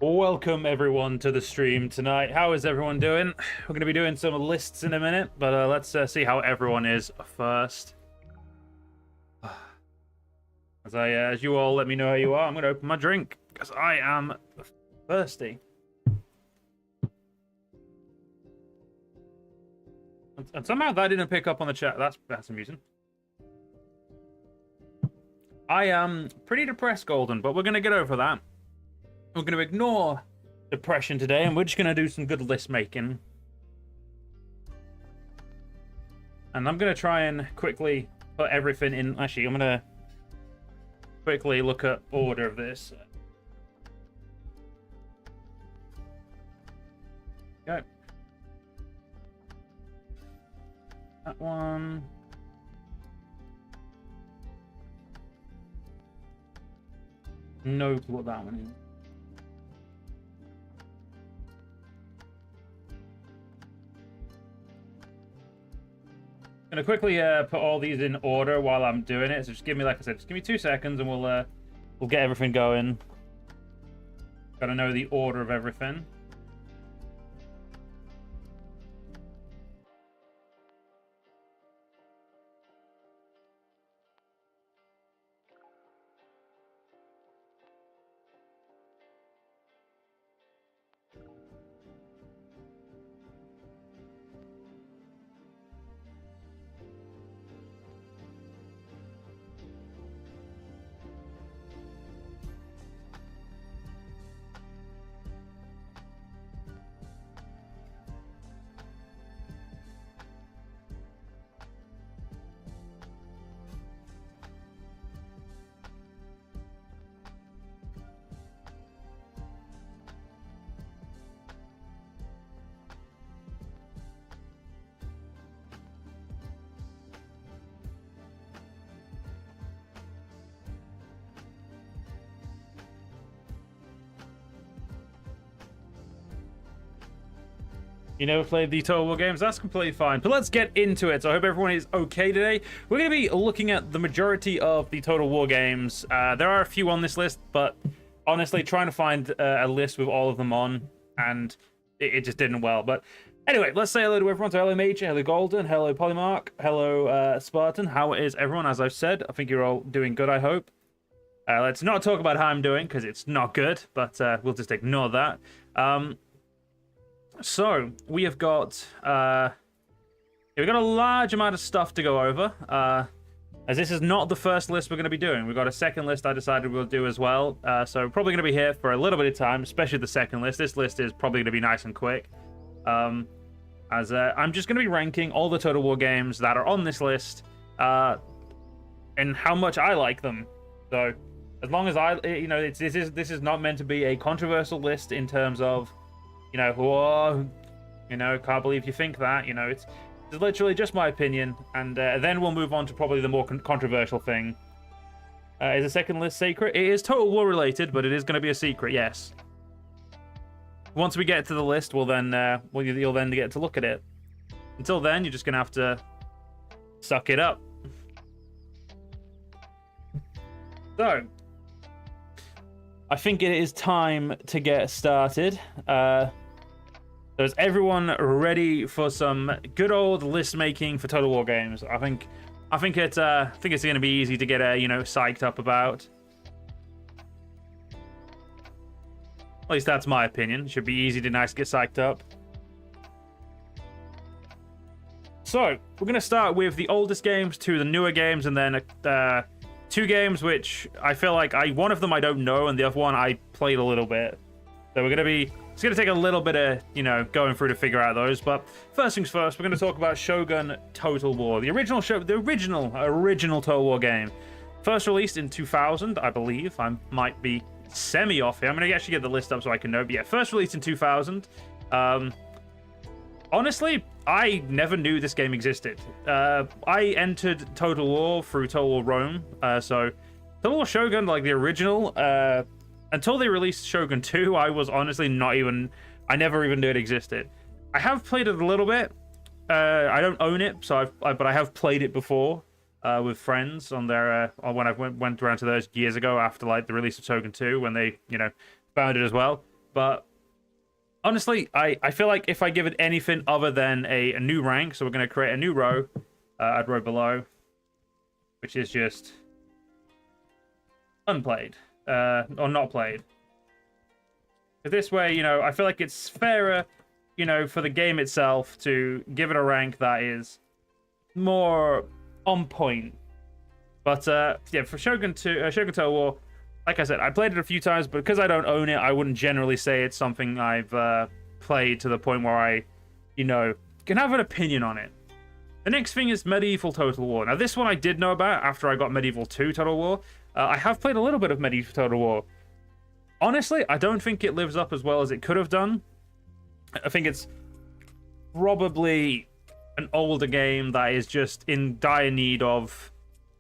Welcome everyone to the stream tonight. How is everyone doing? We're going to be doing some lists in a minute, but let's see how everyone is first. As you all let me know how you are, I'm going to open my drink because I am thirsty. And somehow that didn't pick up on the chat. That's amusing. I am pretty depressed, Golden, but we're going to get over that. We're going to ignore depression today, and we're just going to do some good list making. And I'm going to try and quickly put everything in. Actually, I'm going to quickly look at order of this. Go. That one. No clue what that one is. Gonna quickly put all these in order while I'm doing it. So just give me, like I said, just give me 2 seconds and we'll get everything going. Gotta know the order of everything. You never played the Total War games? That's completely fine. But let's get into it. So I hope everyone is okay today. We're going to be looking at the majority of the Total War games. There are a few on this list, but honestly, trying to find a list with all of them on, and it just didn't well. But anyway, let's say hello to everyone. So hello Major, hello Golden, hello Polymark, hello Spartan. How is everyone? As I've said, I think you're all doing good, I hope. Let's not talk about how I'm doing, because it's not good, but we'll just ignore that. So we have got a large amount of stuff to go over. As this is not the first list we're going to be doing. We've got a second list I decided we'll do as well. So we're probably going to be here for a little bit of time, especially the second list. This list is probably going to be nice and quick. I'm just going to be ranking all the Total War games that are on this list and how much I like them. So as long as this is not meant to be a controversial list in terms of, whoa, can't believe you think that. It's literally just my opinion, and then we'll move on to probably the more controversial thing. Is the second list secret? It is Total War related, but it is going to be a secret, yes. Once we get to the list, you'll then get to look at it. Until then, you're just going to have to suck it up. So, I think it is time to get started. So is everyone ready for some good old list making for Total War games? I think it's going to be easy to get psyched up about. At least that's my opinion. It should be easy to get psyched up. So we're going to start with the oldest games to the newer games, and then 2 games which I feel like one of them I don't know, and the other one I played a little bit. So it's going to take a little bit of, going through to figure out those. But first things first, we're going to talk about Shogun Total War. The original Total War game. First released in 2000, I believe. I might be semi-off here. I'm going to actually get the list up so I can know. But yeah, first released in 2000. Honestly, I never knew this game existed. I entered Total War through Total War Rome. So Total War Shogun, like the original, until they released Shogun 2, I was honestly I never even knew it existed. I have played it a little bit. I don't own it, but I have played it before with friends on their when I went around to those years ago after like the release of Shogun 2 when they found it as well. But honestly, I feel like if I give it anything other than a new rank, so we're going to create a new row, at row below, which is just unplayed, or not played. This way, you know, I feel like it's fairer, you know, for the game itself to give it a rank that is more on point. But yeah, for Shogun Total War, like I said, I played it a few times, but because I don't own it, I wouldn't generally say it's something I've played to the point where I, you know, can have an opinion on it. The next thing is Medieval Total War. Now, this one I did know about after I got Medieval 2 Total War. I have played a little bit of Medieval Total War. Honestly, I don't think it lives up as well as it could have done. I think it's probably an older game that is just in dire need of,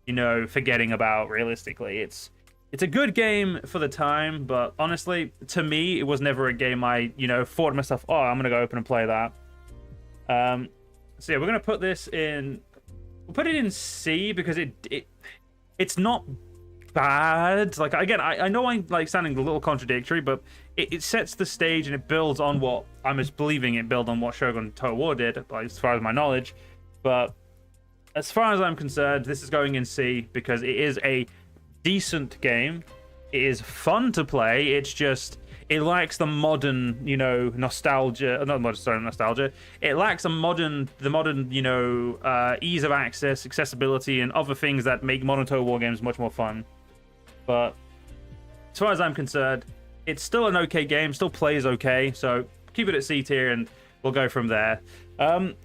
you know, forgetting about, realistically. It's a good game for the time, but honestly, to me, it was never a game I, you know, thought to myself, oh, I'm going to go open and play that. So yeah, we're going to put this in... We'll put it in C because it's not bad. Like, again, I know I'm like sounding a little contradictory, but it sets the stage and it builds on what I'm just believing it built on what Shogun Total War did, like, as far as my knowledge. But as far as I'm concerned, this is going in C because it is a decent game. It is fun to play. It's just it lacks the modern, you know, nostalgia. Not modern, sorry, nostalgia. It lacks the modern, you know, ease of access, accessibility, and other things that make modern Total War games much more fun. But as far as I'm concerned, it's still an okay game, still plays okay, so keep it at C tier and we'll go from there.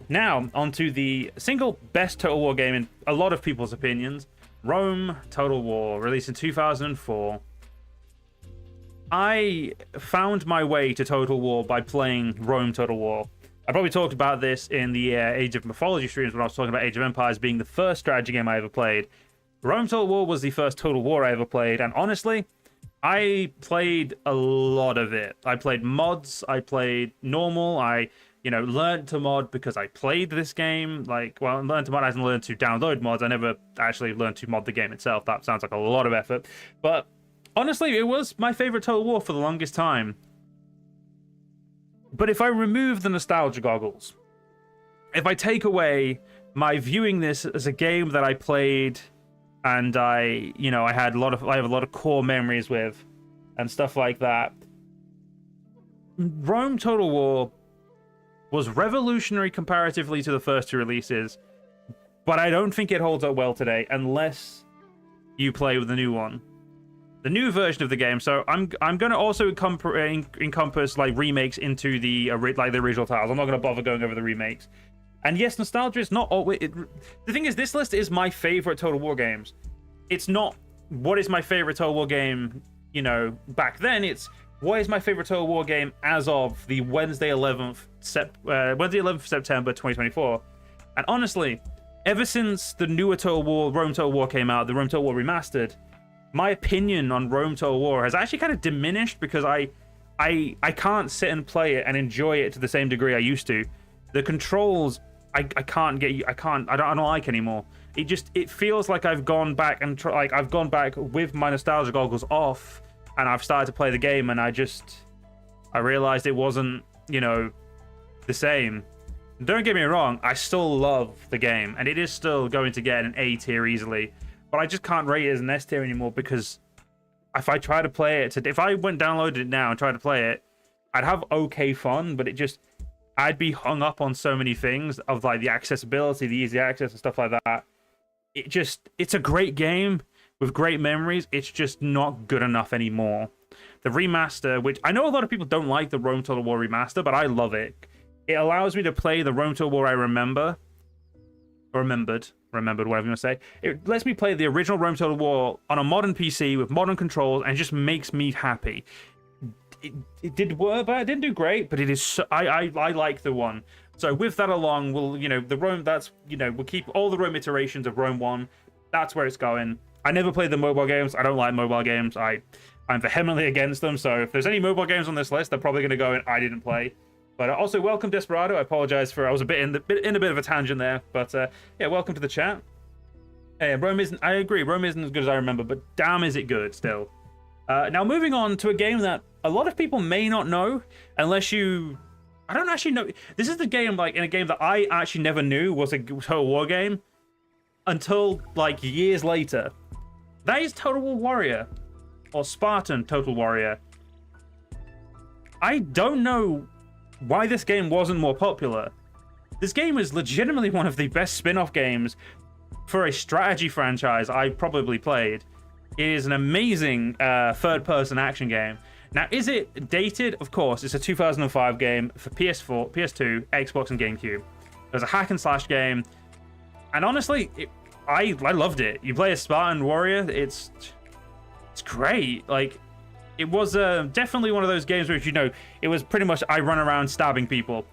Now, onto the single best Total War game in a lot of people's opinions, Rome Total War, released in 2004. I found my way to Total War by playing Rome Total War. I probably talked about this in the Age of Mythology streams when I was talking about Age of Empires being the first strategy game I ever played. Rome Total War was the first Total War I ever played, and honestly, I played a lot of it. I played mods, I played normal, I, you know, learned to mod because I played this game. Like, well, learned to mod as in learned to download mods. I never actually learned to mod the game itself. That sounds like a lot of effort. But honestly, it was my favorite Total War for the longest time. But if I remove the nostalgia goggles, if I take away my viewing this as a game that I played and I have a lot of core memories with and stuff like that, Rome Total War was revolutionary comparatively to the first two releases, but I don't think it holds up well today unless you play with the new one, the new version of the game. So I'm going to also encompass like remakes into the original titles. I'm not going to bother going over the remakes. And yes, nostalgia is not always... The thing is, this list is my favorite Total War games. It's not what is my favorite Total War game, you know, back then. It's what is my favorite Total War game as of the Wednesday 11th September 2024. And honestly, ever since the newer Total War, Rome Total War came out, the Rome Total War Remastered, my opinion on Rome Total War has actually kind of diminished because I can't sit and play it and enjoy it to the same degree I used to. The controls, I don't like anymore. It feels like I've gone back and I've gone back with my nostalgia goggles off, and I've started to play the game, and I realized it wasn't, you know, the same. Don't get me wrong, I still love the game, and it is still going to get an A tier easily, but I just can't rate it as an S tier anymore because if I try to play it, if I went downloaded it now and tried to play it, I'd have okay fun, but I'd be hung up on so many things of like the accessibility, the easy access and stuff like that. It's a great game with great memories. It's just not good enough anymore. The remaster, which I know a lot of people don't like the Rome Total War remaster, but I love it. It allows me to play the Rome Total War I remembered, whatever you want to say. It lets me play the original Rome Total War on a modern PC with modern controls, and it just makes me happy. It did work, but it didn't do great. But it is so, I like the one. So with that along, we'll we'll keep all the Rome iterations of Rome 1. That's where it's going. I never played the mobile games. I don't like mobile games. I'm vehemently against them. So if there's any mobile games on this list, they're probably going to go in I didn't play. But also welcome Desperado. I apologize for I was a bit in a bit of a tangent there. But yeah, welcome to the chat. Hey, Rome isn't. I agree. Rome isn't as good as I remember, but damn, is it good still. Now moving on to a game that a lot of people may not know unless you... I don't actually know. This is the game, like, in a game that I actually never knew was a Total War game until, like, years later. That is Total War Warrior, or Spartan Total Warrior. I don't know why this game wasn't more popular. This game is legitimately one of the best spin-off games for a strategy franchise I've probably played. It is an amazing third-person action game. Now, is it dated? Of course. It's a 2005 game for PS4, PS2, Xbox, and GameCube. It was a hack and slash game, and honestly, I loved it. You play a Spartan warrior. It's great. Like, it was definitely one of those games where, you know, it was pretty much I run around stabbing people.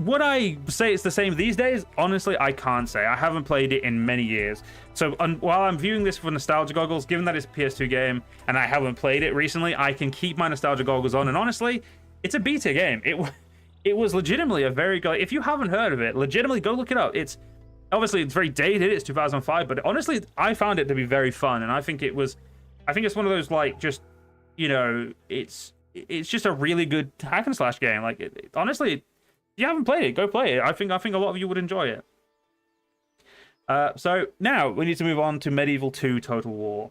Would I say it's the same these days? Honestly, I can't say. I haven't played it in many years. So while I'm viewing this for nostalgia goggles, given that it's a PS2 game and I haven't played it recently, I can keep my nostalgia goggles on. And honestly, it's a beta game. It was legitimately a very good... If you haven't heard of it, legitimately go look it up. It's obviously it's very dated. It's 2005, but honestly, I found it to be very fun. And I think it's one of those, like, just, you know, it's just a really good hack and slash game. Like, honestly, if you haven't played it, go play it. I think a lot of you would enjoy it. So now we need to move on to Medieval 2 Total War.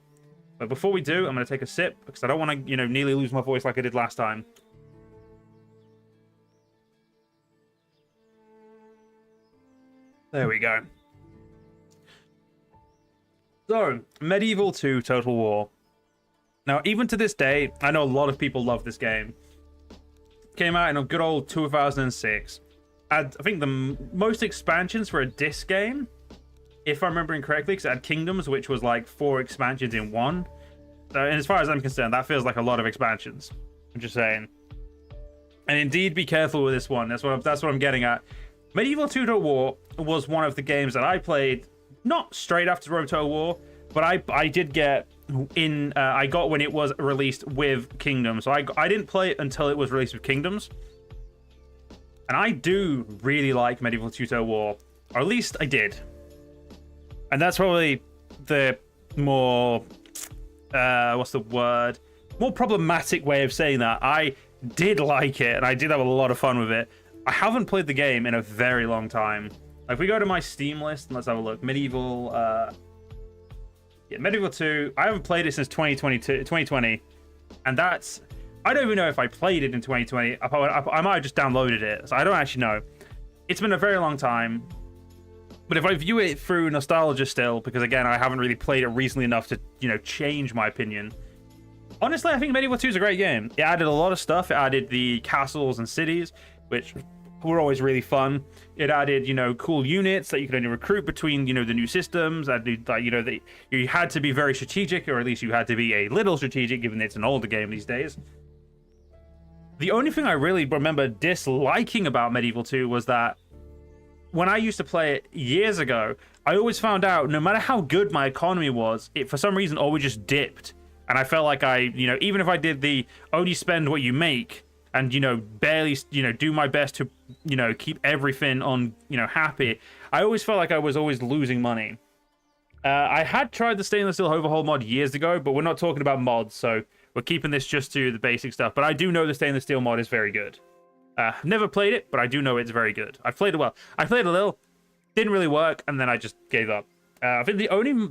But before we do, I'm going to take a sip because I don't want to, you know, nearly lose my voice like I did last time. There we go. So, Medieval 2 Total War. Now, even to this day, I know a lot of people love this game. Came out in a good old 2006. Had, I think, the most expansions for a disc game, if I'm remembering correctly, because it had Kingdoms, which was like 4 expansions in one. And as far as I'm concerned, that feels like a lot of expansions. I'm just saying. And indeed, be careful with this one. That's what I'm getting at. Medieval 2 Total War was one of the games that I played, not straight after Rome Total War, but I did get in. I got when it was released with Kingdoms. So I didn't play it until it was released with Kingdoms. And I do really like Medieval 2 Total War, or at least I did. And that's probably the more what's the word? More problematic way of saying that. I did like it, and I did have a lot of fun with it. I haven't played the game in a very long time. If we go to my Steam list, and let's have a look. Medieval, Medieval 2. I haven't played it since 2020, and that's... I don't even know if I played it in 2020. I might have just downloaded it, so I don't actually know. It's been a very long time, but if I view it through nostalgia still, because again, I haven't really played it recently enough to, you know, change my opinion. Honestly, I think Medieval 2 is a great game. It added a lot of stuff. It added the castles and cities, which were always really fun. It added, you know, cool units that you could only recruit between, you know, the new systems. You know, you had to be very strategic, or at least you had to be a little strategic, given it's an older game these days. The only thing I really remember disliking about Medieval 2 was that when I used to play it years ago, I always found out no matter how good my economy was, it for some reason always just dipped. And I felt like you know, even if I did the only spend what you make and, you know, barely, you know, do my best to, you know, keep everything on, you know, happy, I always felt like I was always losing money. I had tried the Stainless Steel Overhaul mod years ago, but we're not talking about mods, so we're keeping this just to the basic stuff. But I do know the Stainless Steel mod is very good. Never played it, but I do know it's very good. I've played it well. I played a little, didn't really work, and then I just gave up. I think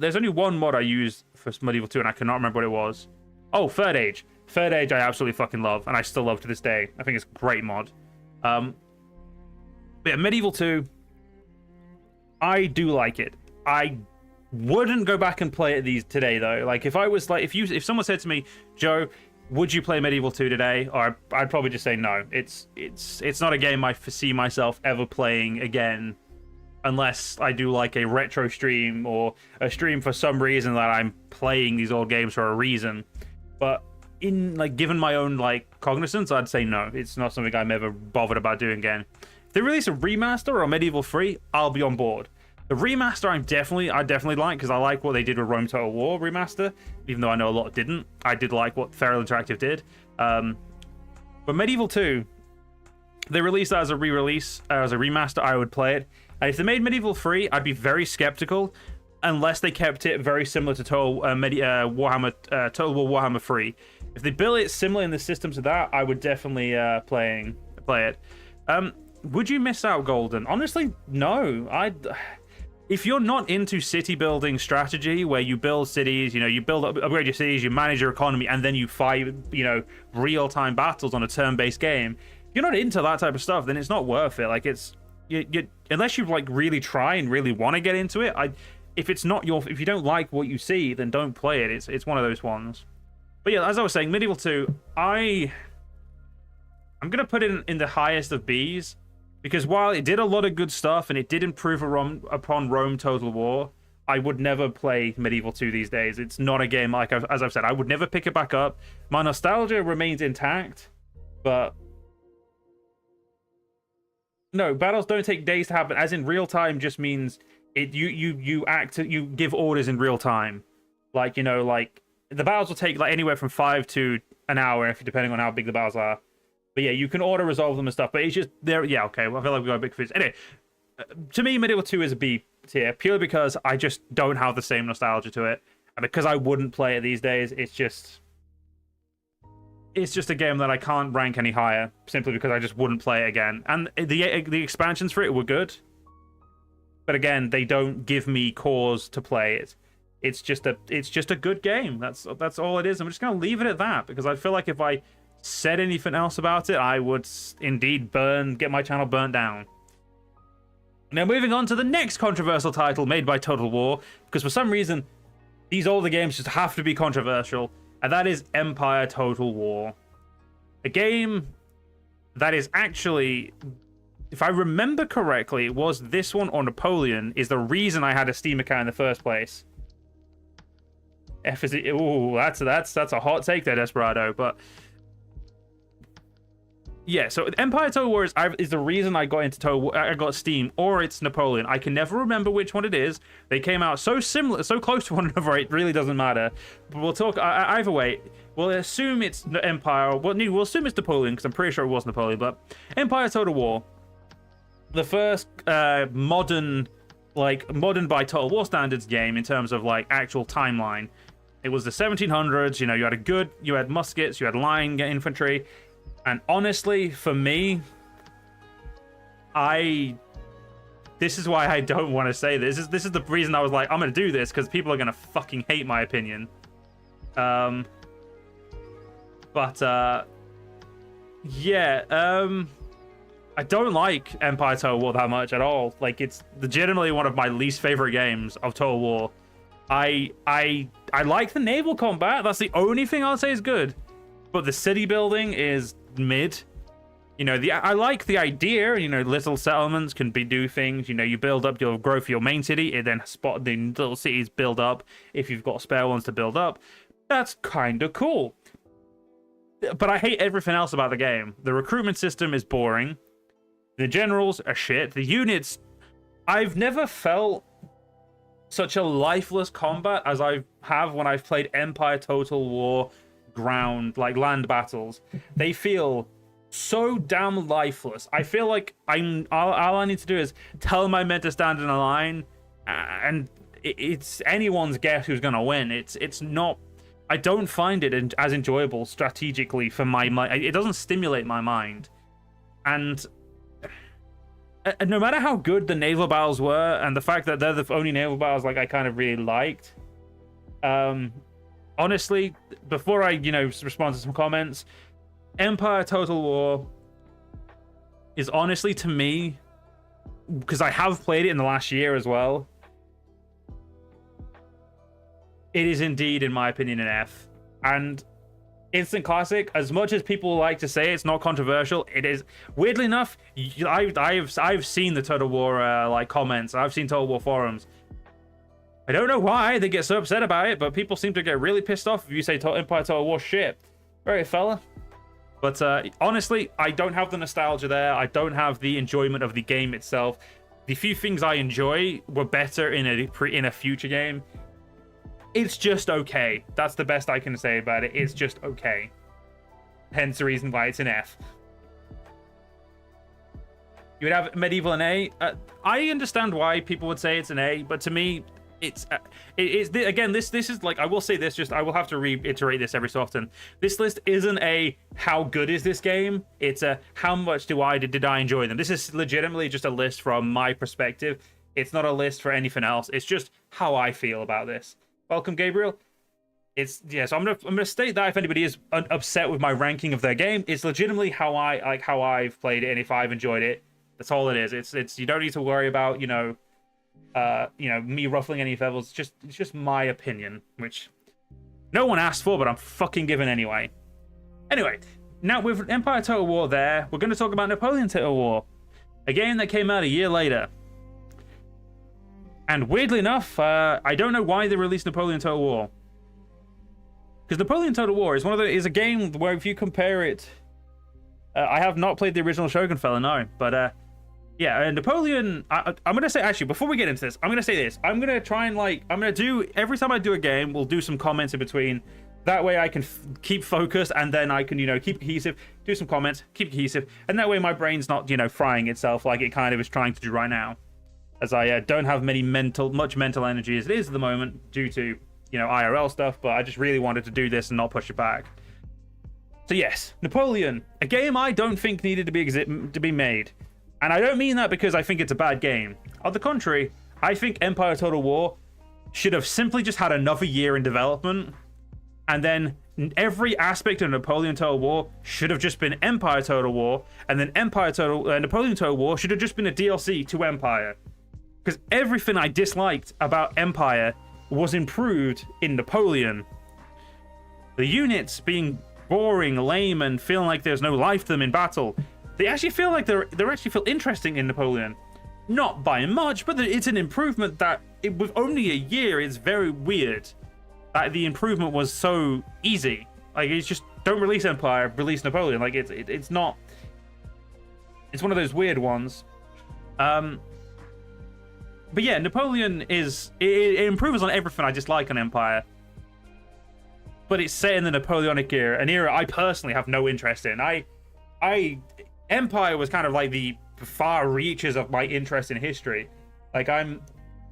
there's only one mod I used for Medieval 2, and I cannot remember what it was. Oh, Third Age. Third Age I absolutely fucking love, and I still love to this day. I think it's a great mod. But yeah, Medieval 2, I do like it. I wouldn't go back and play it today though. Like if I was like, if someone said to me, Joe, would you play Medieval 2 today? Or I'd probably just say no. It's not a game I foresee myself ever playing again, unless I do like a retro stream or a stream for some reason that I'm playing these old games for a reason. But in like given my own like cognizance, I'd say no. It's not something I'm ever bothered about doing again. If they release a remaster or Medieval 3, I'll be on board. The remaster I definitely like, because I like what they did with Rome Total War remaster, even though I know a lot didn't. I did like what Feral Interactive did. But Medieval 2, they released that as a re-release, as a remaster, I would play it. And if they made Medieval 3, I'd be very skeptical. unless they kept it very similar to Warhammer, Total War Warhammer 3. If they built it similar in the system to that, I would definitely play it. Would you miss out, Golden? Honestly, no. If you're not into city building strategy, where you build cities, you build up, upgrade your cities, you manage your economy, and then you fight, real-time battles on a turn-based game. If you're not into that type of stuff, then it's not worth it. Like, unless you like really try and really want to get into it. If you don't like what you see, then don't play it. It's one of those ones. But yeah, as I was saying, Medieval 2, I'm gonna put it in the highest of Bs. Because while it did a lot of good stuff and it did improve upon Rome Total War, I would never play Medieval 2 these days. It's not a game, as I've said, I would never pick it back up. My nostalgia remains intact, but no, battles don't take days to happen. As in real time just means you give orders in real time. Like, the battles will take like anywhere from 5 to an hour, depending on how big the battles are. But yeah, you can auto resolve them and stuff, but it's just there. Yeah, okay. Well, I feel like we got a big fizz. Anyway, to me, Medieval 2 is a B tier purely because I just don't have the same nostalgia to it, and because I wouldn't play it these days. It's just a game that I can't rank any higher simply because I just wouldn't play it again. And the expansions for it were good, but again, they don't give me cause to play it. It's just a good game. That's all it is. I'm just gonna leave it at that because I feel like if I said anything else about it, I would indeed get my channel burnt down. Now, moving on to the next controversial title made by Total War, because for some reason, these older games just have to be controversial, and that is Empire Total War. A game that is actually, if I remember correctly, it was this one or Napoleon is the reason I had a Steam account in the first place. Ooh, that's a hot take there, Desperado, but yeah, so Empire Total War is the reason I got into I got Steam, or it's Napoleon. I can never remember which one it is. They came out so similar, so close to one another, it really doesn't matter. But we'll talk either way. We'll assume it's Empire. Well, we'll assume it's Napoleon because I'm pretty sure it was Napoleon. But Empire Total War, the first modern by Total War standards game in terms of like actual timeline. It was the 1700s. You had muskets, you had line infantry. And honestly, for me, this is why I don't want to say this. This is the reason I was like, I'm going to do this, because people are going to fucking hate my opinion. Yeah, I don't like Empire Total War that much at all. Like, it's legitimately one of my least favorite games of Total War. I like the naval combat. That's the only thing I'll say is good. But the city building is mid. I like the idea. Little settlements can do things. You build up your growth for your main city, and then spot the little cities build up if you've got spare ones to build up. That's kind of cool. But I hate everything else about the game. The recruitment system is boring. The generals are shit. The units, I've never felt such a lifeless combat as I have when I've played Empire Total War land battles. They feel so damn lifeless. I feel like all I need to do is tell my men to stand in a line, and it's anyone's guess who's gonna win. It's not. I don't find it as enjoyable strategically for my mind. It doesn't stimulate my mind, and no matter how good the naval battles were, and the fact that they're the only naval battles I kind of really liked. Honestly, before I, respond to some comments, Empire Total War is honestly, to me, because I have played it in the last year as well, it is indeed, in my opinion, an F. And Instant Classic, as much as people like to say it's not controversial, it is. Weirdly enough, I've seen the Total War comments. I've seen Total War forums. I don't know why they get so upset about it, but people seem to get really pissed off if you say Empire Total War shit. Right, fella? But honestly, I don't have the nostalgia there. I don't have the enjoyment of the game itself. The few things I enjoy were better in a future game. It's just okay. That's the best I can say about it. It's just okay. Hence the reason why it's an F. You would have Medieval an A. I understand why people would say it's an A, but to me, again, this is like, I will say this, just I will have to reiterate this every so often. This list isn't a how good is this game, it's a how much did I enjoy them. This is legitimately just a list from my perspective. It's not a list for anything else. It's just how I feel about this. Welcome, Gabriel. So I'm gonna state that if anybody is upset with my ranking of their game, it's legitimately how I've played it, and if I've enjoyed it, that's all it is. It's you don't need to worry about me ruffling any feathers. It's just my opinion, which no one asked for, but I'm fucking giving anyway. Anyway, now with Empire Total War there, we're going to talk about Napoleon Total War, a game that came out a year later. And weirdly enough, I don't know why they released Napoleon Total War, because Napoleon Total War is a game where if you compare it, I have not played the original Shogun fella, no, but yeah, Napoleon, I'm going to say, actually, before we get into this, I'm going to say this. I'm going to try and, every time I do a game, we'll do some comments in between. That way I can keep focused, and then I can, keep cohesive, do some comments, keep cohesive, and that way my brain's not, frying itself like it kind of is trying to do right now. As I don't have much mental energy as it is at the moment due to, IRL stuff, but I just really wanted to do this and not push it back. So yes, Napoleon, a game I don't think needed to be made. And I don't mean that because I think it's a bad game. On the contrary, I think Empire Total War should have simply just had another year in development, and then every aspect of Napoleon Total War should have just been Empire Total War, and then Napoleon Total War should have just been a DLC to Empire. Because everything I disliked about Empire was improved in Napoleon. The units being boring, lame, and feeling like there's no life to them in battle. They actually feel like they actually feel interesting in Napoleon. Not by much, but it's an improvement that, with only a year, it's very weird that the improvement was so easy. Like, it's just, don't release Empire, release Napoleon. Like, it's not... It's one of those weird ones. But yeah, Napoleon is... It improves on everything I dislike on Empire. But it's set in the Napoleonic era, an era I personally have no interest in. Empire was kind of like the far reaches of my interest in history. Like, I'm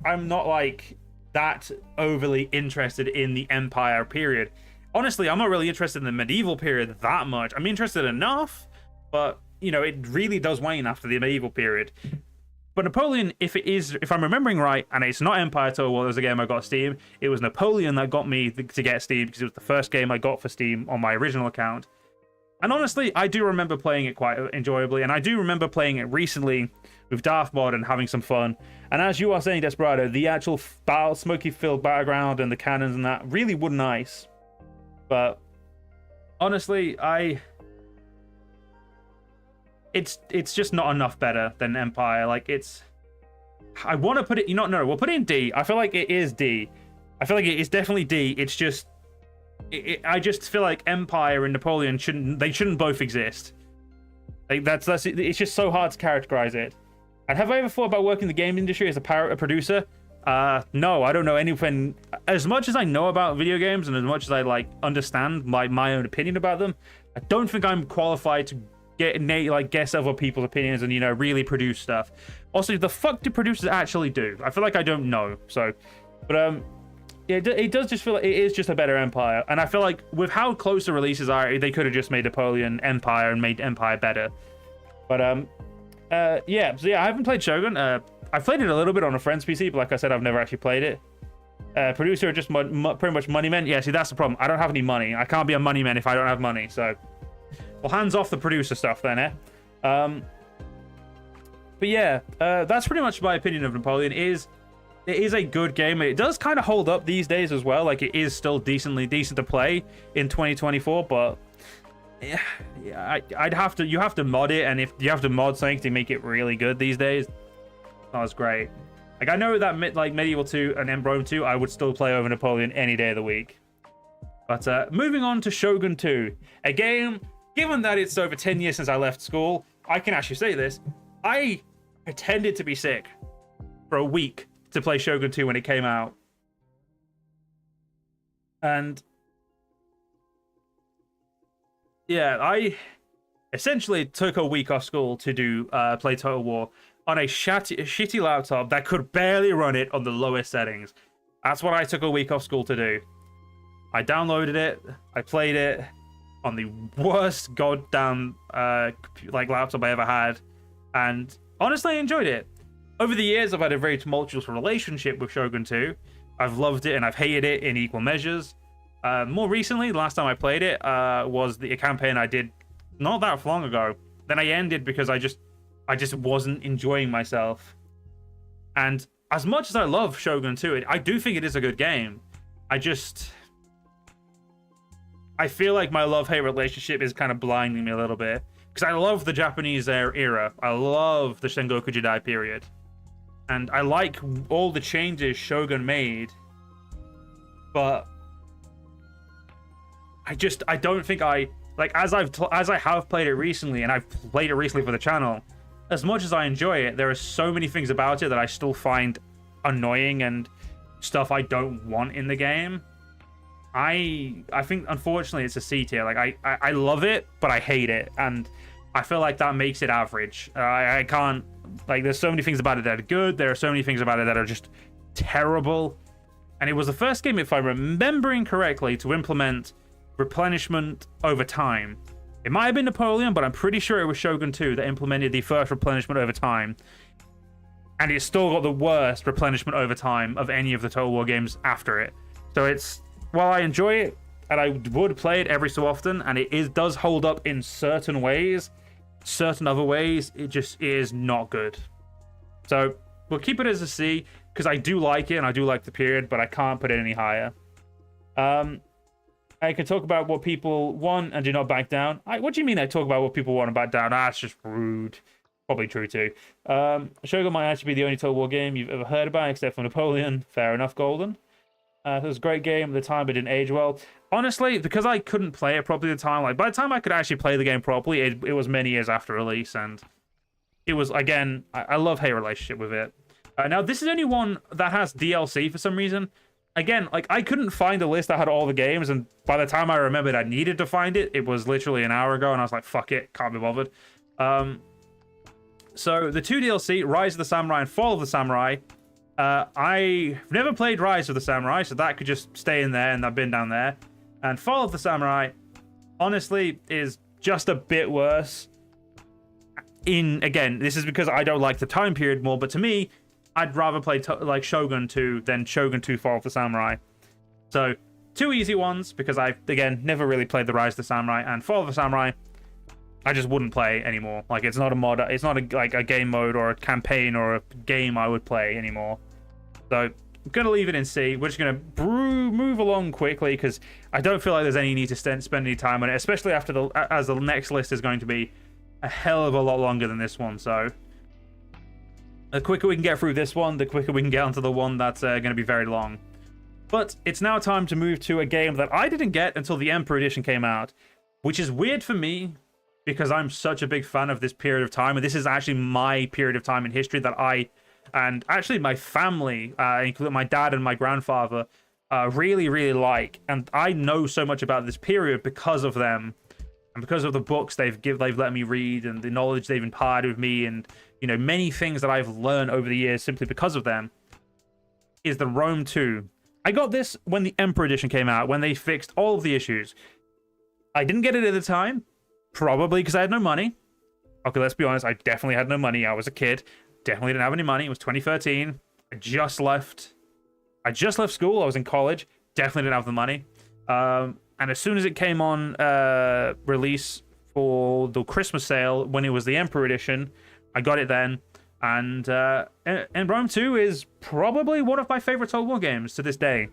not like that overly interested in the Empire period. Honestly, I'm not really interested in the medieval period that much. I'm interested enough, but it really does wane after the medieval period. But Napoleon, if I'm remembering right, and it's not Empire Total War that was a game I got Steam, it was Napoleon that got me to get Steam, because it was the first game I got for Steam on my original account. And honestly, I do remember playing it quite enjoyably, and I do remember playing it recently with Darth Mod and having some fun. And as you are saying, Desperado, the actual smoky-filled background and the cannons and that really were nice. But honestly, it's just not enough better than Empire. Like, I want to put it, no, we'll put it in D. I feel like it is D. I feel like it is definitely D. It's just... I just feel like Empire and Napoleon shouldn't both exist. Like, it's just so hard to characterize it. And have I ever thought about working in the game industry as a producer? No, I don't know anything. As much as I know about video games and as much as I understand my own opinion about them, I don't think I'm qualified to guess other people's opinions and really produce stuff. Also, the fuck do producers actually do? I feel like I don't know. So, but it does just feel like it is just a better Empire. And I feel like with how close the releases are, they could have just made Napoleon Empire and made Empire better. But yeah, so yeah, I haven't played Shogun. I've played it a little bit on a friend's PC, but like I said, I've never actually played it. Producer just pretty much money men. Yeah, see, that's the problem. I don't have any money. I can't be a money man if I don't have money. So, well, hands off the producer stuff then, eh? But yeah, that's pretty much my opinion of Napoleon. It is a good game. It does kind of hold up these days as well. Like, it is still decent to play in 2024, but yeah, you have to mod it, and if you have to mod something to make it really good these days, not as great. Like, I know that Medieval 2 and Embrome 2, I would still play over Napoleon any day of the week. But moving on to Shogun 2, a game, given that it's over 10 years since I left school, I can actually say this. I pretended to be sick for a week to play Shogun 2 when it came out. And yeah, I essentially took a week off school to do play Total War on a shitty laptop that could barely run it on the lowest settings. That's what I took a week off school to do. I downloaded it, I played it on the worst goddamn laptop I ever had, and honestly I enjoyed it. Over the years, I've had a very tumultuous relationship with Shogun 2. I've loved it and I've hated it in equal measures. More recently, the last time I played it was a campaign I did not that long ago. Then I ended because I just wasn't enjoying myself. And as much as I love Shogun 2, I do think it is a good game. I feel like my love-hate relationship is kind of blinding me a little bit. Because I love the Japanese era. I love the Sengoku Jidai period. And I like all the changes Shogun made. But I don't think as I have played it recently, and I've played it recently for the channel, as much as I enjoy it, there are so many things about it that I still find annoying and stuff I don't want in the game. I think, unfortunately, it's a C tier. Like, I love it, but I hate it. And I feel like that makes it average. I can't... Like, there's so many things about it that are good. There are so many things about it that are just terrible. And it was the first game, if I'm remembering correctly, to implement replenishment over time. It might have been Napoleon, but I'm pretty sure it was Shogun 2 that implemented the first replenishment over time. And it still got the worst replenishment over time of any of the Total War games after it. So it's... While I enjoy it, and I would play it every so often, and it does hold up in certain ways, certain other ways, it just is not good. So we'll keep it as a C, because I do like it, and I do like the period, but I can't put it any higher. I can talk about what people want and do not back down. What do you mean I talk about what people want and back down? That's just rude. Probably true too. Shogun might actually be the only Total War game you've ever heard about, except for Napoleon. Fair enough, Golden. It was a great game at the time, but didn't age well. Honestly, because I couldn't play it properly at the time, like by the time I could actually play the game properly, it was many years after release, and it was, again, I love-hate relationship with it. Now, this is only one that has DLC for some reason. Again, like, I couldn't find a list that had all the games, and by the time I remembered I needed to find it, it was literally an hour ago, and I was like, fuck it, can't be bothered. So, the two DLC, Rise of the Samurai and Fall of the Samurai, I've never played Rise of the Samurai, so that could just stay in there, and I've been down there. And Fall of the Samurai, honestly, is just a bit worse. Again, this is because I don't like the time period more, but to me, I'd rather play like Shogun 2 than Shogun 2 Fall of the Samurai. So, two easy ones, because I've, again, never really played the Rise of the Samurai, and Fall of the Samurai, I just wouldn't play anymore. Like, it's not a mod, it's not a game mode or a campaign or a game I would play anymore. So, I'm going to leave it in C. We're just going to move along quickly, because I don't feel like there's any need to spend any time on it, especially after as the next list is going to be a hell of a lot longer than this one. So, the quicker we can get through this one, the quicker we can get onto the one that's going to be very long. But it's now time to move to a game that I didn't get until the Emperor Edition came out, which is weird for me, because I'm such a big fan of this period of time, and this is actually my period of time in history that and actually my family, including my dad and my grandfather, really, really like. And I know so much about this period because of them, and because of the books they've let me read, and the knowledge they've imparted with me, and, you know, many things that I've learned over the years simply because of them, is the Rome 2. I got this when the Emperor Edition came out, when they fixed all of the issues. I didn't get it at the time, probably because I had no money. Okay, let's be honest, I definitely had no money. I was a kid. Definitely didn't have any money. It was 2013. I just left school. I was in college. Definitely didn't have the money. And as soon as it came on release for the Christmas sale, when it was the Emperor Edition, I got it then. And Rome 2 is probably one of my favorite Total War games to this day.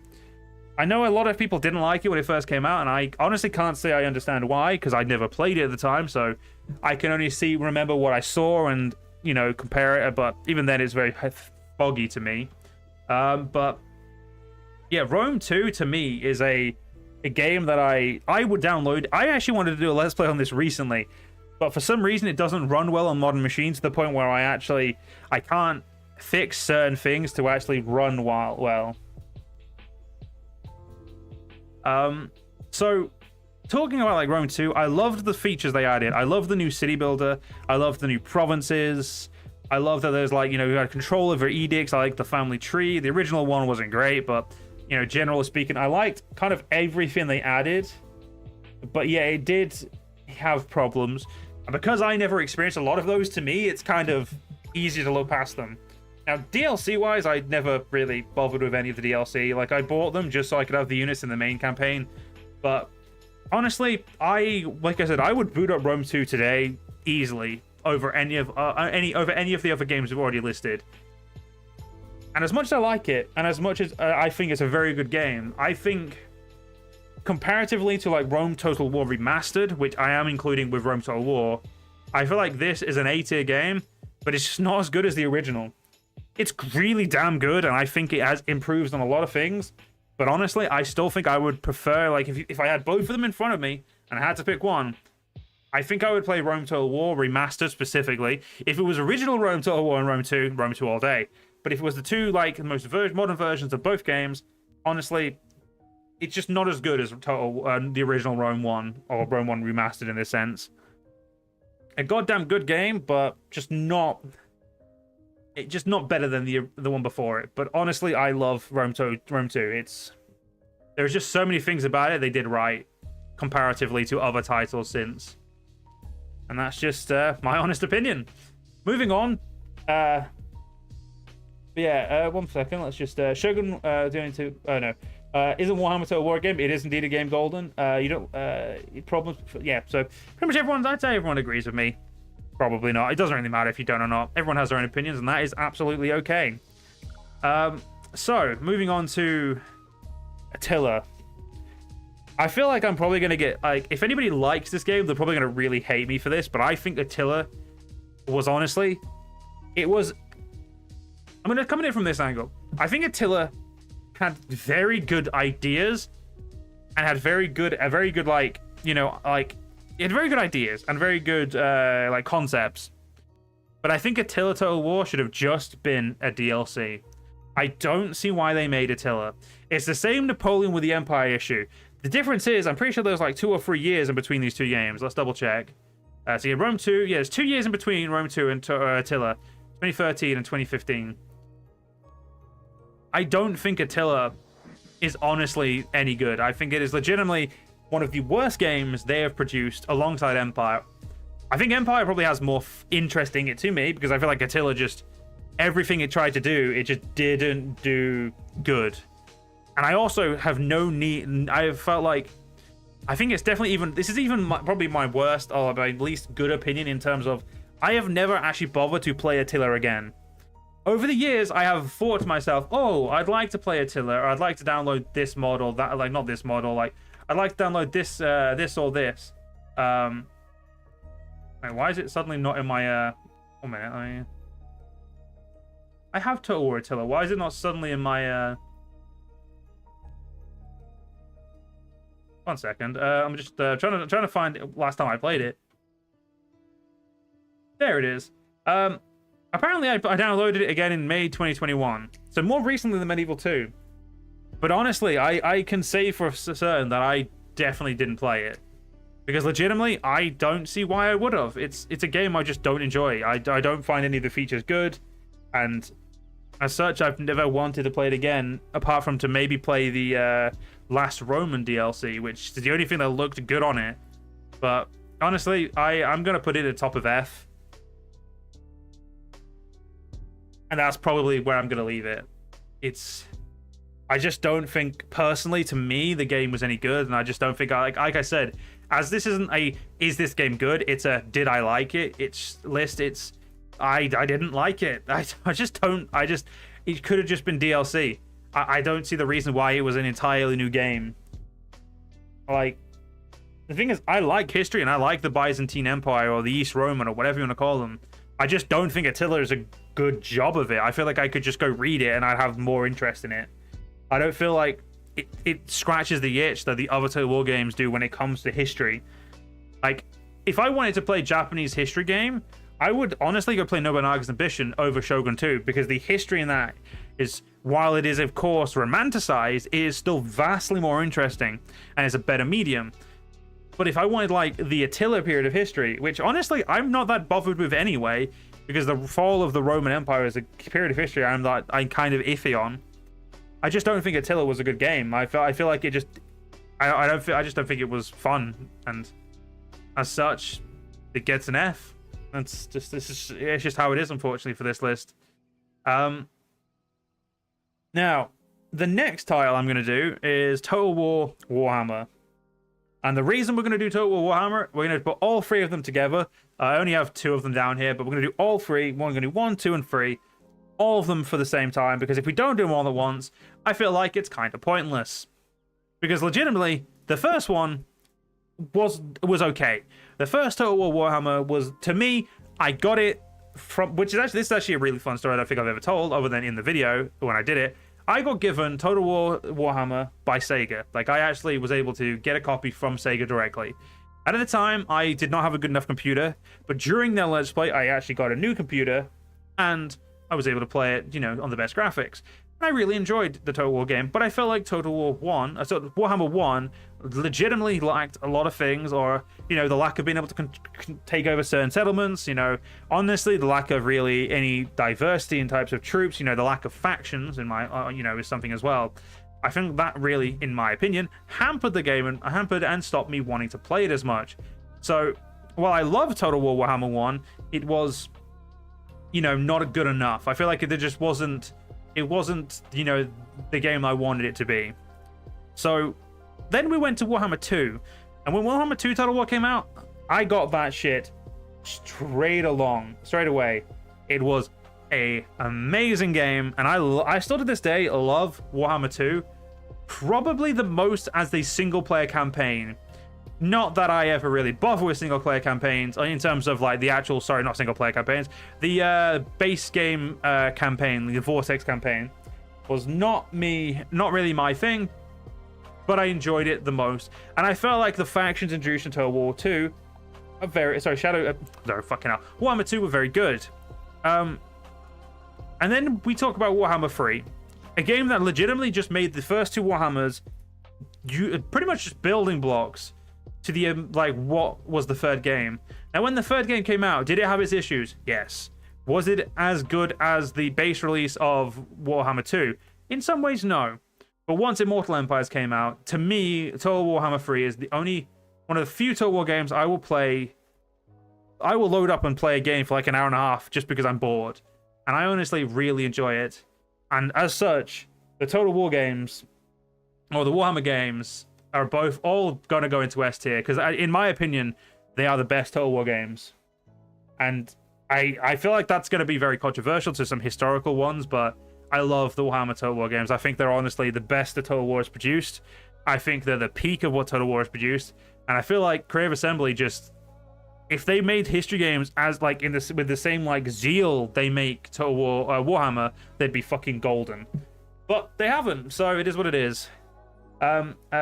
I know a lot of people didn't like it when it first came out, and I honestly can't say I understand why, because I'd never played it at the time, so I can only remember what I saw and, you know, compare it, but even then it's very foggy to me. But yeah, Rome 2 to me is a game that I would download. I actually wanted to do a Let's Play on this recently, but for some reason it doesn't run well on modern machines, to the point where I can't fix certain things to actually run well. So talking about like Rome 2, I loved the features they added. I love the new city builder. I love the new provinces. I love that there's, like, you know, you had control over edicts. I like the family tree. The original one wasn't great, but generally speaking, I liked kind of everything they added. But yeah, it did have problems. And because I never experienced a lot of those, to me, it's kind of easy to look past them. Now, DLC-wise, I never really bothered with any of the DLC. Like, I bought them just so I could have the units in the main campaign. But honestly, like I said, I would boot up Rome 2 today easily over any of the other games we've already listed. And as much as I like it, and as much as I think it's a very good game, I think comparatively to like Rome Total War Remastered, which I am including with Rome Total War, I feel like this is an A-tier game, but it's just not as good as the original. It's really damn good, and I think it has improved on a lot of things. But honestly, I still think I would prefer, like, if I had both of them in front of me and I had to pick one, I think I would play Rome Total War Remastered specifically. If it was original Rome Total War and Rome 2 all day. But if it was the two, like, the most modern versions of both games, honestly, it's just not as good as the original Rome 1 or Rome 1 Remastered in this sense. A goddamn good game, but just not better than the one before it. But honestly, I love Rome 2. There's just so many things about it they did right comparatively to other titles since. And that's just my honest opinion. Moving on. One second. Let's just Shogun doing to. Oh no. Isn't Warhammer Total War a game? It is indeed a game, Golden. You don't problems. Yeah. So pretty much I'd say everyone agrees with me. Probably not. It doesn't really matter if you don't or not. Everyone has their own opinions, and that is absolutely okay. So, moving on to Attila. I feel like I'm probably going to get, like, if anybody likes this game, they're probably going to really hate me for this, but I think Attila was honestly, I'm going to come at it from this angle. I think Attila had very good ideas and had very good, like, it had very good ideas and very good like concepts, but I think Attila Total War should have just been a DLC. I don't see why they made Attila. It's the same Napoleon with the Empire issue. The difference is, I'm pretty sure there's like 2 or 3 years in between these two games. Let's double check. So yeah, Rome 2, yeah, there's 2 years in between Rome 2 and Attila, 2013 and 2015. I don't think Attila is honestly any good. I think it is legitimately one of the worst games they have produced alongside Empire. I think Empire probably has more interesting it to me because I feel like Attila just, everything it tried to do, it just didn't do good. And I also have no need, I felt like, I think it's definitely this is probably my worst or my least good opinion in terms of, I have never actually bothered to play Attila again. Over the years, I have thought to myself, oh, I'd like to play Attila, or I'd like to download this mod or that, like, not this mod, or like, I'd like to download this or this. Wait, why is it suddenly not in my, 1 minute, I have Total War Attila. Why is it not suddenly in my, 1 second. I'm just trying to find it last time I played it. There it is. Apparently I downloaded it again in May 2021. So more recently than Medieval 2. But honestly, I can say for certain that I definitely didn't play it. Because legitimately, I don't see why I would have. It's a game I just don't enjoy. I don't find any of the features good. And as such, I've never wanted to play it again, apart from to maybe play the Last Roman DLC, which is the only thing that looked good on it. But honestly, I'm going to put it at top of F. And that's probably where I'm going to leave it. I just don't think, personally, to me, the game was any good. And I just don't think, like I said, as this isn't a, is this game good? It's a, did I like it? I didn't like it. It could have just been DLC. I don't see the reason why it was an entirely new game. Like, the thing is, I like history and I like the Byzantine Empire or the East Roman or whatever you want to call them. I just don't think Attila is a good job of it. I feel like I could just go read it and I'd have more interest in it. I don't feel like it scratches the itch that the other Total War games do when it comes to history. Like, if I wanted to play a Japanese history game, I would honestly go play Nobunaga's Ambition over Shogun 2, because the history in that is, while it is of course romanticized, it is still vastly more interesting and is a better medium. But if I wanted like the Attila period of history, which honestly I'm not that bothered with anyway, because the fall of the Roman Empire is a period of history I'm kind of iffy on. I just don't think Attila was a good game. I feel like it just I just don't think it was fun, and as such, it gets an F. It's just how it is, unfortunately, for this list. Now, the next tile I'm going to do is Total War Warhammer. And the reason we're going to do Total War Warhammer, we're going to put all three of them together. I only have two of them down here, but we're going to do all three. We're going to do 1, 2, and 3. All of them for the same time, because if we don't do them all at once, I feel like it's kind of pointless. Because legitimately, the first one was okay. The first Total War Warhammer was, to me, I got it from, this is actually a really fun story I don't think I've ever told, other than in the video when I did it. I got given Total War Warhammer by Sega. Like, I actually was able to get a copy from Sega directly. And at the time, I did not have a good enough computer, but during their Let's Play, I actually got a new computer, and I was able to play it, you know, on the best graphics. I really enjoyed the Total War game, but I felt like Total War Warhammer 1 legitimately lacked a lot of things, or, you know, the lack of being able to take over certain settlements, you know, honestly, the lack of really any diversity in types of troops, you know, the lack of factions in my, you know, is something as well. I think that really, in my opinion, hampered the game and stopped me wanting to play it as much. So, while I love Total War Warhammer 1, it was, you know, not good enough. I feel like it just wasn't, you know, the game I wanted it to be. So then we went to Warhammer 2, and when Warhammer 2 Total War came out, I got that shit straight away. It was a amazing game, and I still to this day love Warhammer 2, probably the most as a single player campaign. Not that I ever really bother with single player campaigns in terms of like the actual, sorry, not single player campaigns. The base game campaign, the Vortex campaign, was not really my thing, but I enjoyed it the most. And I felt like the factions introduced in Total War 2 are Warhammer 2 were very good. And then we talk about Warhammer 3, a game that legitimately just made the first two Warhammers pretty much just building blocks to the like what was the third game. Now, when the third game came out, did it have its issues? Yes. Was it as good as the base release of Warhammer 2? In some ways, no. But once Immortal Empires came out, to me, Total Warhammer 3 is one of the few Total War games I will play. I will load up and play a game for like an hour and a half just because I'm bored. And I honestly really enjoy it. And as such, the Total War games, or the Warhammer games, are all going to go into S tier, because in my opinion, they are the best Total War games. And I feel like that's going to be very controversial to some historical ones, but I love the Warhammer Total War games. I think they're honestly the best that Total War has produced. I think they're the peak of what Total War has produced. And I feel like Creative Assembly just, if they made history games as like with the same like zeal they make Total War Warhammer, they'd be fucking golden. But they haven't, so it is what it is.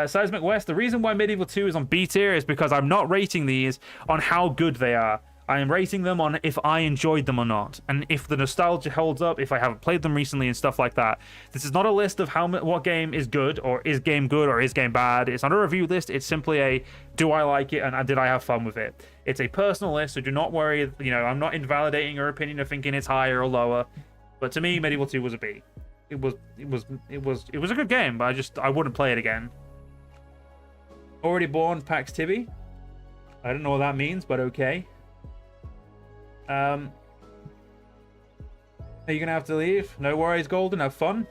Seismic West, the reason why Medieval 2 is on B tier is because I'm not rating these on how good they are. I am rating them on if I enjoyed them or not, and if the nostalgia holds up, if I haven't played them recently and stuff like that. This is not a list of what game is good, or is game good, or is game bad. It's not a review list. It's simply a, do I like it, and did I have fun with it? It's a personal list, so do not worry. You know, I'm not invalidating your opinion of thinking it's higher or lower. But to me, Medieval 2 was a B. It was a good game, but I wouldn't play it again. Already Born Pax Tibi. I don't know what that means, but okay. Are you gonna have to leave? No worries, Golden. Have fun.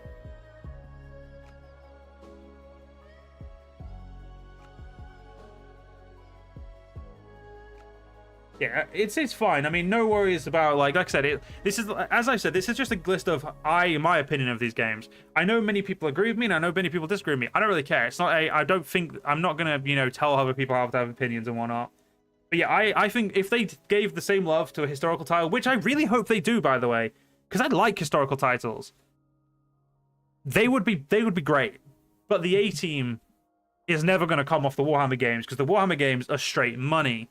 Yeah, it's fine. I mean, no worries about like I said. This is, as I said, this is just a list of my opinion of these games. I know many people agree with me, and I know many people disagree with me. I don't really care. It's not I'm not gonna tell other people how to have opinions and whatnot. But yeah, I think if they gave the same love to a historical title, which I really hope they do, by the way, because I like historical titles, they would be great. But the A team is never going to come off the Warhammer games, because the Warhammer games are straight money.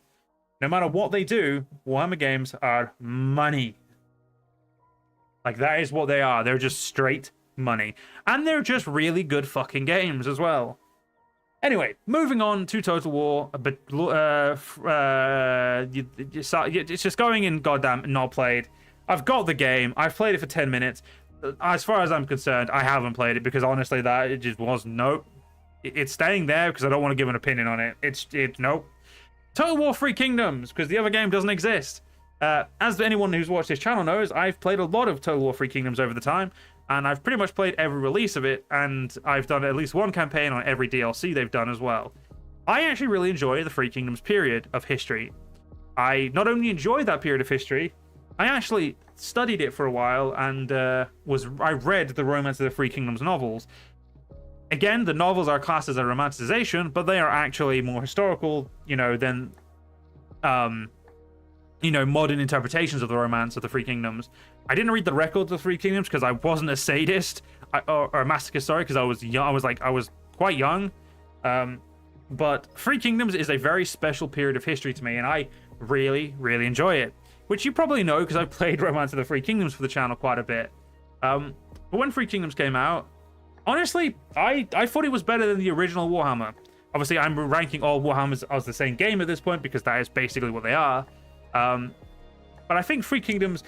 No matter what they do, Warhammer games are money. Like, that is what they are. They're just straight money. And they're just really good fucking games as well. Anyway, moving on to Total War, but it's just going in goddamn not played. I've got the game. I've played it for 10 minutes. as far as I'm concerned, I haven't played it because honestly, that it just was nope. It's staying there because I don't want to give an opinion on it. It's nope. Total War Three Kingdoms, because the other game doesn't exist. As anyone who's watched this channel knows, I've played a lot of Total War Three Kingdoms over the time, and I've pretty much played every release of it, and I've done at least one campaign on every DLC they've done as well. I actually really enjoy the Three Kingdoms period of history. I not only enjoy that period of history, I actually studied it for a while and I read the Romance of the Three Kingdoms novels. Again, the novels are classed as a romanticization, but they are actually more historical, than modern interpretations of the Romance of the Three Kingdoms. I didn't read the records of the Three Kingdoms because I wasn't a sadist or a masochist, sorry, because I was young. I was quite young. But Three Kingdoms is a very special period of history to me, and I really, really enjoy it. Which you probably know because I've played Romance of the Three Kingdoms for the channel quite a bit. But when Three Kingdoms came out, honestly, I thought it was better than the original Warhammer. Obviously, I'm ranking all Warhammers as the same game at this point because that is basically what they are. But I think Three Kingdoms,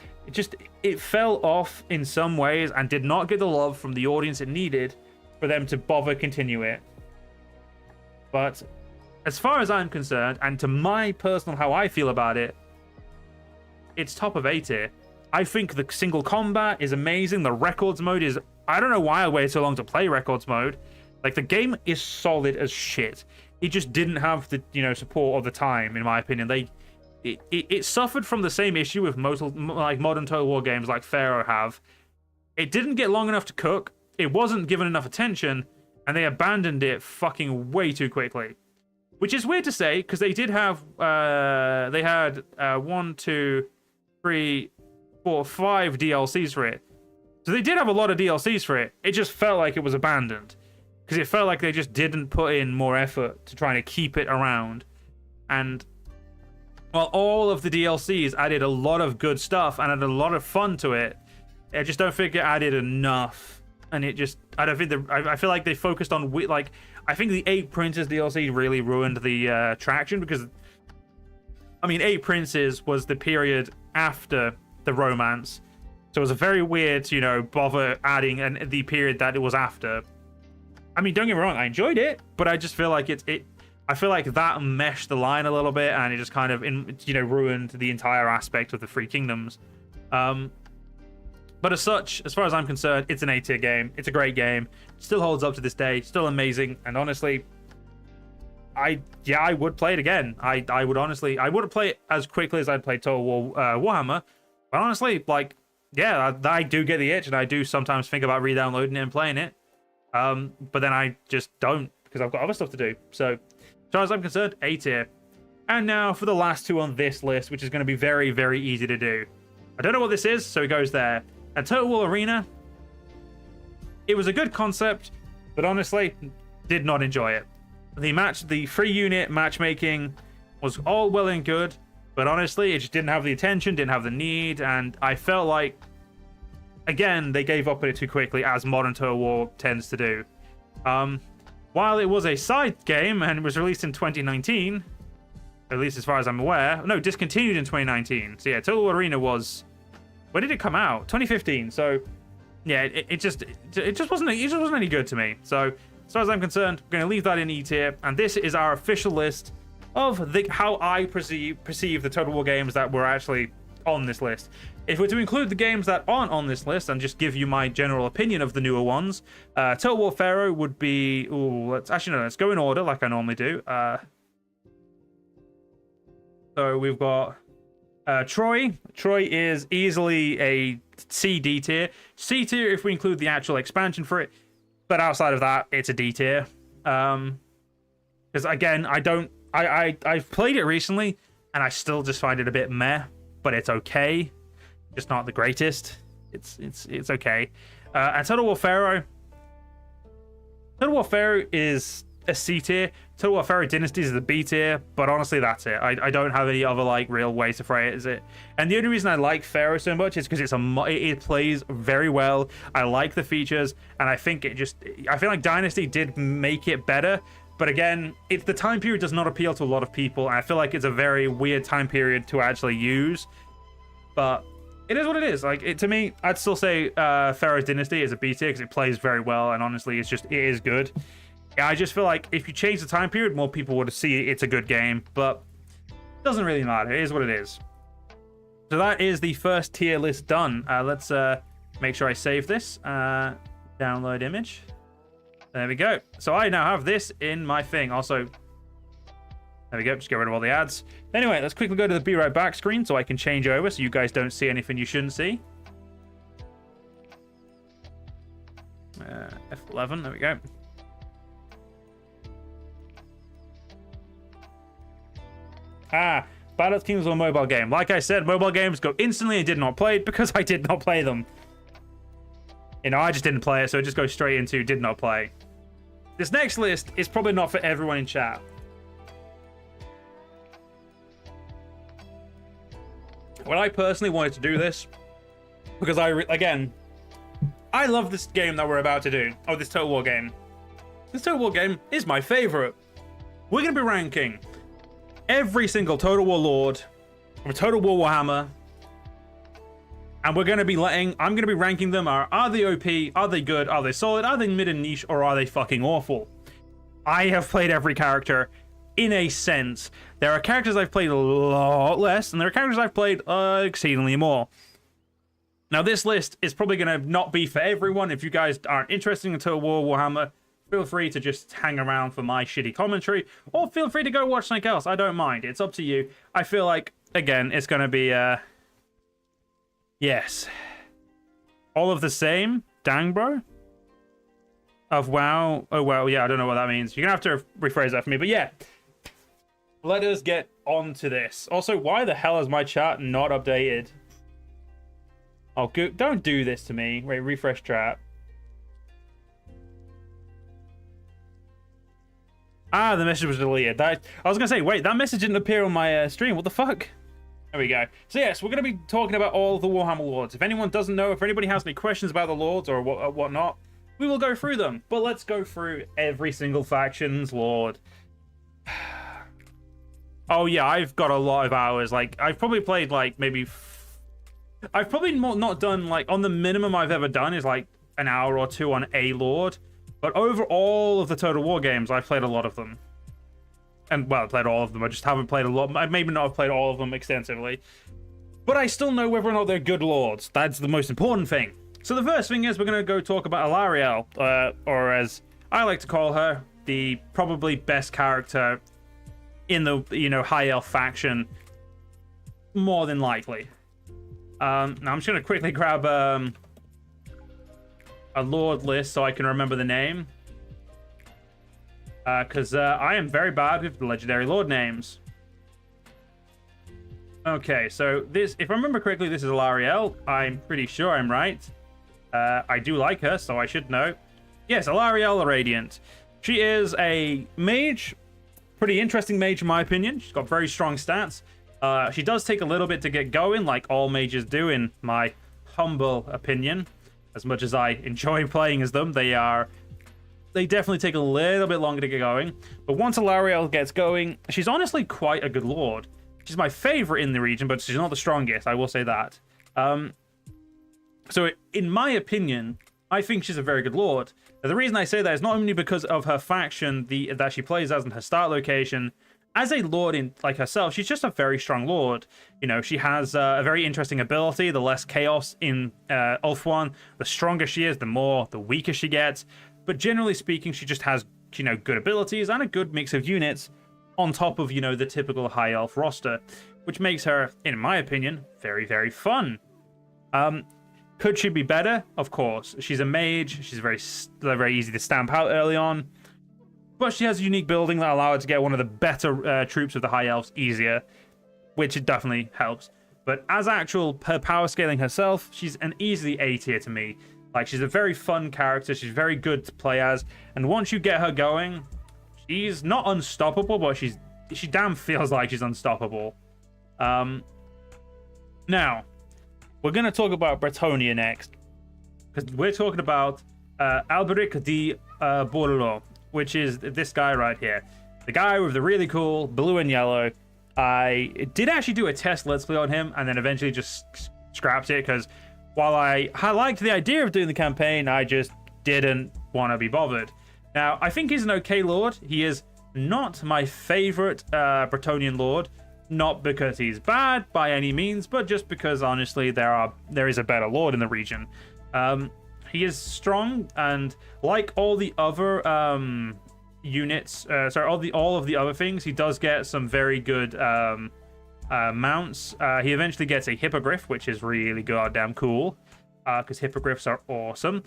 it fell off in some ways and did not get the love from the audience it needed for them to bother continue it. But as far as I'm concerned, and to my personal how I feel about it, it's top of A tier. I think the single combat is amazing. The records mode is... I don't know why I waited so long to play records mode. Like, the game is solid as shit. It just didn't have the, support of the time, in my opinion. It suffered from the same issue with most, like, modern Total War games like Pharaoh have. It didn't get long enough to cook. It wasn't given enough attention. And they abandoned it fucking way too quickly. Which is weird to say, because they did have... they had 1, 2, 3, 4, 5 DLCs for it. So they did have a lot of DLCs for it. It just felt like it was abandoned. Because it felt like they just didn't put in more effort to trying to keep it around. And while all of the DLCs added a lot of good stuff and added a lot of fun to it, I just don't think it added enough. And it just... I don't think... I feel like they focused on... Like, I think the 8 Princes DLC really ruined the traction because... I mean, 8 Princes was the period after the Romance. So it was a very weird to, bother adding the period that it was after. I mean, don't get me wrong, I enjoyed it, but I just feel like I feel like that meshed the line a little bit, and it just kind of, ruined the entire aspect of the Three Kingdoms. But as such, as far as I'm concerned, it's an A-tier game. It's a great game. Still holds up to this day. Still amazing. And honestly, I would play it again. I wouldn't play it as quickly as I'd play Total War Warhammer. But honestly, like, yeah, I do get the itch, and I do sometimes think about re-downloading it and playing it. But then I just don't, because I've got other stuff to do. So, as far as I'm concerned, A tier. And now for the last two on this list, which is going to be very, very easy to do. I don't know what this is, so it goes there. And Total War Arena, it was a good concept, but honestly, did not enjoy it. The free unit matchmaking was all well and good, but honestly, it just didn't have the attention, didn't have the need, and I felt like, again, they gave up on it too quickly, as modern Total War tends to do. While it was a side game and was released in 2019, at least as far as I'm aware, no, discontinued in 2019. So yeah, Total War Arena was... When did it come out? 2015. So yeah, it just wasn't any good to me. So as far as I'm concerned, I'm going to leave that in E tier, and this is our official list of how I perceive the Total War games that were actually on this list. If we're to include the games that aren't on this list and just give you my general opinion of the newer ones, Total War Pharaoh would be... Ooh, let's go in order like I normally do. So we've got Troy. Troy is easily a C, D tier. C tier if we include the actual expansion for it. But outside of that, it's a D tier. Because again, I've played it recently, and I still just find it a bit meh. But it's okay. Just not the greatest. It's okay. And Total War Pharaoh. Total War Pharaoh is a C tier. Total War Pharaoh Dynasties is a B tier, but honestly, that's it. I don't have any other like real way to phrase it. Is it? And the only reason I like Pharaoh so much is because it plays very well. I like the features, and I think I feel like Dynasty did make it better. But again, the time period does not appeal to a lot of people, and I feel like it's a very weird time period to actually use. But It is what it is. Like, to me, I'd still say Pharaoh's Dynasty is a B tier because it plays very well, and honestly, it is good. I just feel like if you change the time period, more people would see it's a good game, but it doesn't really matter. It is what it is. So that is the first tier list done. Let's make sure I save this. Download image. There we go. So I now have this in my thing. Also, there we go. Just get rid of all the ads. Anyway, let's quickly go to the Be Right Back screen so I can change over so you guys don't see anything you shouldn't see. F11. There we go. Battle of Kings is a mobile game. Like I said, mobile games go instantly and did not play it because I did not play them. You know, I just didn't play it, so it just goes straight into did not play. This next list is probably not for everyone in chat. When I personally wanted to do this, because again, I love this game that we're about to do. Oh, this Total War game. This Total War game is my favorite. We're going to be ranking every single Total War Lord from Total War Warhammer. And we're going to be I'm going to be ranking them. Are they OP? Are they good? Are they solid? Are they mid and niche? Or are they fucking awful? I have played every character in a sense. There are characters I've played a lot less, and there are characters I've played exceedingly more. Now, this list is probably going to not be for everyone. If you guys aren't interested in Total War Warhammer, feel free to just hang around for my shitty commentary, or feel free to go watch something else. I don't mind. It's up to you. I feel like, again, it's going to be, yes. All of the same? Dang, bro? Of WoW? Oh, well, yeah, I don't know what that means. You're going to have to rephrase that for me, but yeah. Let us get on to this. Also, why the hell is my chat not updated? Oh, don't do this to me. Wait, refresh chat. The message was deleted. I was going to say, wait, that message didn't appear on my stream. What the fuck? There we go. So yes, we're going to be talking about all the Warhammer Lords. If anyone doesn't know, if anybody has any questions about the Lords or whatnot, we will go through them. But let's go through every single faction's Lord. Oh yeah, I've got a lot of hours. Like, I've probably played like maybe... I've probably not done, like, on the minimum I've ever done is like an hour or two on a Lord. But over all of the Total War games, I've played a lot of them. And, well, I played all of them. I just haven't played a lot. I maybe not have played all of them extensively. But I still know whether or not they're good Lords. That's the most important thing. So the first thing is we're going to go talk about Alarielle. Or as I like to call her, the probably best character in the, High Elf faction. More than likely. Now I'm just going to quickly grab a Lord list so I can remember the name. Because I am very bad with the legendary Lord names. Okay, so this, if I remember correctly, this is Alarielle. I'm pretty sure I'm right. I do like her, so I should know. Yes, Alarielle the Radiant. She is a mage. Pretty interesting mage, in my opinion. She's got very strong stats. She does take a little bit to get going, like all mages do, in my humble opinion. As much as I enjoy playing as them, they definitely take a little bit longer to get going. But once Alarielle gets going, she's honestly quite a good Lord. She's my favorite in the region, but she's not the strongest, I will say that. So in my opinion, I think she's a very good Lord. Now, the reason I say that is not only because of her faction that she plays as and her start location. As a Lord in like herself, she's just a very strong Lord. She has a very interesting ability. The less chaos in Ulthuan, the stronger she is, the weaker she gets. But generally speaking, she just has, good abilities and a good mix of units on top of, the typical High Elf roster, which makes her, in my opinion, very, very fun. Could she be better? Of course. She's a mage. She's very easy to stamp out early on. But she has a unique building that allows her to get one of the better troops of the High Elves easier, which it definitely helps. But as her power scaling herself, she's an easily A tier to me. Like, she's a very fun character. She's very good to play as. And once you get her going, she's not unstoppable, but she damn feels like she's unstoppable. Now, we're going to talk about Bretonnia next. Because we're talking about Alberic de Bordelot, which is this guy right here. The guy with the really cool blue and yellow. I did actually do a test Let's Play on him, and then eventually just scrapped it because while I liked the idea of doing the campaign, I just didn't want to be bothered. Now, I think he's an okay lord. He is not my favorite Bretonnian lord, not because he's bad by any means, but just because honestly there is a better lord in the region. He is strong, and like all the other units, all of the other things, he does get some very good mounts. He eventually gets a hippogriff, which is really goddamn cool, because hippogriffs are awesome.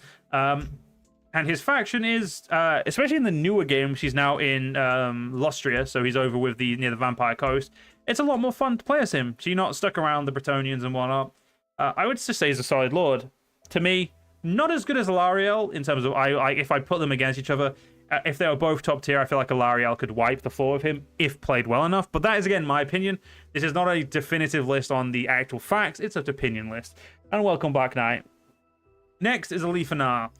And his faction is, especially in the newer games, he's now in Lustria, so he's over with near the Vampire Coast. It's a lot more fun to play as him, so you're not stuck around the Bretonnians and whatnot. I would just say he's a solid lord. To me, not as good as Alarielle in terms of if I put them against each other. If they were both top tier, I feel like Alarielle could wipe the floor with him if played well enough. But that is, again, my opinion. This is not a definitive list on the actual facts. It's an opinion list. And welcome back, Knight. Next is Alifanar.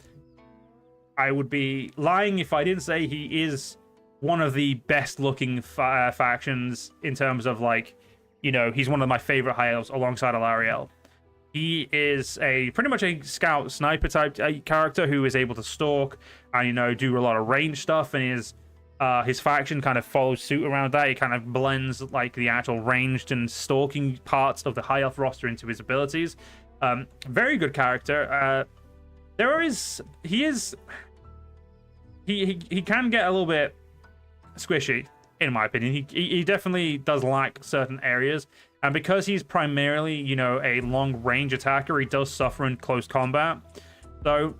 I would be lying if I didn't say he is one of the best-looking factions in terms of, like, you know, he's one of my favorite high elves alongside Alarielle. He is pretty much a scout sniper type character who is able to stalk and, you know, do a lot of range stuff, and his faction kind of follows suit around that. He kind of blends like the actual ranged and stalking parts of the high elf roster into his abilities. Very good character. He can get a little bit squishy, in my opinion. He definitely does lack certain areas. And because he's primarily, you know, a long-range attacker, he does suffer in close combat. So,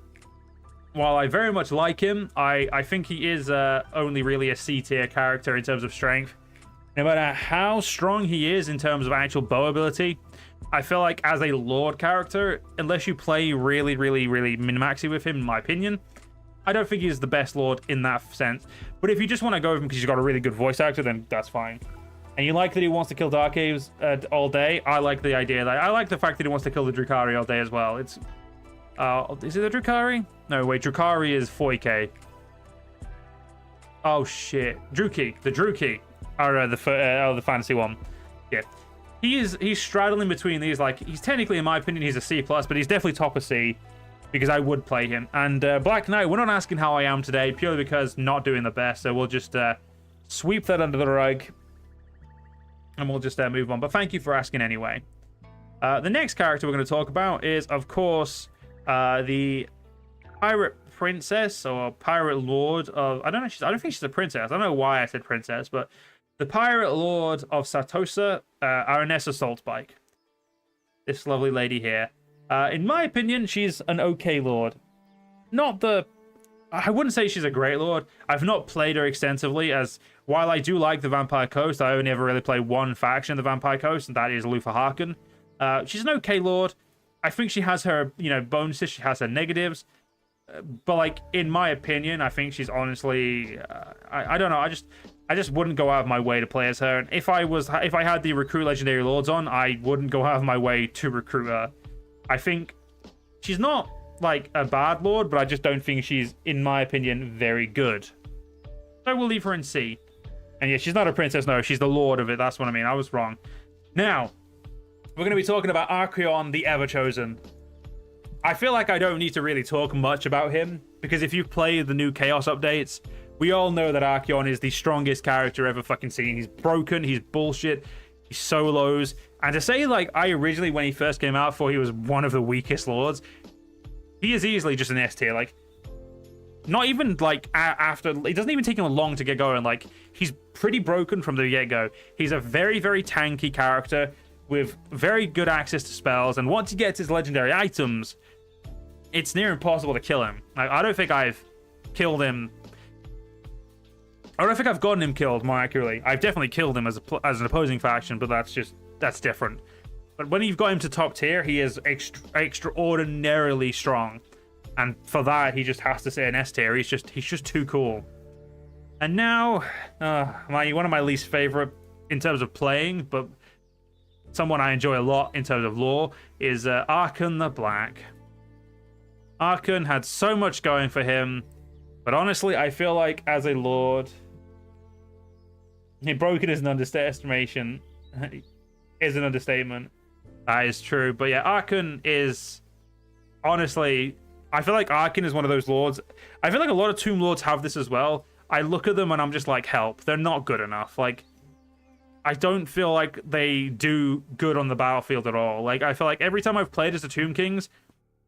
while I very much like him, I think he is only really a C-tier character in terms of strength. No matter how strong he is in terms of actual bow ability, I feel like as a Lord character, unless you play really, really, really min-maxy with him, in my opinion, I don't think he's the best Lord in that sense. But if you just want to go with him because he's got a really good voice actor, then that's fine. And you like that he wants to kill Dark Caves all day. I like the idea that I like the fact that he wants to kill the Drukhari all day as well. It's is it the Drukhari? No, wait, Drukhari is 40k. Oh shit, Druki, the Druki, or the fantasy one. Yeah, he's straddling between these. Like, he's technically, in my opinion, he's a C+, but he's definitely top of C because I would play him. And Black Knight, we're not asking how I am today purely because not doing the best. So we'll just sweep that under the rug. And we'll just move on. But thank you for asking anyway. The next character we're going to talk about is, of course, the Pirate Princess or Pirate Lord of... I don't think she's a princess. I don't know why I said princess, but the Pirate Lord of Satosa, Aranessa Saltspike. This lovely lady here. In my opinion, she's an okay lord. Not the... I wouldn't say she's a great lord. I've not played her extensively, as while I do like the Vampire Coast, I only ever really play one faction of the Vampire Coast, and that is Luthor Harkon. She's an okay lord. I think she has her, you know, bonuses. She has her negatives. But, like, in my opinion, I think she's honestly... I don't know. I just wouldn't go out of my way to play as her. And if I had the Recruit Legendary Lords on, I wouldn't go out of my way to recruit her. I think she's not like a bad lord, but I just don't think she's, in my opinion, very good. So we'll leave her in C. And yeah, she's not a princess, no, she's the lord of it. That's what I mean. I was wrong. Now, we're going to be talking about Archaon the Everchosen. I feel like I don't need to really talk much about him, because if you've played the new Chaos updates, we all know that Archaon is the strongest character ever fucking seen. He's broken, he's bullshit, he solos. And to say, like, I originally, when he first came out, thought he was one of the weakest lords, he is easily just an S tier. Like, not even, like, after... It doesn't even take him long to get going. Like, he's pretty broken from the get-go. He's a very, very tanky character with very good access to spells. And once he gets his legendary items, it's near impossible to kill him. Like, I don't think I've killed him... I don't think I've gotten him killed, more accurately. I've definitely killed him as an opposing faction, but that's different. But when you've got him to top tier, he is extraordinarily strong. And for that, he just has to say an S tier. He's just too cool. And now, one of my least favorite in terms of playing, but someone I enjoy a lot in terms of lore, is Arkhan the Black. Arkhan had so much going for him, but honestly, I feel like as a lord, broken is an underestimation. Is an understatement. That is true. But yeah, Archon is honestly, I feel like Archon is one of those lords. I feel like a lot of Tomb Lords have this as well. I look at them and I'm just like, help. They're not good enough. Like, I don't feel like they do good on the battlefield at all. Like, I feel like every time I've played as the Tomb Kings,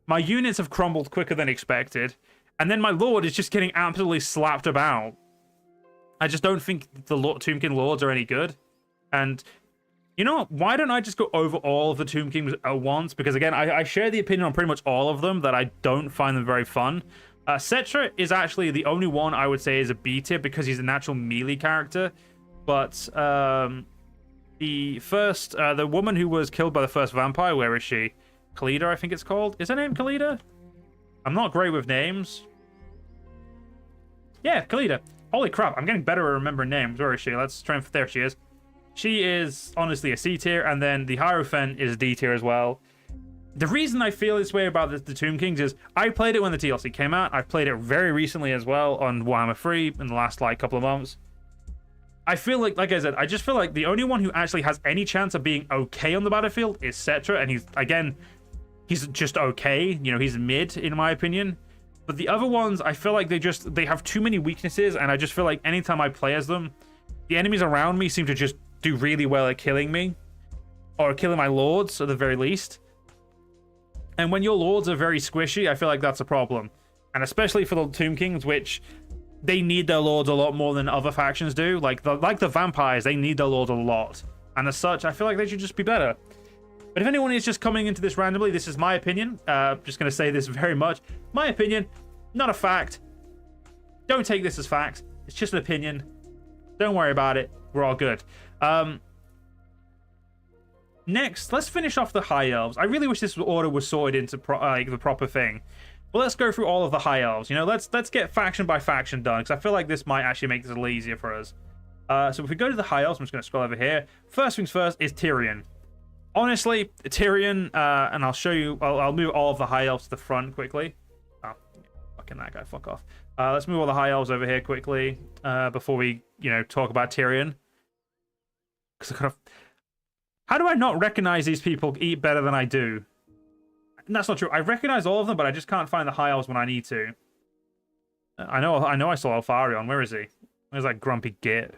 my units have crumbled quicker than expected. And then my Lord is just getting absolutely slapped about. I just don't think the Tomb King Lords are any good. And you know what? Why don't I just go over all of the Tomb Kings at once? Because again, I share the opinion on pretty much all of them that I don't find them very fun. Settra is actually the only one I would say is a B tier because he's a natural melee character. But the woman who was killed by the first vampire, where is she? Khalida, I think it's called. Is her name Khalida? I'm not great with names. Yeah, Khalida. Holy crap, I'm getting better at remembering names. Where is she? Let's try and... There she is. She is honestly a C tier, and then the Hierophant is D tier as well. The reason I feel this way about the Tomb Kings is I played it when the DLC came out. I've played it very recently as well on Warhammer 3 in the last like couple of months. I feel like I said, I just feel like the only one who actually has any chance of being okay on the battlefield is Settra, and he's just okay. You know, he's mid in my opinion. But the other ones, I feel like they have too many weaknesses, and I just feel like anytime I play as them, the enemies around me seem to just do really well at killing me, or killing my lords at the very least. And when your lords are very squishy, I feel like that's a problem. And especially for the Tomb Kings, which they need their lords a lot more than other factions do. Like the vampires, they need their lords a lot. And as such, I feel like they should just be better. But if anyone is just coming into this randomly, this is my opinion. Just going to say this very much. My opinion, not a fact. Don't take this as fact. It's just an opinion. Don't worry about it. We're all good. Next, let's finish off the High Elves. I really wish this order was sorted into the proper thing. Well, let's go through all of the High Elves. You know, let's get faction by faction done, because I feel like this might actually make this a little easier for us. So if we go to the High Elves, I'm just going to scroll over here. First things first is Tyrion. Honestly, Tyrion, and I'll show you, I'll move all of the High Elves to the front quickly. Oh, fucking that guy, fuck off. Let's move all the High Elves over here quickly before we, talk about Tyrion. Because I kind of... How do I not recognize these people eat better than I do? And that's not true. I recognize all of them, but I just can't find the High Elves when I need to. I know I saw Alfarion. Where is he? Where's that grumpy git?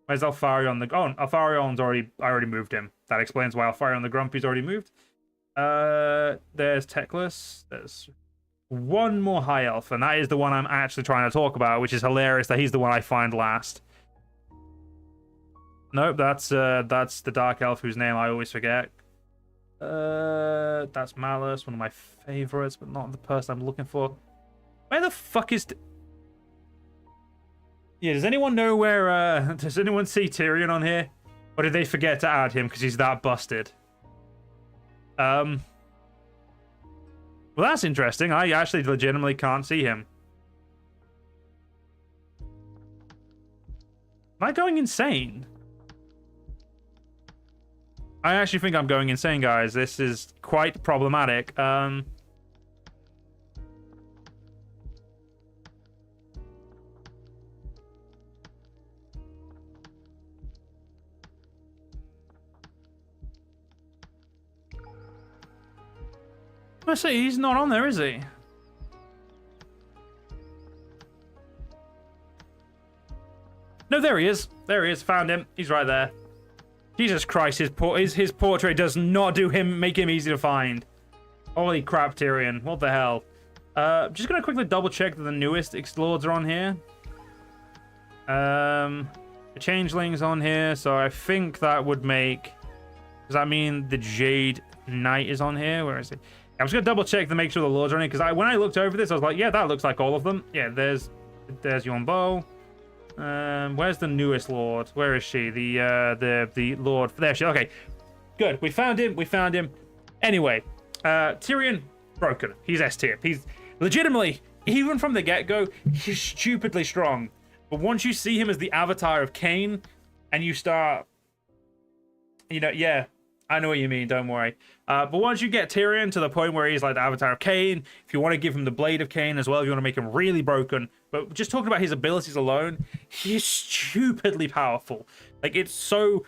Where's Alfarion? Alfarion's already... I already moved him. That explains why Alfarion the Grumpy's already moved. There's Teclis. There's one more High Elf, and that is the one I'm actually trying to talk about, which is hilarious that he's the one I find last. Nope, that's the Dark Elf whose name I always forget. That's Malus, one of my favorites, but not the person I'm looking for. Where the fuck is... Yeah, does anyone know where... does anyone see Tyrion on here? Or did they forget to add him because he's that busted? Well, that's interesting. I actually legitimately can't see him. Am I going insane? I actually think I'm going insane, guys. This is quite problematic. I say he's not on there, is he? No, there he is. There he is. Found him. He's right there. Jesus Christ, his portrait does not make him easy to find. Holy crap, Tyrion. What the hell? Just gonna quickly double check that the newest Lords are on here. The Changeling's on here, so I think that would make... Does that mean the Jade Knight is on here? Where is he? I'm just gonna double check to make sure the Lords are on here, because when I looked over this, I was like, yeah, that looks like all of them. Yeah, there's Yonbo. Where's the newest Lord? Where is she? The Lord. There she is. Okay, good. We found him. Anyway, Tyrion, broken. He's S tier. He's legitimately, even from the get-go, he's stupidly strong. But once you see him as the avatar of Cain, and you start, yeah, I know what you mean. Don't worry. But once you get Tyrion to the point where he's like the avatar of Cain, if you want to give him the Blade of Cain as well, if you want to make him really broken, but just talking about his abilities alone, he's stupidly powerful. Like, it's so...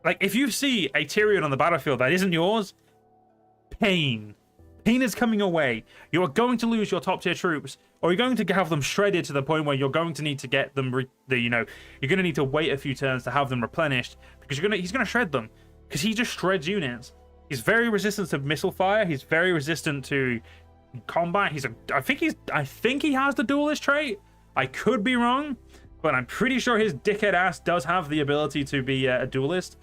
Like, if you see a Tyrion on the battlefield that isn't yours, pain. Pain is coming your way. You are going to lose your top tier troops, or you're going to have them shredded to the point where you're going to need to get them, you're going to need to wait a few turns to have them replenished, because he's going to shred them, because he just shreds units. He's very resistant to missile fire. He's very resistant to combat. I think he has the duelist trait. I could be wrong, but I'm pretty sure his dickhead ass does have the ability to be a duelist.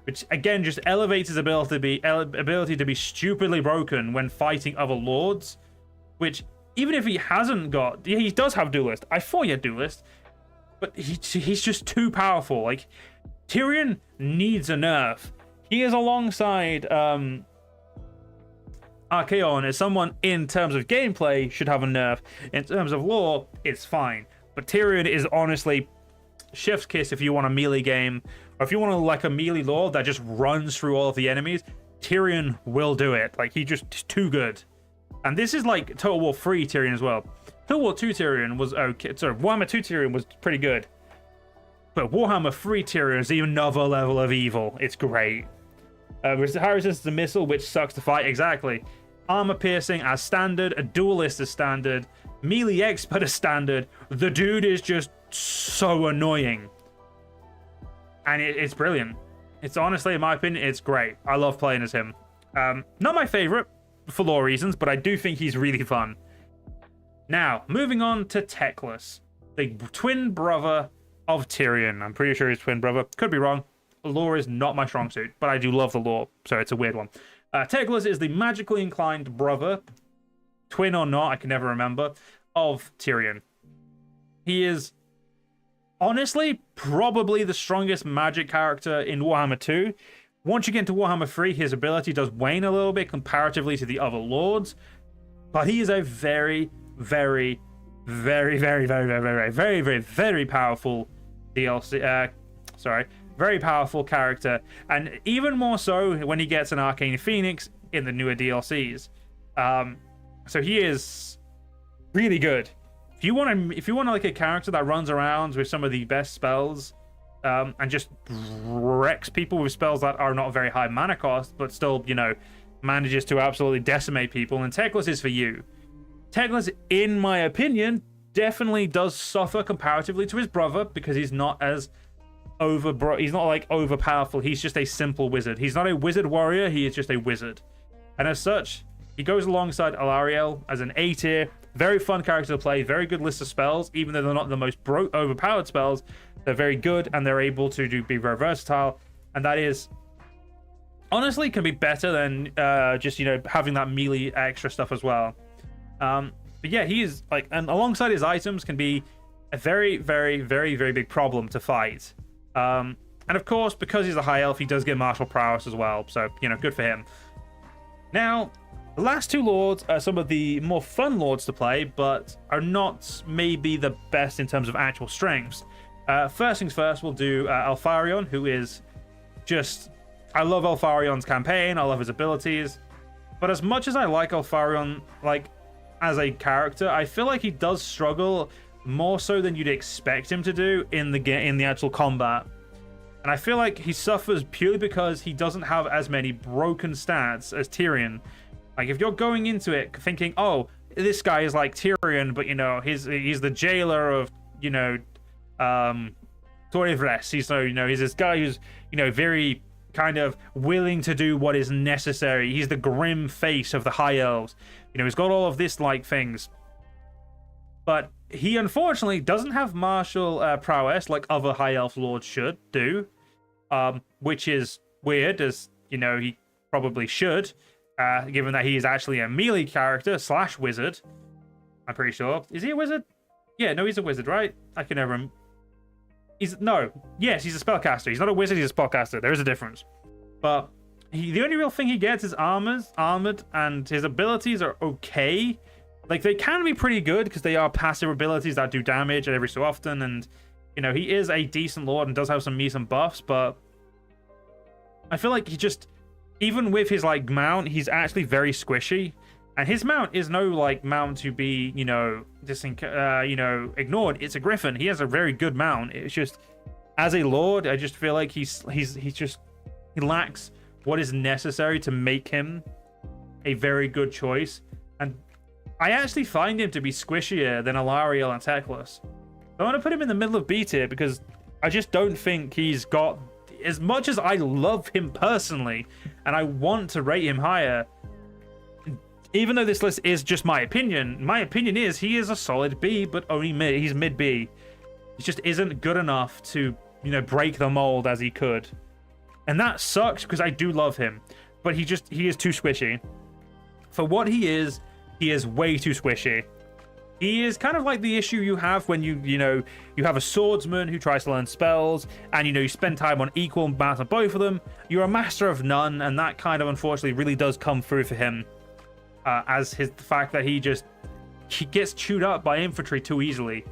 Which again just elevates his ability to be stupidly broken when fighting other lords. Which even if he hasn't got, he does have duelist. I thought he had duelist, but he's just too powerful. Like, Tyrion needs a nerf. He is alongside Archaon as someone in terms of gameplay should have a nerf. In terms of lore, it's fine. But Tyrion is honestly chef's kiss if you want a melee game, or if you want like a melee lord that just runs through all of the enemies. Tyrion will do it. Like, he's too good. And this is like Total War 3 Tyrion as well. Total War 2 Tyrion was okay. Sorry, Warhammer 2 Tyrion was pretty good. But Warhammer 3 Tyrion is even another level of evil. It's great. High resistance to missile, which sucks to fight. Exactly. Armor piercing as standard. A duelist is standard. Melee expert is standard. The dude is just so annoying. And it's brilliant. It's honestly, in my opinion, it's great. I love playing as him. Not my favorite for lore reasons, but I do think he's really fun. Now, moving on to Teclis, the twin brother of Tyrion. I'm pretty sure he's twin brother. Could be wrong. Lore is not my strong suit, but I do love the lore, so it's a weird one. Teclis is the magically inclined brother, twin or not, I can never remember, of Tyrion. He is honestly probably the strongest magic character in Warhammer 2. Once you get into Warhammer 3, his ability does wane a little bit comparatively to the other lords, but he is a very, very, very, very, very, very, very, very, very, very powerful DLC. Very powerful character, and even more so when he gets an Arcane Phoenix in the newer DLCs. So he is really good. If you want like a character that runs around with some of the best spells, and just wrecks people with spells that are not very high mana cost, but still, manages to absolutely decimate people, and Teclis is for you. Teclis, in my opinion, definitely does suffer comparatively to his brother because he's not as he's not like over powerful. He's just a simple wizard. He's not a wizard warrior. He is just a wizard, and as such, he goes alongside Alarielle as an A tier. Very fun character to play. Very good list of spells, even though they're not the most overpowered spells. They're very good, and they're able to be very versatile, and that is honestly can be better than just having that melee extra stuff as well. But yeah, he is like, and alongside his items can be a very, very, very, very big problem to fight. And of course, because he's a high elf, he does get martial prowess as well. So, good for him. Now, the last two lords are some of the more fun lords to play, but are not maybe the best in terms of actual strengths. First things first, we'll do Alfarion, who is just... I love Alfarion's campaign. I love his abilities. But as much as I like Alfarion, as a character, I feel like he does struggle more so than you'd expect him to do in the actual combat. And I feel like he suffers purely because he doesn't have as many broken stats as Tyrion. Like, if you're going into it thinking, oh, this guy is like Tyrion, but he's the jailer of Torivres. He's this guy who's very kind of willing to do what is necessary. He's the grim face of the High Elves. He's got all of this things. But he unfortunately doesn't have martial prowess like other High Elf lords should do, which is weird, as he probably should, given that he is actually a melee character / wizard. I'm pretty sure. Is he a wizard? Yeah, no, he's a wizard, right? I can never. Yes, he's a spellcaster. He's not a wizard. He's a spellcaster. There is a difference. But the only real thing he gets is armored, and his abilities are okay. Like, they can be pretty good because they are passive abilities that do damage every so often, and he is a decent lord and does have some buffs, but I feel like he just, even with his mount, he's actually very squishy, and his mount is no mount to be ignored. It's a griffin. He has a very good mount. It's just as a lord, I just feel like he lacks what is necessary to make him a very good choice. And I actually find him to be squishier than Alarielle and Teclis. I want to put him in the middle of B tier because I just don't think he's got, as much as I love him personally and I want to rate him higher, even though this list is just my opinion is he is a solid B, but only mid. He's mid B. He just isn't good enough to, you know, break the mold as he could. And that sucks because I do love him, but he is too squishy. For what he is way too squishy. He is kind of like the issue you have when you have a swordsman who tries to learn spells, and you spend time on equal amounts of both of them. You're a master of none, and that kind of unfortunately really does come through for him, as the fact that he gets chewed up by infantry too easily,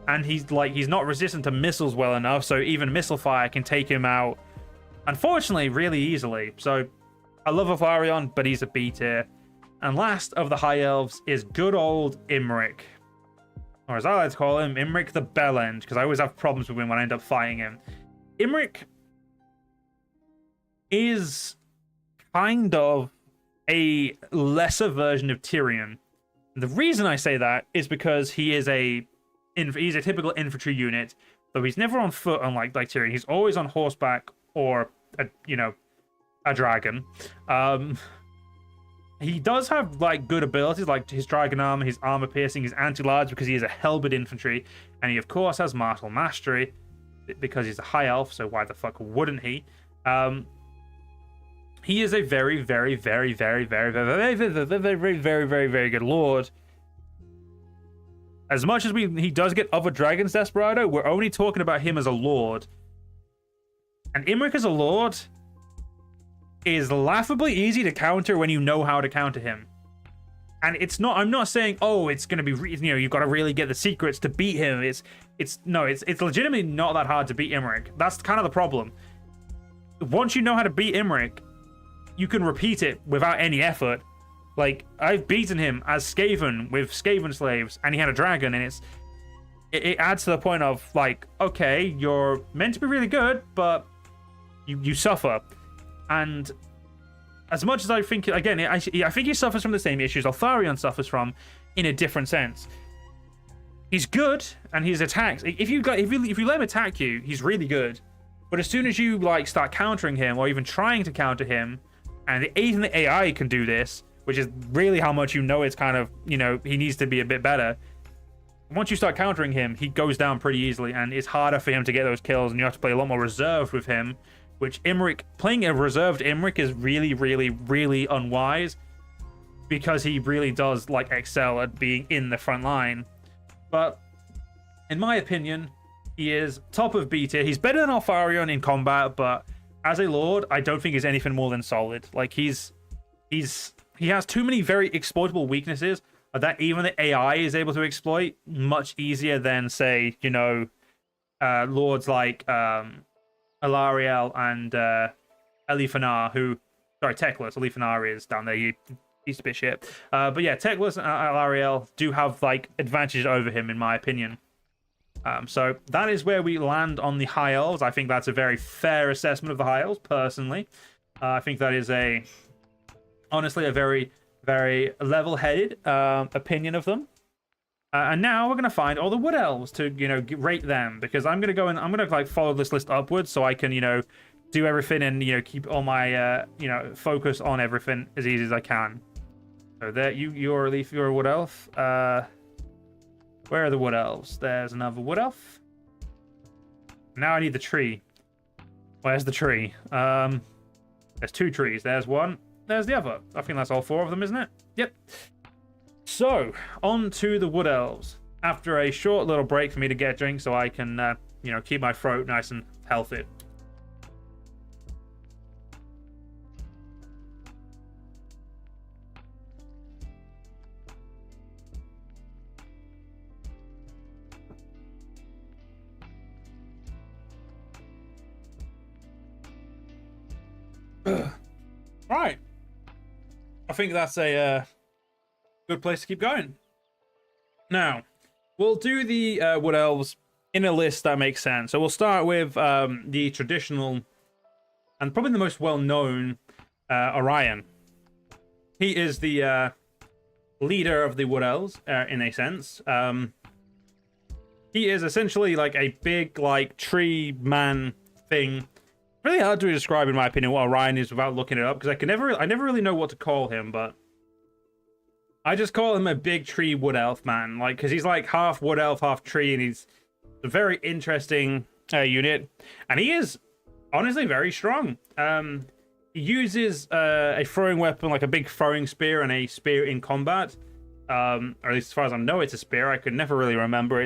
and he's not resistant to missiles well enough, so even missile fire can take him out, unfortunately, really easily. So I love Atharion, but he's a B tier. And last of the High Elves is good old Imrik. Or as I like to call him, Imrik the Bellend, because I always have problems with him when I end up fighting him. Imrik is kind of a lesser version of Tyrion. The reason I say that is because he's a typical infantry unit, though he's never on foot, unlike Tyrion. He's always on horseback or a dragon. He does have good abilities, like his dragon armor, his armor piercing, his anti-large, because he is a halberd infantry, and he of course has martial mastery because he's a high elf. So why the fuck wouldn't he? He is a very, very, very, very, very, very, very, very, very, very, very good lord. As much as he does get other dragons, Desperado, we're only talking about him as a lord. And Imrik as a lord is laughably easy to counter when you know how to counter him. And I'm not saying, oh, it's going to be, you've got to really get the secrets to beat him. It's legitimately not that hard to beat Imrik. That's kind of the problem. Once you know how to beat Imrik, you can repeat it without any effort. I've beaten him as Skaven with Skaven slaves, and he had a dragon, and it adds to the point of, okay, you're meant to be really good, but you suffer. And as much as I think, again, I think he suffers from the same issues Altharion suffers from, in a different sense. He's good, and his attacks, if you let him attack you, he's really good. But as soon as you start countering him, or even trying to counter him, and even the AI can do this, which is really how much it's kind of, he needs to be a bit better. Once you start countering him, he goes down pretty easily, and it's harder for him to get those kills, and you have to play a lot more reserved with him. Which playing a reserved Imrik is really, really, really unwise, because he really does excel at being in the front line. But in my opinion, he is top of B tier. He's better than Altharion in combat, but as a lord, I don't think he's anything more than solid. He has too many very exploitable weaknesses that even the AI is able to exploit much easier than, say, lords like Alarielle and Elifanar, Teclis. Elifanar is down there. He's a bit shit. But yeah, Teclis and Alarielle do have advantages over him, in my opinion. So that is where we land on the High Elves. I think that's a very fair assessment of the High Elves, personally. I think that is honestly a very, very level-headed opinion of them. And now we're going to find all the Wood Elves to, rate them, because I'm going to go and I'm going to follow this list upwards so I can, do everything and, keep all my, focus on everything as easy as I can. So there, you're a Leaf, you're a Wood Elf. Where are the Wood Elves? There's another Wood Elf. Now I need the tree. Where's the tree? There's two trees. There's one. There's the other. I think that's all four of them, isn't it? Yep. So, on to the Wood Elves. After a short little break for me to get a drink so I can, keep my throat nice and healthy. Right. I think that's a good place to keep going. Now, we'll do the Wood Elves in a list that makes sense. So we'll start with the traditional and probably the most well-known Orion. He is the leader of the Wood Elves, in a sense. He is essentially like a big, like, tree man thing. Really hard to describe, in my opinion, what Orion is without looking it up, because I never really know what to call him, but I just call him a big tree wood elf man, like, because he's like half wood elf, half tree, and he's a very interesting unit, and he is honestly very strong. He uses a throwing weapon, like a big throwing spear, and a spear in combat. Or at least as far as I know, it's a spear. I could never really remember.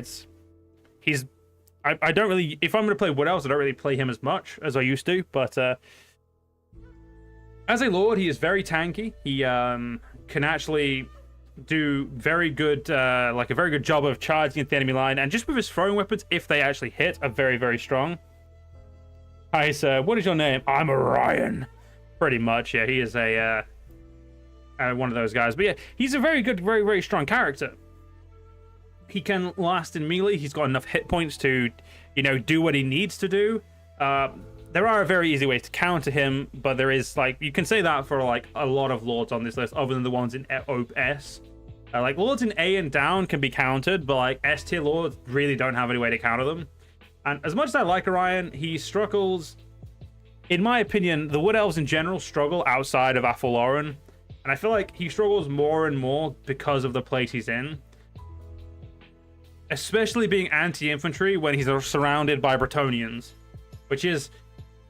I don't really, if I'm going to play Wood Elves, I don't really play him as much as I used to, but as a Lord, he is very tanky. He can actually do very good, like a very good job of charging at the enemy line, and just with his throwing weapons, if they actually hit, are very, very strong. Hi, sir. What is your name? I'm Orion. Pretty much, yeah. He is a one of those guys, but yeah, he's a very good, very, very strong character. He can last in melee. He's got enough hit points to, you know, do what he needs to do. There are very easy ways to counter him, but there is, like, you can say that for, like, a lot of Lords on this list, other than the ones in S. Like, Lords in A and down can be countered, but, like, S tier Lords really don't have any way to counter them. And as much as I like Orion, he struggles. In my opinion, the Wood Elves in general struggle outside of Athel-Loren, and I feel like he struggles more and more because of the place he's in. Especially being anti-infantry when he's surrounded by Bretonnians, which is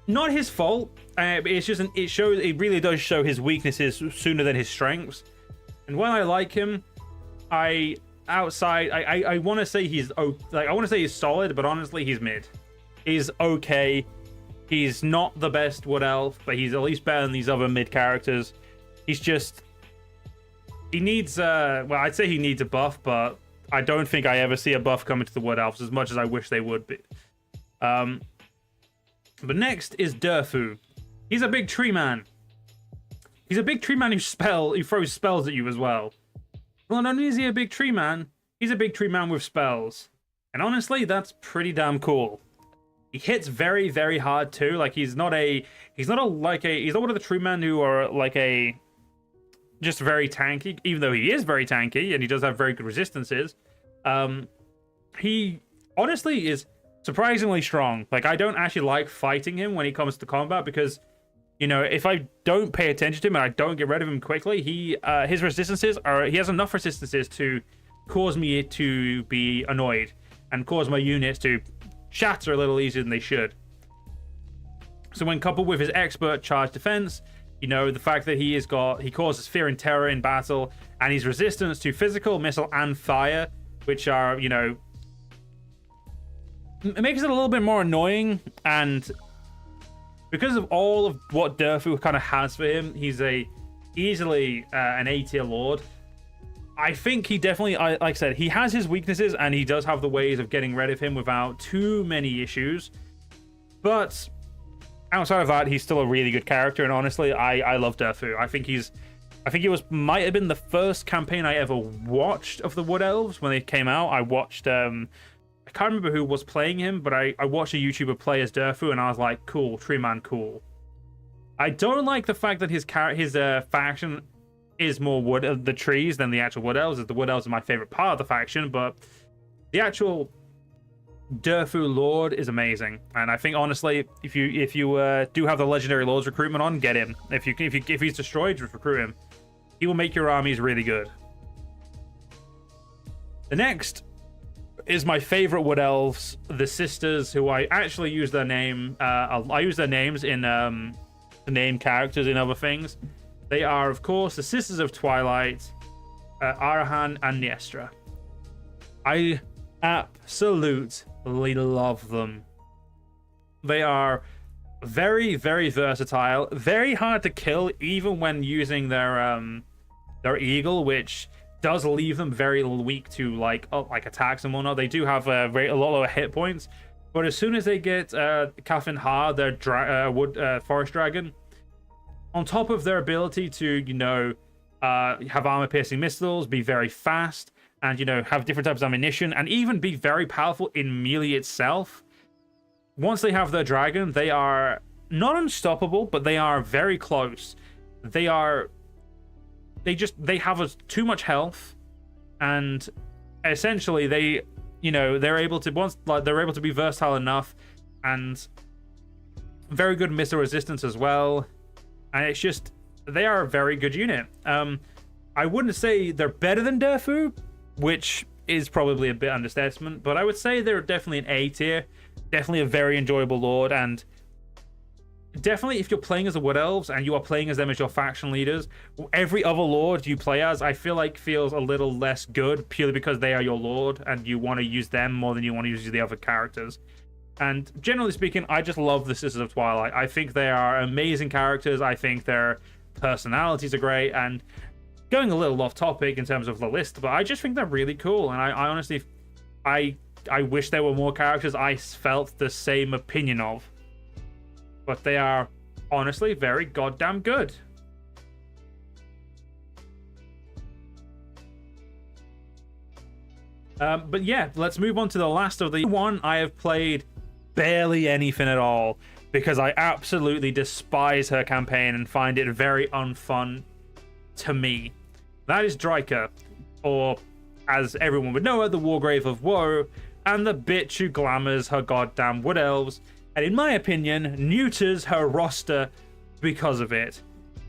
not his fault. It's just it really does show his weaknesses sooner than his strengths. And when I like him, I want to say he's I want to say he's solid, but honestly he's mid. He's okay. He's not the best Wood Elf, but he's at least better than these other mid characters. He needs well, I'd say he needs a buff, but I don't think I ever see a buff coming to the Wood Elves as much as I wish they would be. But next is Durfu. He's a big tree man. He's a big tree man who throws spells at you as well. Well, not only is he a big tree man, he's a big tree man with spells. And honestly, that's pretty damn cool. He hits very, very hard too. Like, he's not one of the tree men who are like just very tanky, even though he is very tanky and he does have very good resistances. He honestly is surprisingly strong. Like, I don't actually like fighting him when he comes to combat because, you know, if I don't pay attention to him and I don't get rid of him quickly, his resistances he has enough resistances to cause me to be annoyed and cause my units to shatter a little easier than they should. So when coupled with his expert charge defense, you know, the fact that he causes fear and terror in battle, and his resistance to physical, missile, and fire, which are, you know, it makes it a little bit more annoying. And because of all of what Durfu kind of has for him, he's easily an A tier Lord. I think he definitely, like I said, he has his weaknesses, and he does have the ways of getting rid of him without too many issues. But outside of that, he's still a really good character, and honestly, I love Durfu. I think he might have been the first campaign I ever watched of the Wood Elves when they came out. I watched, I can't remember who was playing him, but I watched a YouTuber play as Durfu, and I was like, cool, tree man, cool. I don't like the fact that his faction is more the trees than the actual Wood Elves. The Wood Elves are my favorite part of the faction, but the actual Durfu Lord is amazing, and I think honestly, if you do have the Legendary Lords recruitment on, get him. If he's destroyed, just recruit him. He will make your armies really good. The next is my favorite Wood Elves, the Sisters, who I actually use their name. I use their names in to name characters in other things. They are, of course, the Sisters of Twilight, Arahan and Niestra. I absolutely love them. They are very, very versatile, very hard to kill, even when using their eagle, which does leave them very weak to like attacks and whatnot. They do have a lot lower hit points, but as soon as they get Kafin Ha, their forest dragon, on top of their ability to, you know, have armor-piercing missiles, be very fast, and, you know, have different types of ammunition, and even be very powerful in melee itself. Once they have their dragon, they are not unstoppable, but they are very close. They have too much health, and essentially they're able to be versatile enough, and very good missile resistance as well. And it's just, they are a very good unit. I wouldn't say they're better than Durfu, which is probably a bit understatement, but I would say they're definitely an A tier. Definitely a very enjoyable lord, and definitely if you're playing as the Wood Elves and you are playing as them as your faction leaders, every other lord you play as, I feel like feels a little less good, purely because they are your lord and you want to use them more than you want to use the other characters. And generally speaking, I just love the Sisters of Twilight. I think they are amazing characters. I think their personalities are great, and going a little off topic in terms of the list, but I just think they're really cool. And I honestly, I wish there were more characters I felt the same opinion of. But they are honestly very goddamn good. But yeah, let's move on to the last of the one. I have played barely anything at all because I absolutely despise her campaign and find it very unfun to me. That is Drycha, or as everyone would know her, the Wargrave of Woe, and the bitch who glamours her goddamn Wood Elves, and in my opinion, neuters her roster because of it.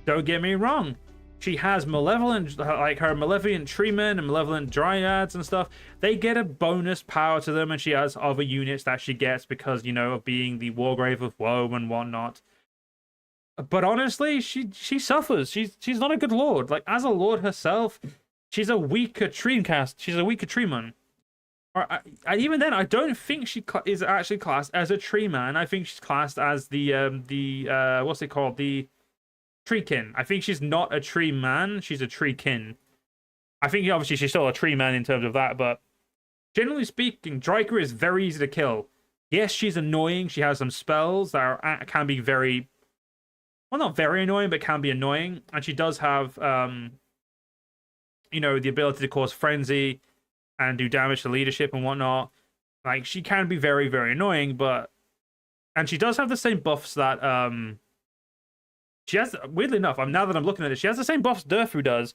Don't get me wrong. She has malevolent, like her malevolent treemen and malevolent dryads and stuff. They get a bonus power to them, and she has other units that she gets because, you know, of being the Wargrave of Woe and whatnot. But honestly, she suffers. She's not a good lord. Like, as a lord herself, she's a weaker treecast. She's a weaker treeman. Or even then, I don't think she is actually classed as a tree man. I think she's classed as the what's it called? The treekin. I think she's not a tree man. She's a treekin. I think obviously she's still a tree man in terms of that, but generally speaking, Drycha is very easy to kill. Yes, she's annoying. She has some spells that can be very, well, not very annoying, but can be annoying. And she does have, you know, the ability to cause frenzy and do damage to leadership and whatnot. Like, she can be very, very annoying, but... And she does have the same buffs that, she has, weirdly enough, now that I'm looking at it, she has the same buffs Durfu does,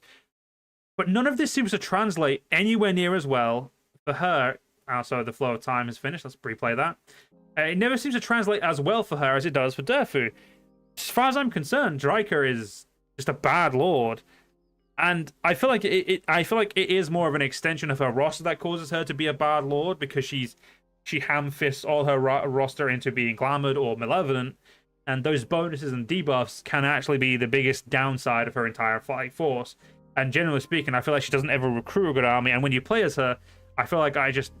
but none of this seems to translate anywhere near as well for her. Also, the flow of time is finished. Let's replay that. It never seems to translate as well for her as it does for Durfu. As far as I'm concerned, Drycha is just a bad lord. And I feel like it is more of an extension of her roster that causes her to be a bad lord, because she ham-fists all her roster into being glamored or malevolent, and those bonuses and debuffs can actually be the biggest downside of her entire force. And generally speaking, I feel like she doesn't ever recruit a good army, and when you play as her, I feel like I just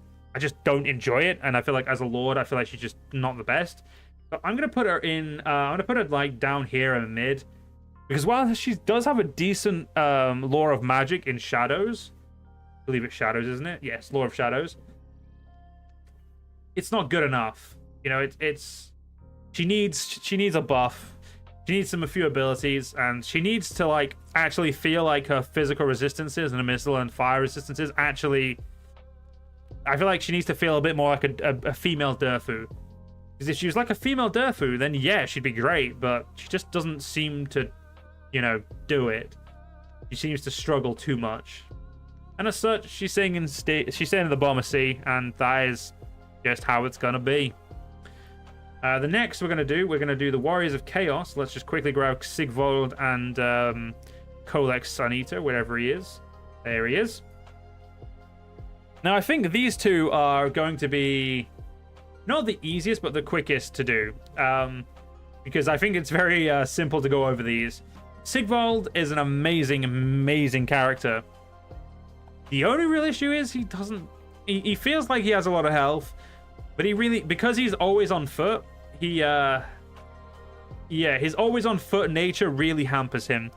don't enjoy it, and I feel like as a lord, I feel like she's just not the best. But I'm gonna put her in. I'm gonna put her like down here in mid. Because while she does have a decent lore of magic in Shadows, I believe it's Shadows, isn't it? Yes, lore of Shadows. It's not good enough. You know, she needs a buff. She needs a few abilities, and she needs to like actually feel like her physical resistances and her missile and fire resistances actually. I feel like she needs to feel a bit more like a female Durfu. Because if she was like a female Durfu, then yeah, she'd be great. But she just doesn't seem to, you know, do it. She seems to struggle too much, and as such, she's staying in the bottom of C, and that is just how it's gonna be. The next we're gonna do the Warriors of Chaos. Let's just quickly grab Sigvold and Kolek Suneater, wherever he is. There he is. Now I think these two are going to be not the easiest, but the quickest to do, because I think it's very simple to go over these. Sigvold is an amazing, amazing character. The only real issue is he feels like he has a lot of health, but because he's always on foot, his always on foot nature really hampers him.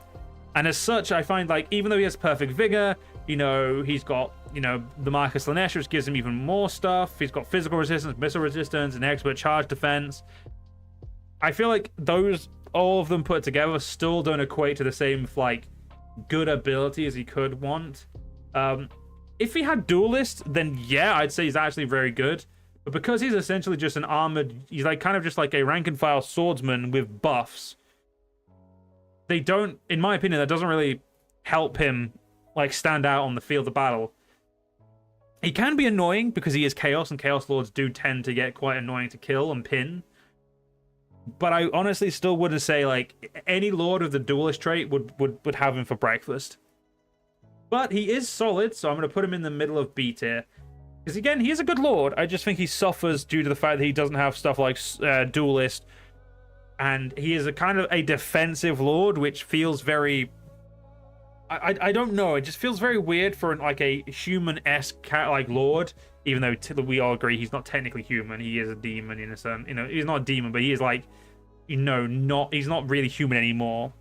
And as such, I find like, even though he has perfect vigor, you know, he's got, you know, the Marcus Lanesh, which gives him even more stuff. He's got physical resistance, missile resistance, and expert charge defense. I feel like all of them put together still don't equate to the same like good ability as he could want. If he had Duelist, then yeah, I'd say he's actually very good. But because he's essentially just an armored, he's like kind of just like a rank and file swordsman with buffs. They don't, in my opinion, that doesn't really help him like stand out on the field of battle. He can be annoying because he is Chaos, and Chaos Lords do tend to get quite annoying to kill and pin. But I honestly still wouldn't say like any Lord of the Duelist trait would have him for breakfast. But he is solid, so I'm going to put him in the middle of B tier. Because again, he is a good Lord. I just think he suffers due to the fact that he doesn't have stuff like Duelist. And he is a kind of a defensive Lord, which feels very... I don't know. It just feels very weird for like a human-esque like Lord. Even though we all agree he's not technically human. He is a demon in a certain... You know, he's not a demon, but he is like... You know, he's not really human anymore.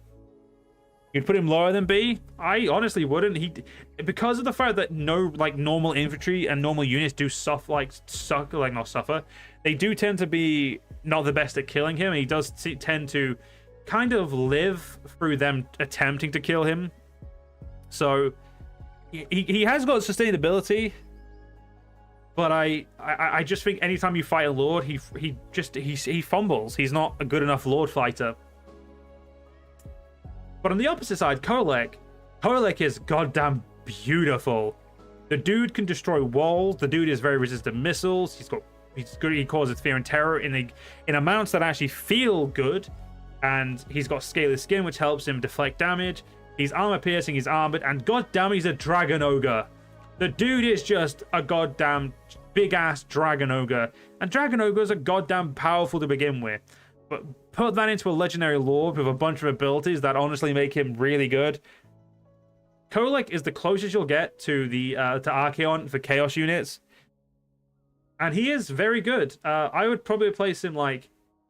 You'd put him lower than B? I honestly wouldn't. Because of the fact that no like normal infantry and normal units do not suffer. They do tend to be not the best at killing him. And he does tend to kind of live through them attempting to kill him. So he has got sustainability. But I just think anytime you fight a Lord, he fumbles. He's not a good enough Lord fighter. But on the opposite side, Kholek is goddamn beautiful. The dude can destroy walls. The dude is very resistant to missiles. He's good. He causes fear and terror in amounts that actually feel good. And he's got scaly skin, which helps him deflect damage. He's armor piercing. He's armored, and goddamn, he's a Dragon Ogre. The dude is just a goddamn big ass Dragon Ogre, and Dragon Ogres are goddamn powerful to begin with. But put that into a legendary Lord with a bunch of abilities that honestly make him really good. Kholek is the closest you'll get to the to Archaon for Chaos units, and he is very good. I would probably place him like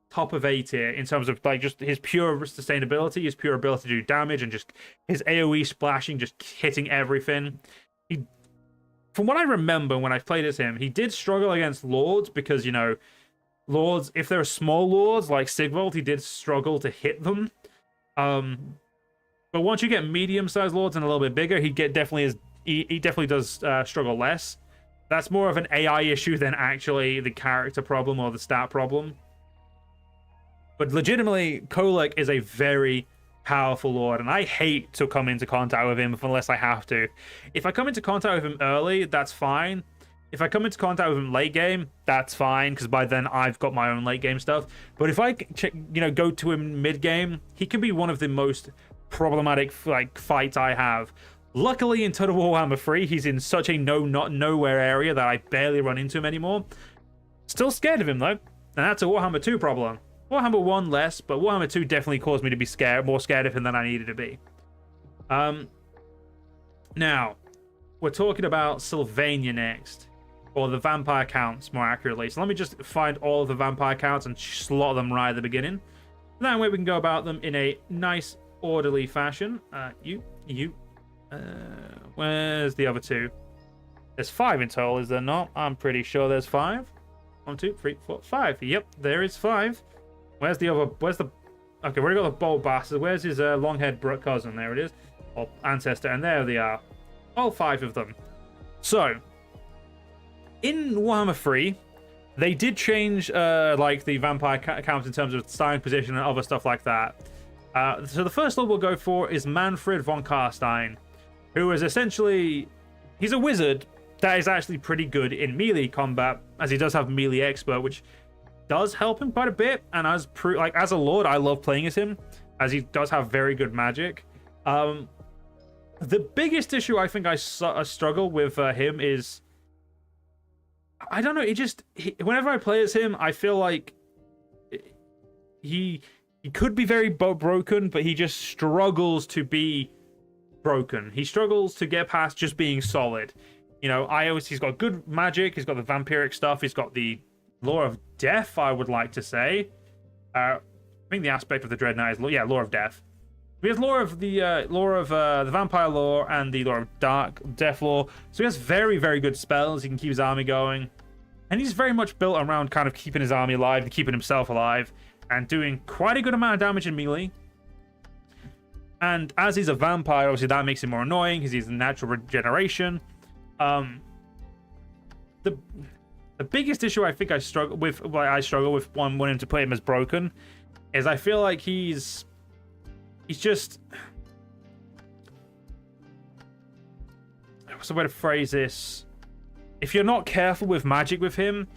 top of A tier in terms of like just his pure sustainability, his pure ability to do damage, and just his AoE splashing, just hitting everything. From what I remember when I played as him, he did struggle against Lords because, you know, Lords, if they're small Lords like Sigvald, he did struggle to hit them. But once you get medium-sized Lords and a little bit bigger, he definitely does struggle less. That's more of an AI issue than actually the character problem or the stat problem. But legitimately, Kholek is a very powerful Lord, and I hate to come into contact with him unless I have to. If I come into contact with him early, that's fine. If I come into contact with him late game, that's fine, because by then I've got my own late game stuff. But if I go to him mid game, he can be one of the most problematic like fights I have. Luckily in Total Warhammer 3, he's in such a nowhere area that I barely run into him anymore. Still scared of him though, and that's a Warhammer 2 problem. Warhammer 1 less, but Warhammer 2 definitely caused me to be more scared of him than I needed to be. Now, we're talking about Sylvania next. Or the vampire counts, more accurately. So let me just find all of the vampire counts and slot them right at the beginning. That way we can go about them in a nice, orderly fashion. Where's the other two? There's 5 in total, is there not? I'm pretty sure there's 5. 1, 2, 3, 4, 5. Yep, there is 5. Where's the other? Okay, we got the bold bastard. Where's his long-haired cousin? There it is. Or ancestor, and there they are. All 5 of them. So, in Warhammer 3, they did change like the vampire count in terms of starting position and other stuff like that. So the first lord we'll go for is Manfred von Karstein, who is essentially... He's a wizard that is actually pretty good in melee combat, as he does have melee expert, which does help him quite a bit. And as a lord, I love playing as him, as he does have very good magic. The biggest issue I think I struggle with him is... I don't know, whenever I play as him, I feel like he could be very broken, but he just struggles to be broken. He struggles to get past just being solid. You know, he's got good magic, he's got the vampiric stuff, he's got the Lore of Death, I would like to say. I think the aspect of the Dreadnought is, Lore of Death. He has lore of the vampire lore and the lore of death lore. So he has very, very good spells. He can keep his army going. And he's very much built around kind of keeping his army alive and keeping himself alive and doing quite a good amount of damage in melee. And as he's a vampire, obviously that makes him more annoying because he's a natural regeneration. The the biggest issue I think I struggle with, one wanting to play him as broken, is I feel like he's just, what's the way to phrase this? If you're not careful with magic with him,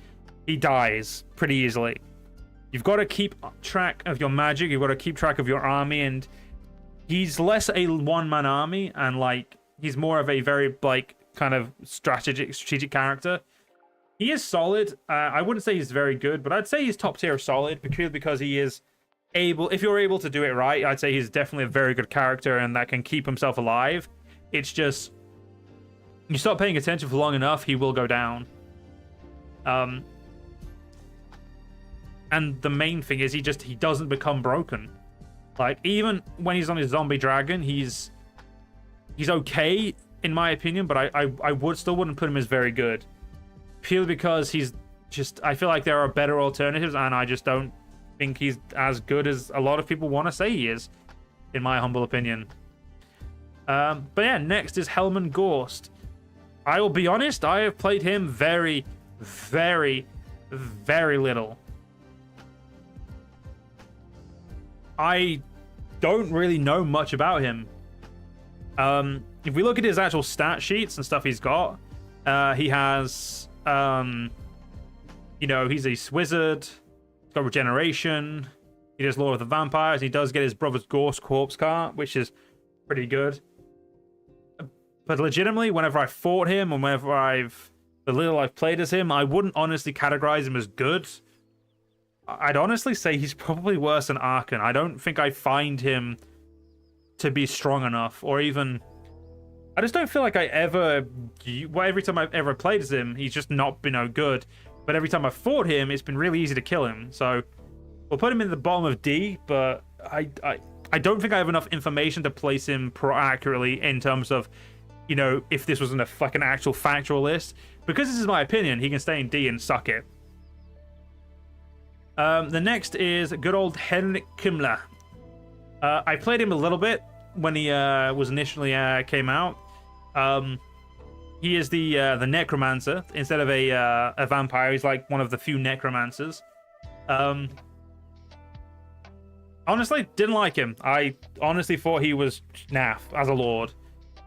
he dies pretty easily. You've got to keep track of your magic. You've got to keep track of your army, and he's less a one-man army, and like he's more of a very like kind of strategic character. He is solid. I wouldn't say he's very good, but I'd say he's top tier solid because he is able. If you're able to do it right, I'd say he's definitely a very good character and that can keep himself alive. It's just you stop paying attention for long enough, he will go down. And the main thing is he doesn't become broken. Like even when he's on his zombie dragon, he's okay in my opinion, but I wouldn't put him as very good. Purely because I feel like there are better alternatives, and I just don't think he's as good as a lot of people want to say he is, in my humble opinion. But yeah, next is Helman Gorst. I will be honest, I have played him very, very, very little. I don't really know much about him. If we look at his actual stat sheets and stuff he's got, he has... he's a wizard. He's got regeneration. He does Lord of the Vampires. He does get his brother's Gorst corpse cart, which is pretty good. But legitimately, whenever I fought him and the little I've played as him, I wouldn't honestly categorize him as good. I'd honestly say he's probably worse than Arkan. I don't think I find him to be strong enough, or even... I just don't feel like every time I've ever played as him, he's just not been good. But every time I've fought him, it's been really easy to kill him. So we'll put him in the bottom of D, but I don't think I have enough information to place him accurately in terms of, if this wasn't like an actual factual list. Because this is my opinion, he can stay in D and suck it. The next is good old Henrik Kimla. I played him a little bit when he was initially came out. He is the necromancer instead of a vampire. He's like one of the few necromancers. Honestly, didn't like him. I honestly thought he was naff as a lord.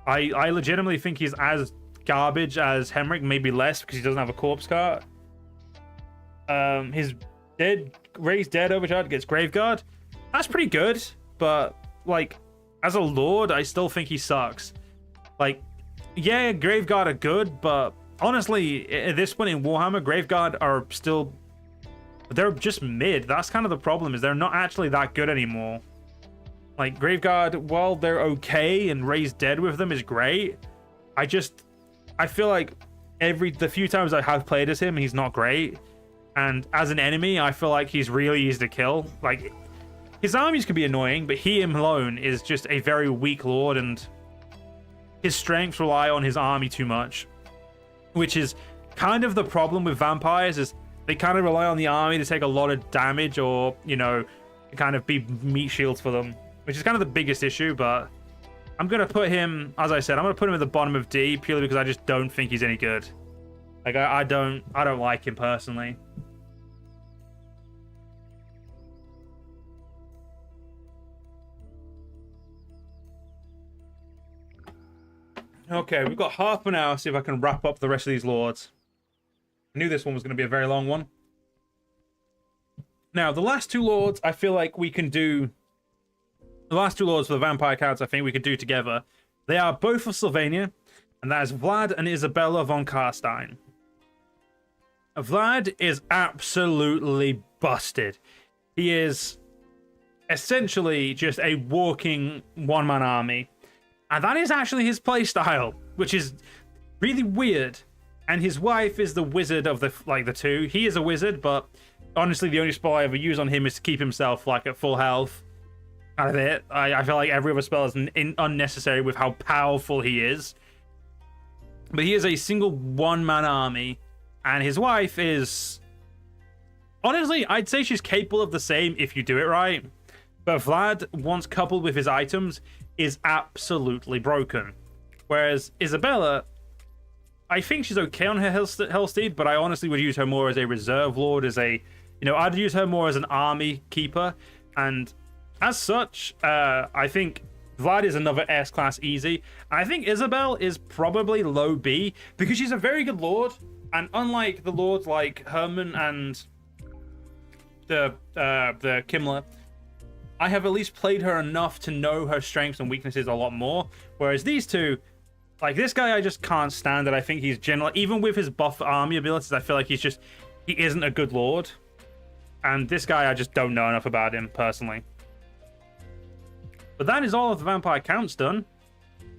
I legitimately think he's as garbage as Henrik, maybe less because he doesn't have a corpse cart. His raised dead overcharge gets Graveguard. That's pretty good, but like as a lord, I still think he sucks. Like, yeah, Graveguard are good, but honestly, at this point in Warhammer, Graveguard are still... They're just mid. That's kind of the problem, is they're not actually that good anymore. Like, Graveguard, while they're okay and raised dead with them is great, I feel like the few times I have played as him, he's not great. And as an enemy, I feel like he's really easy to kill. Like, his armies can be annoying, but he alone is just a very weak lord, and his strengths rely on his army too much. Which is kind of the problem with vampires, is they kind of rely on the army to take a lot of damage or, kind of be meat shields for them. Which is kind of the biggest issue, but I'm going to put him, as I said, I'm going to put him at the bottom of D purely because I just don't think he's any good. Like, I don't like him personally. Okay, we've got half an hour, see if I can wrap up the rest of these lords. I knew this one was going to be a very long one. Now, the last two lords, I feel like we can do... The last two lords for the vampire cards, I think we could do together. They are both of Sylvania, and that is Vlad and Isabella von Karstein. Vlad is absolutely busted. He is essentially just a walking one-man army. And that is actually his playstyle, which is really weird. And his wife is the wizard of the two. He is a wizard, but honestly, the only spell I ever use on him is to keep himself like at full health. Out of it, I feel like every other spell is unnecessary with how powerful he is. But he is a single one-man army, and his wife is... Honestly, I'd say she's capable of the same if you do it right. But Vlad, once coupled with his items, is absolutely broken. Whereas Isabella I think she's okay on her Hellsteed, but I honestly would use her more as a reserve lord, as a, I'd use her more as an army keeper. And as such, I think Vlad is another S-class easy. And I think Isabel is probably low B, because she's a very good lord. And unlike the lords like Herman and the Kimmler, I have at least played her enough to know her strengths and weaknesses a lot more. Whereas these two, like this guy, I just can't stand it. I think he's generally, even with his buff army abilities, I feel like he isn't a good lord. And this guy, I just don't know enough about him personally. But that is all of the vampire counts done.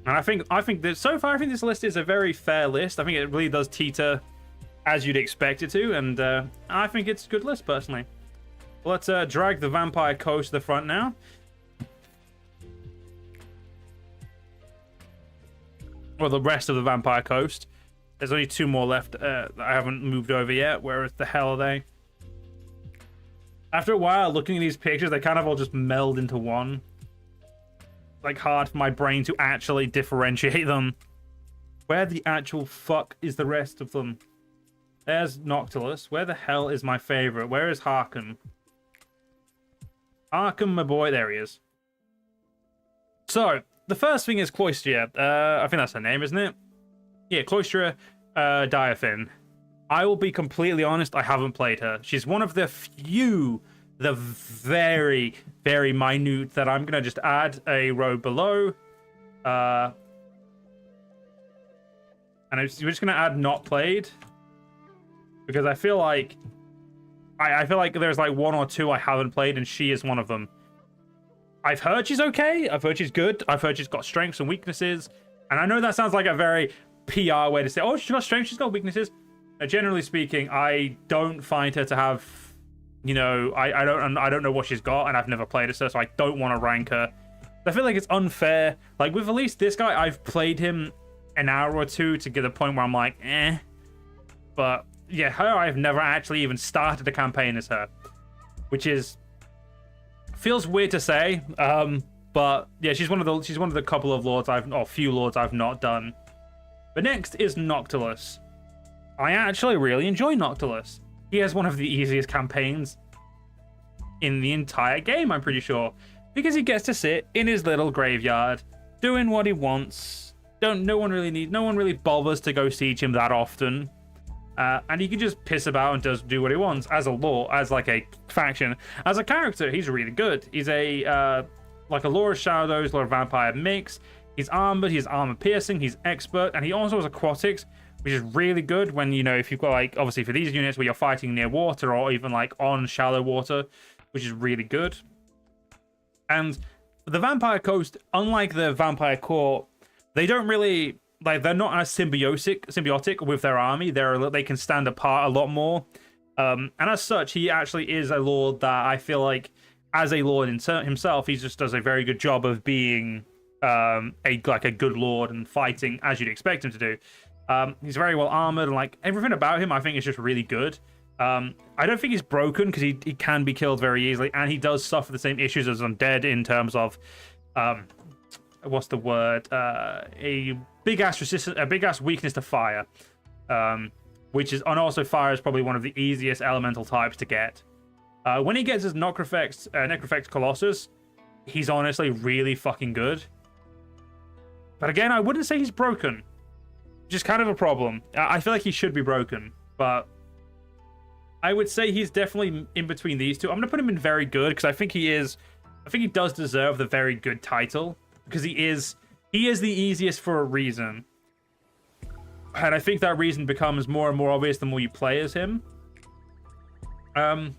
And I think that so far, I think this list is a very fair list. I think it really does teeter as you'd expect it to, and I think it's a good list personally. Let's drag the Vampire Coast to the front now. Well, the rest of the Vampire Coast. There's only 2 more left that I haven't moved over yet. Where the hell are they? After a while, looking at these pictures, they kind of all just meld into one. Like, hard for my brain to actually differentiate them. Where the actual fuck is the rest of them? There's Noctilus. Where the hell is my favorite? Where is Harkon? Harkon, my boy. There he is. So, the first thing is Cloistria. I think that's her name, isn't it? Yeah, Cloistria Diaphin. I will be completely honest, I haven't played her. She's one of the few, the very, very minute that I'm going to just add a row below. And we're just going to add not played. Because I feel like there's like 1 or 2 I haven't played, and she is one of them. I've heard she's okay. I've heard she's good. I've heard she's got strengths and weaknesses. And I know that sounds like a very PR way to say, oh, she's got strengths, she's got weaknesses. Generally speaking, I don't find her to have, I don't know what she's got, and I've never played her, so I don't want to rank her. I feel like it's unfair. Like with at least this guy, I've played him an hour or 2 to get the point where I'm like, eh. But yeah, her, I've never actually even started a campaign as her, which feels weird to say. But yeah, she's one of the couple of lords few lords I've not done. But next is Noctilus. I actually really enjoy Noctilus. He has one of the easiest campaigns in the entire game, I'm pretty sure, because he gets to sit in his little graveyard doing what he wants. No one really bothers to go siege him that often. And he can just piss about and do what he wants as a lord, as like a faction. As a character, he's really good. He's like a Lord of Shadows, Lord of Vampire mix. He's armored, he's armor piercing, he's expert, and he also has aquatics, which is really good when, if you've got, like, obviously for these units where you're fighting near water or even like on shallow water, which is really good. And the Vampire Coast, unlike the Vampire Court, they don't really, like, they're not as symbiotic with their army. They can stand apart a lot more. And as such, he actually is a lord that I feel like, as a lord himself, he just does a very good job of being a good lord and fighting as you'd expect him to do. He's very well armored, and like everything about him I think is just really good. I don't think he's broken, because he can be killed very easily, and he does suffer the same issues as undead in terms of what's the word, a big ass weakness to fire, and also fire is probably one of the easiest elemental types to get. When he gets his Necrofex Colossus, he's honestly really fucking good. But again, I wouldn't say he's broken, which is kind of a problem. I feel like he should be broken, but I would say he's definitely in between these two. I'm gonna put him in very good, because I think he does deserve the very good title, because he is the easiest for a reason. And I think that reason becomes more and more obvious the more you play as him. But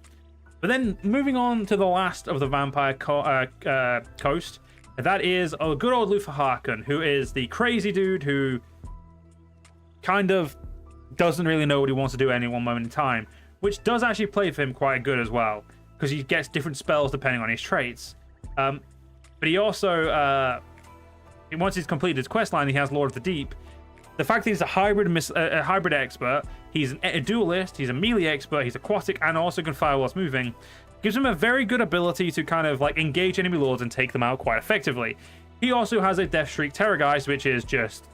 then moving on to the last of the Vampire Coast, that is a good old Luther Harkon, who is the crazy dude who kind of doesn't really know what he wants to do at any one moment in time, which does actually play for him quite good as well, because he gets different spells depending on his traits. But he also, once he's completed his quest line, he has Lord of the Deep. The fact that he's a hybrid expert, he's a duelist, he's a melee expert, he's aquatic, and also can fire whilst moving, gives him a very good ability to kind of like engage enemy lords and take them out quite effectively. He also has a Death Shriek Terrorgeist, which is just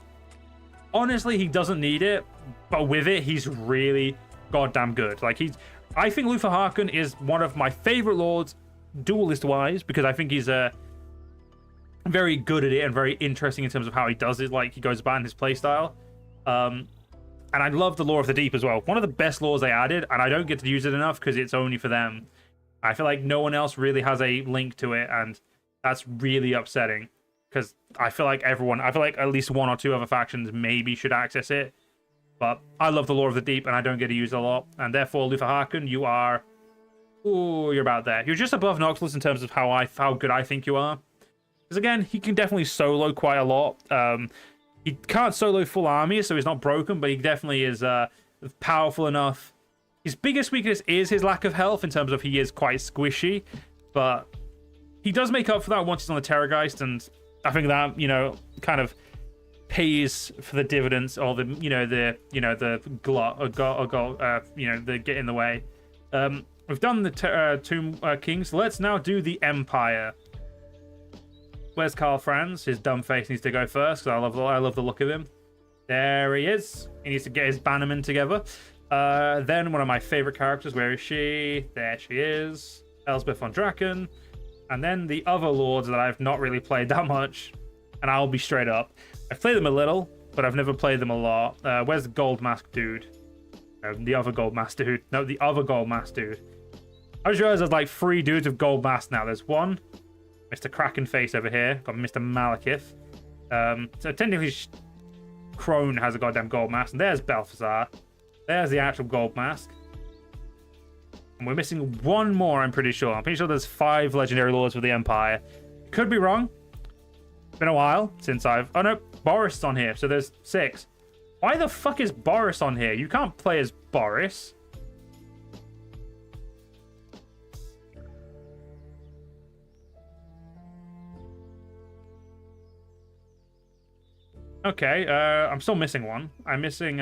honestly, he doesn't need it, but with it, he's really goddamn good. Like, I think Luther Harkon is one of my favorite lords, duelist-wise, because I think he's very good at it and very interesting in terms of how he does it. Like, he goes about in his playstyle. And I love the Lore of the Deep as well. One of the best lores they added, and I don't get to use it enough because it's only for them. I feel like no one else really has a link to it, and that's really upsetting. Because I feel like at least one or two other factions maybe should access it. But I love the Lore of the Deep, and I don't get to use it a lot. And therefore, Luther Harkon, you are... Ooh, you're about there. You're just above Noxus in terms of how good I think you are. Because again, he can definitely solo quite a lot. He can't solo full armies, so he's not broken, but he definitely is powerful enough. His biggest weakness is his lack of health, in terms of he is quite squishy, but he does make up for that once he's on the Terrorgeist, and I think that, you know, kind of pays for the dividends, or the glut, the get in the way. We've done the Tomb Kings. Let's now do the Empire. Where's Karl Franz? His dumb face needs to go first, because I love the look of him. There he is. He needs to get his bannermen together. Then one of my favorite characters. Where is she? There she is. Elsbeth von Draken. And then the other lords that I've not really played that much. And I'll be straight up. I've played them a little, but I've never played them a lot. Where's the Gold Mask dude? No, the other Gold Mask dude. No, the other Gold Mask dude. I just realized there's like 3 dudes with Gold Mask now. There's one, Mr. Krakenface over here. Got Mr. Malekith. So technically, Crone has a goddamn Gold Mask. And there's Balthazar. There's the actual Gold Mask. And we're missing one more, I'm pretty sure. I'm pretty sure there's 5 Legendary Lords for the Empire. Could be wrong. It's been a while since I've... Oh, no. Boris is on here, so there's 6. Why the fuck is Boris on here? You can't play as Boris. Okay, I'm still missing one. I'm missing,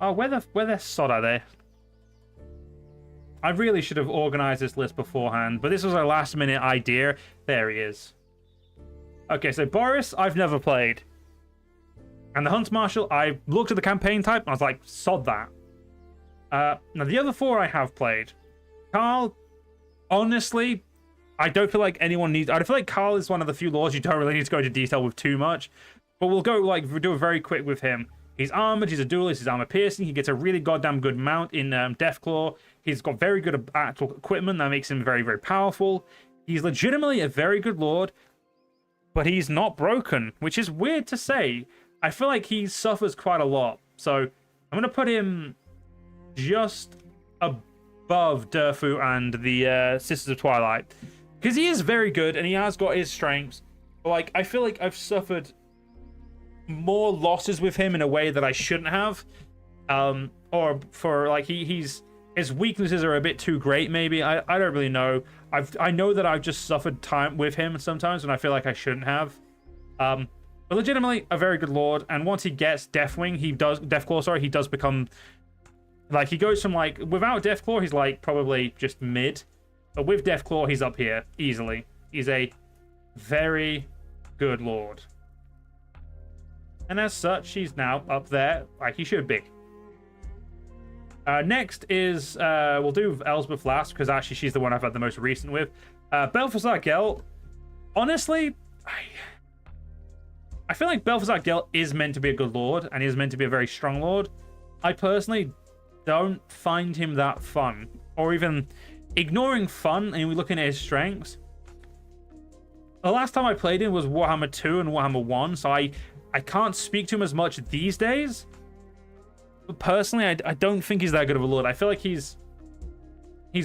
Oh, where the sod are they? I really should have organized this list beforehand, but this was a last-minute idea. There he is. Okay, so Boris, I've never played. And the Hunt Marshal, I looked at the campaign type, and I was like, sod that. Now, the other 4 I have played. Karl, honestly, I don't feel like anyone needs... I feel like Karl is one of the few lords you don't really need to go into detail with too much. But we'll go, like, we'll do it very quick with him. He's armored, he's a duelist, he's armor piercing, he gets a really goddamn good mount in Deathclaw. He's got very good actual equipment that makes him very, very powerful. He's legitimately a very good lord, but he's not broken, which is weird to say. I feel like he suffers quite a lot. So I'm going to put him just above Durfu and the Sisters of Twilight. Because he is very good, and he has got his strengths. But, like, I feel like I've suffered more losses with him in a way that I shouldn't have, or for like his weaknesses are a bit too great. Maybe I don't really know. I know that I've just suffered time with him sometimes when I feel like I shouldn't have. But legitimately a very good lord, and once he gets Deathwing, Deathclaw, he does become like, he goes from like, without Deathclaw he's like probably just mid, but with Deathclaw he's up here easily. He's a very good lord. And as such, he's now up there, like he should be. Next is, we'll do Elsbeth last, because actually she's the one I've had the most recent with. Balthazar Gelt, honestly, I feel like Balthazar Gelt is meant to be a good lord, and he is meant to be a very strong lord. I personally don't find him that fun, or even ignoring fun, and we're looking at his strengths. The last time I played him was Warhammer 2 and Warhammer 1, so I can't speak to him as much these days. But personally, I don't think he's that good of a lord. I feel like he's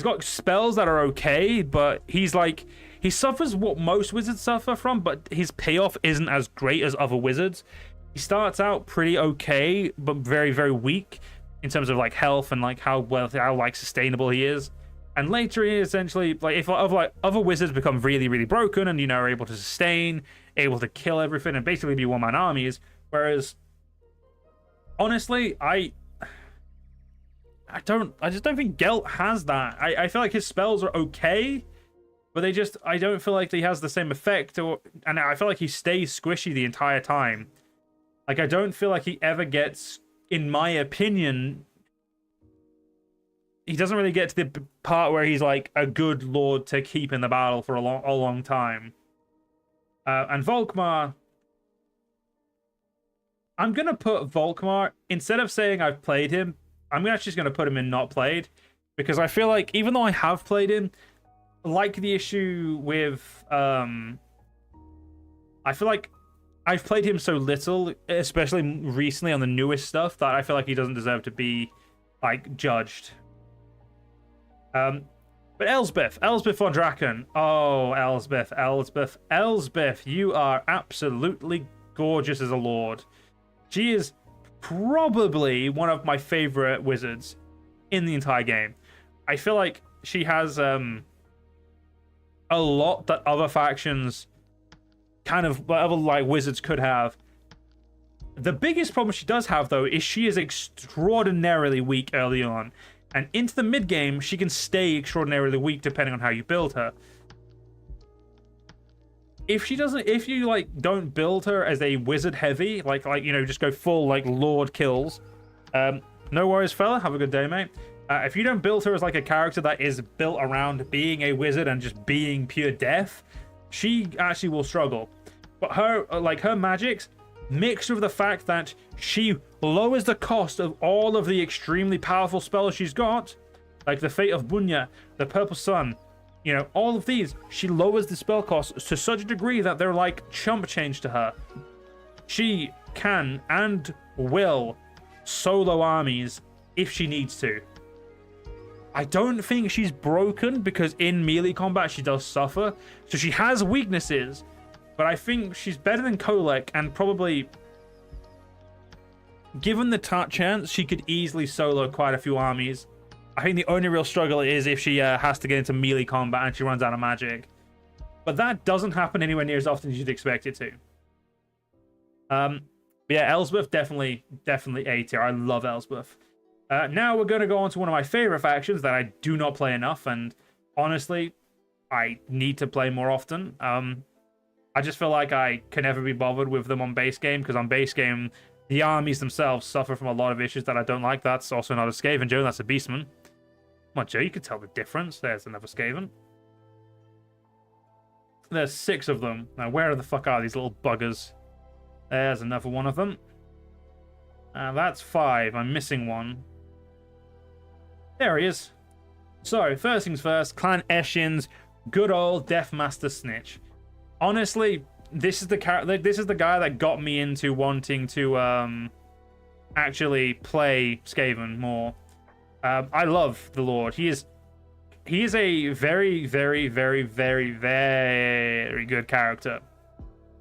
got spells that are okay, but he's like, he suffers what most wizards suffer from, but his payoff isn't as great as other wizards. He starts out pretty okay, but very, very weak in terms of like health and like how like sustainable he is. And later he essentially, like, if other wizards become really, really broken and, you know, are able to sustain, able to kill everything and basically be one-man armies, whereas honestly, I just don't think Gelt has that. I feel like his spells are okay, but I don't feel like he has the same effect, and I feel like he stays squishy the entire time. Like, I don't feel like he ever gets, in my opinion, he doesn't really get to the part where he's like a good lord to keep in the battle for a long time. And Volkmar, I'm gonna put Volkmar, instead of saying I've played him, I'm actually just gonna put him in not played, because I feel like even though I have played him, like the issue with I feel like I've played him so little, especially recently on the newest stuff, that I feel like he doesn't deserve to be like judged. But Elsbeth von Draken. Oh, Elsbeth, you are absolutely gorgeous as a lord. She is probably one of my favorite wizards in the entire game. I feel like she has a lot that other factions kind of, other like wizards could have. The biggest problem she does have, though, is she is extraordinarily weak early on. And into the mid game, she can stay extraordinarily weak depending on how you build her. If you like don't build her as a wizard heavy, like you know, just go full like lord kills, no worries, fella. Have a good day, mate. If you don't build her as like a character that is built around being a wizard and just being pure death, she actually will struggle. But her magics, mixed with the fact that she lowers the cost of all of the extremely powerful spells she's got, like the Fate of Bunya, the Purple Sun, you know, all of these, she lowers the spell cost to such a degree that they're like chump change to her. She can and will solo armies if she needs to. I don't think she's broken, because in melee combat she does suffer, so she has weaknesses, but I think she's better than Kolek, and probably, given the chance, she could easily solo quite a few armies. I think the only real struggle is if she has to get into melee combat and she runs out of magic. But that doesn't happen anywhere near as often as you'd expect it to. But yeah, Elsbeth, definitely A tier. I love Elsbeth. Now we're going to go on to one of my favorite factions that I do not play enough, and honestly, I need to play more often. I just feel like I can never be bothered with them on base game, because on base game, the armies themselves suffer from a lot of issues that I don't like. That's also not a Skaven, Joe. That's a Beastman. Come on, Joe, you can tell the difference. There's another Skaven. There's 6 of them. Now, where the fuck are these little buggers? There's another one of them. That's 5. I'm missing one. There he is. So, first things first, Clan Eshin's good old Deathmaster Snitch. Honestly, this is the guy that got me into wanting to actually play Skaven more. I love the Lord. He is a very, very, very, very, very good character.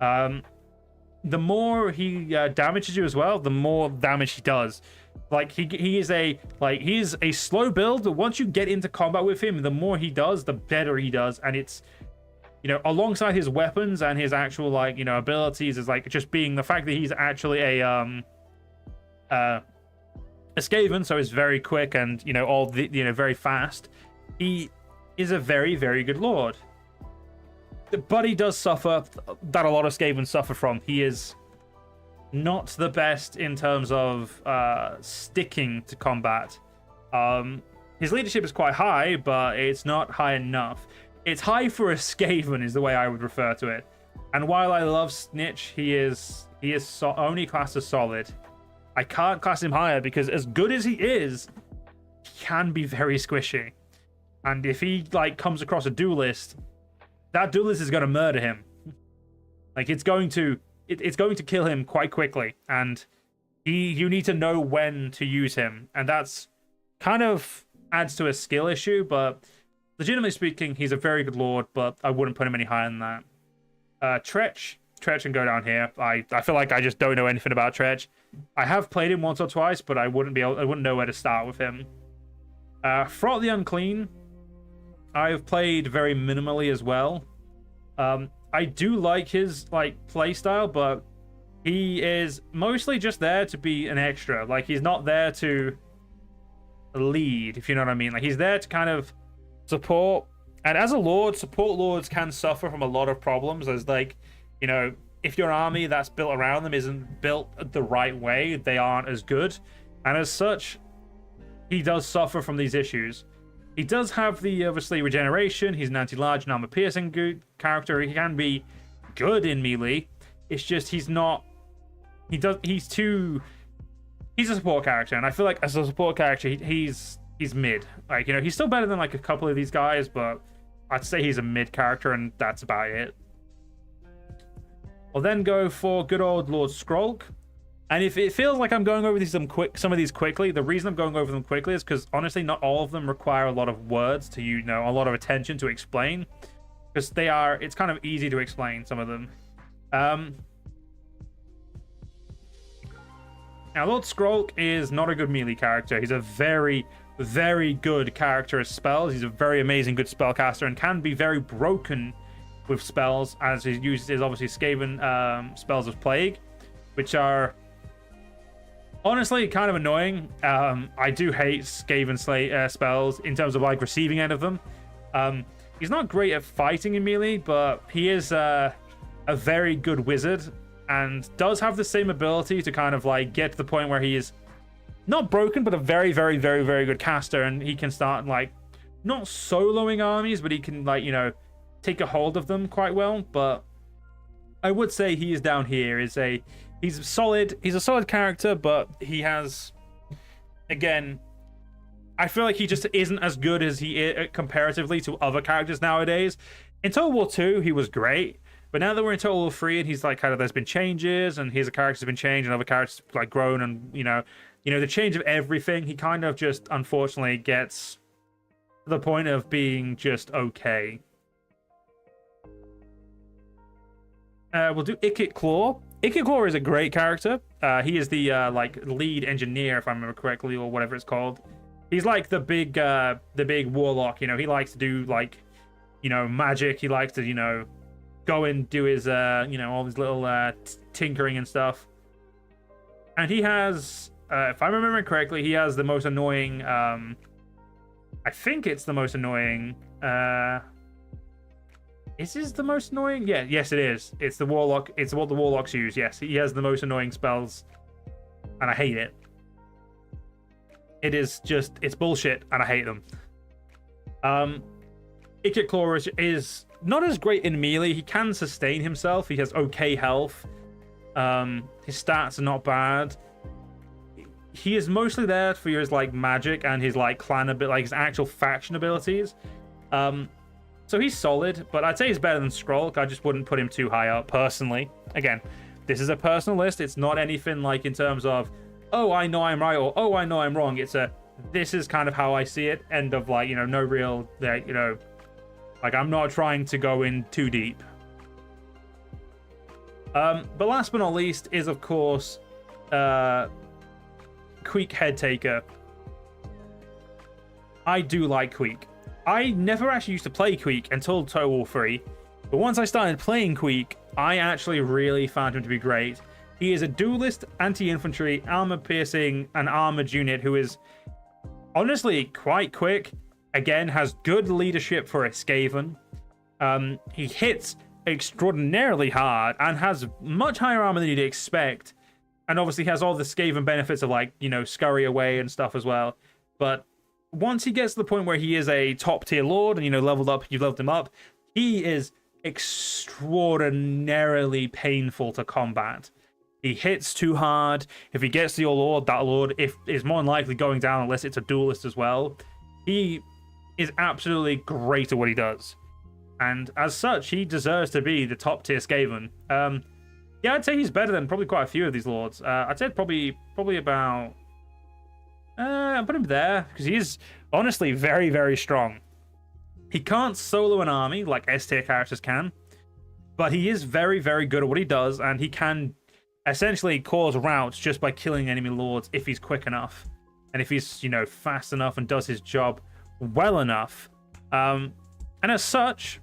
The more he damages you as well, the more damage he does. Like he is a slow build, but once you get into combat with him, the more he does, the better he does. And it's, you know, alongside his weapons and his actual, like, you know, abilities, is like just being the fact that he's actually a Skaven, so he's very quick and, you know, all the, you know, very fast. He is a very, very good lord. But he does suffer that a lot of Skavens suffer from. He is not the best in terms of sticking to combat. His leadership is quite high, but it's not high enough. It's high for a Skaven is the way I would refer to it. And while I love Snitch, he is only classed as solid. I can't class him higher because as good as he is, he can be very squishy. And if he like comes across a duelist, that duelist is going to murder him. Like it's going to kill him quite quickly, and you need to know when to use him, and that's kind of adds to a skill issue. But legitimately speaking, he's a very good lord, but I wouldn't put him any higher than that. Tretch can go down here. I feel like I just don't know anything about Tretch. I have played him once or twice, but I wouldn't know where to start with him. Fraught the Unclean, I've played very minimally as well. I do like his play style, but he is mostly just there to be an extra. Like he's not there to lead, if you know what I mean. Like he's there to kind of support. And as a lord, support lords can suffer from a lot of problems, as like, you know, if your army that's built around them isn't built the right way, they aren't as good. And as such, he does suffer from these issues. He does have the, obviously, regeneration. He's an anti-large and armor-piercing character. He can be good in melee. It's just he's not... He's a support character, and I feel like as a support character, he's mid. Like, you know, he's still better than like a couple of these guys, but I'd say he's a mid character, and that's about it. I'll then go for good old Lord Skrolk. And if it feels like I'm going over some of these quickly, the reason I'm going over them quickly is because honestly, not all of them require a lot of words to, you know, a lot of attention to explain. Because it's kind of easy to explain, some of them. Now, Lord Skrolk is not a good melee character. He's a very, very good character as spells. He's a very amazing good spellcaster and can be very broken with spells, as he uses his obviously Skaven spells of Plague, which are honestly kind of annoying. I do hate Skaven spells in terms of like receiving end of them. He's not great at fighting in melee, but he is a very good wizard and does have the same ability to kind of like get to the point where he is not broken, but a very, very, very, very good caster, and he can start like not soloing armies, but he can, like, you know, take a hold of them quite well. But I would say he is down here. He's a solid character, but he has, again, I feel like he just isn't as good as he is comparatively to other characters nowadays. In Total War 2, he was great, but now that we're in Total War 3 and he's like kind of, there's been changes and his character's been changed and other characters like grown, and you know the change of everything, he kind of just unfortunately gets to the point of being just okay. We'll do Ikit Claw. Ikit Claw is a great character. He is the like lead engineer, if I remember correctly, or whatever it's called. He's like the big warlock. You know, he likes to do like, you know, magic. He likes to, you know, go and do his you know, all these little tinkering and stuff. And he has, if I'm remembering correctly, he has the most annoying. I think it's the most annoying. Is this the most annoying? Yeah, yes, it is. It's the warlock. It's what the warlocks use. Yes, he has the most annoying spells, and I hate it. It is just, it's bullshit, and I hate them. Ikit Claw is not as great in melee. He can sustain himself. He has okay health. His stats are not bad. He is mostly there for his like magic and his like clan ability, like his actual faction abilities. So he's solid, but I'd say he's better than Skrolk. I just wouldn't put him too high up, personally. Again, this is a personal list. It's not anything like in terms of, oh, I know I'm right, or oh, I know I'm wrong. It's this is kind of how I see it. End of like, you know, no real, you know, like I'm not trying to go in too deep. But last but not least is, of course, Queek Headtaker. I do like Queek. I never actually used to play Queek until Total War 3, but once I started playing Queek, I actually really found him to be great. He is a duelist, anti-infantry, armor-piercing, and armored unit who is honestly quite quick. Again, has good leadership for a Skaven. He hits extraordinarily hard and has much higher armor than you'd expect, and obviously has all the Skaven benefits of, like, you know, scurry away and stuff as well. But once he gets to the point where he is a top tier lord and, you know, you've leveled him up, he is extraordinarily painful to combat. He hits too hard. If he gets to your lord, that lord is more than likely going down unless it's a duelist as well. He is absolutely great at what he does. And as such, he deserves to be the top tier Skaven. Yeah, I'd say he's better than probably quite a few of these lords. I'd say probably about... I'll put him there, because he's honestly very, very strong. He can't solo an army like S-tier characters can, but he is very, very good at what he does, and he can essentially cause routes just by killing enemy lords if he's quick enough, and if he's, you know, fast enough and does his job well enough. And as such,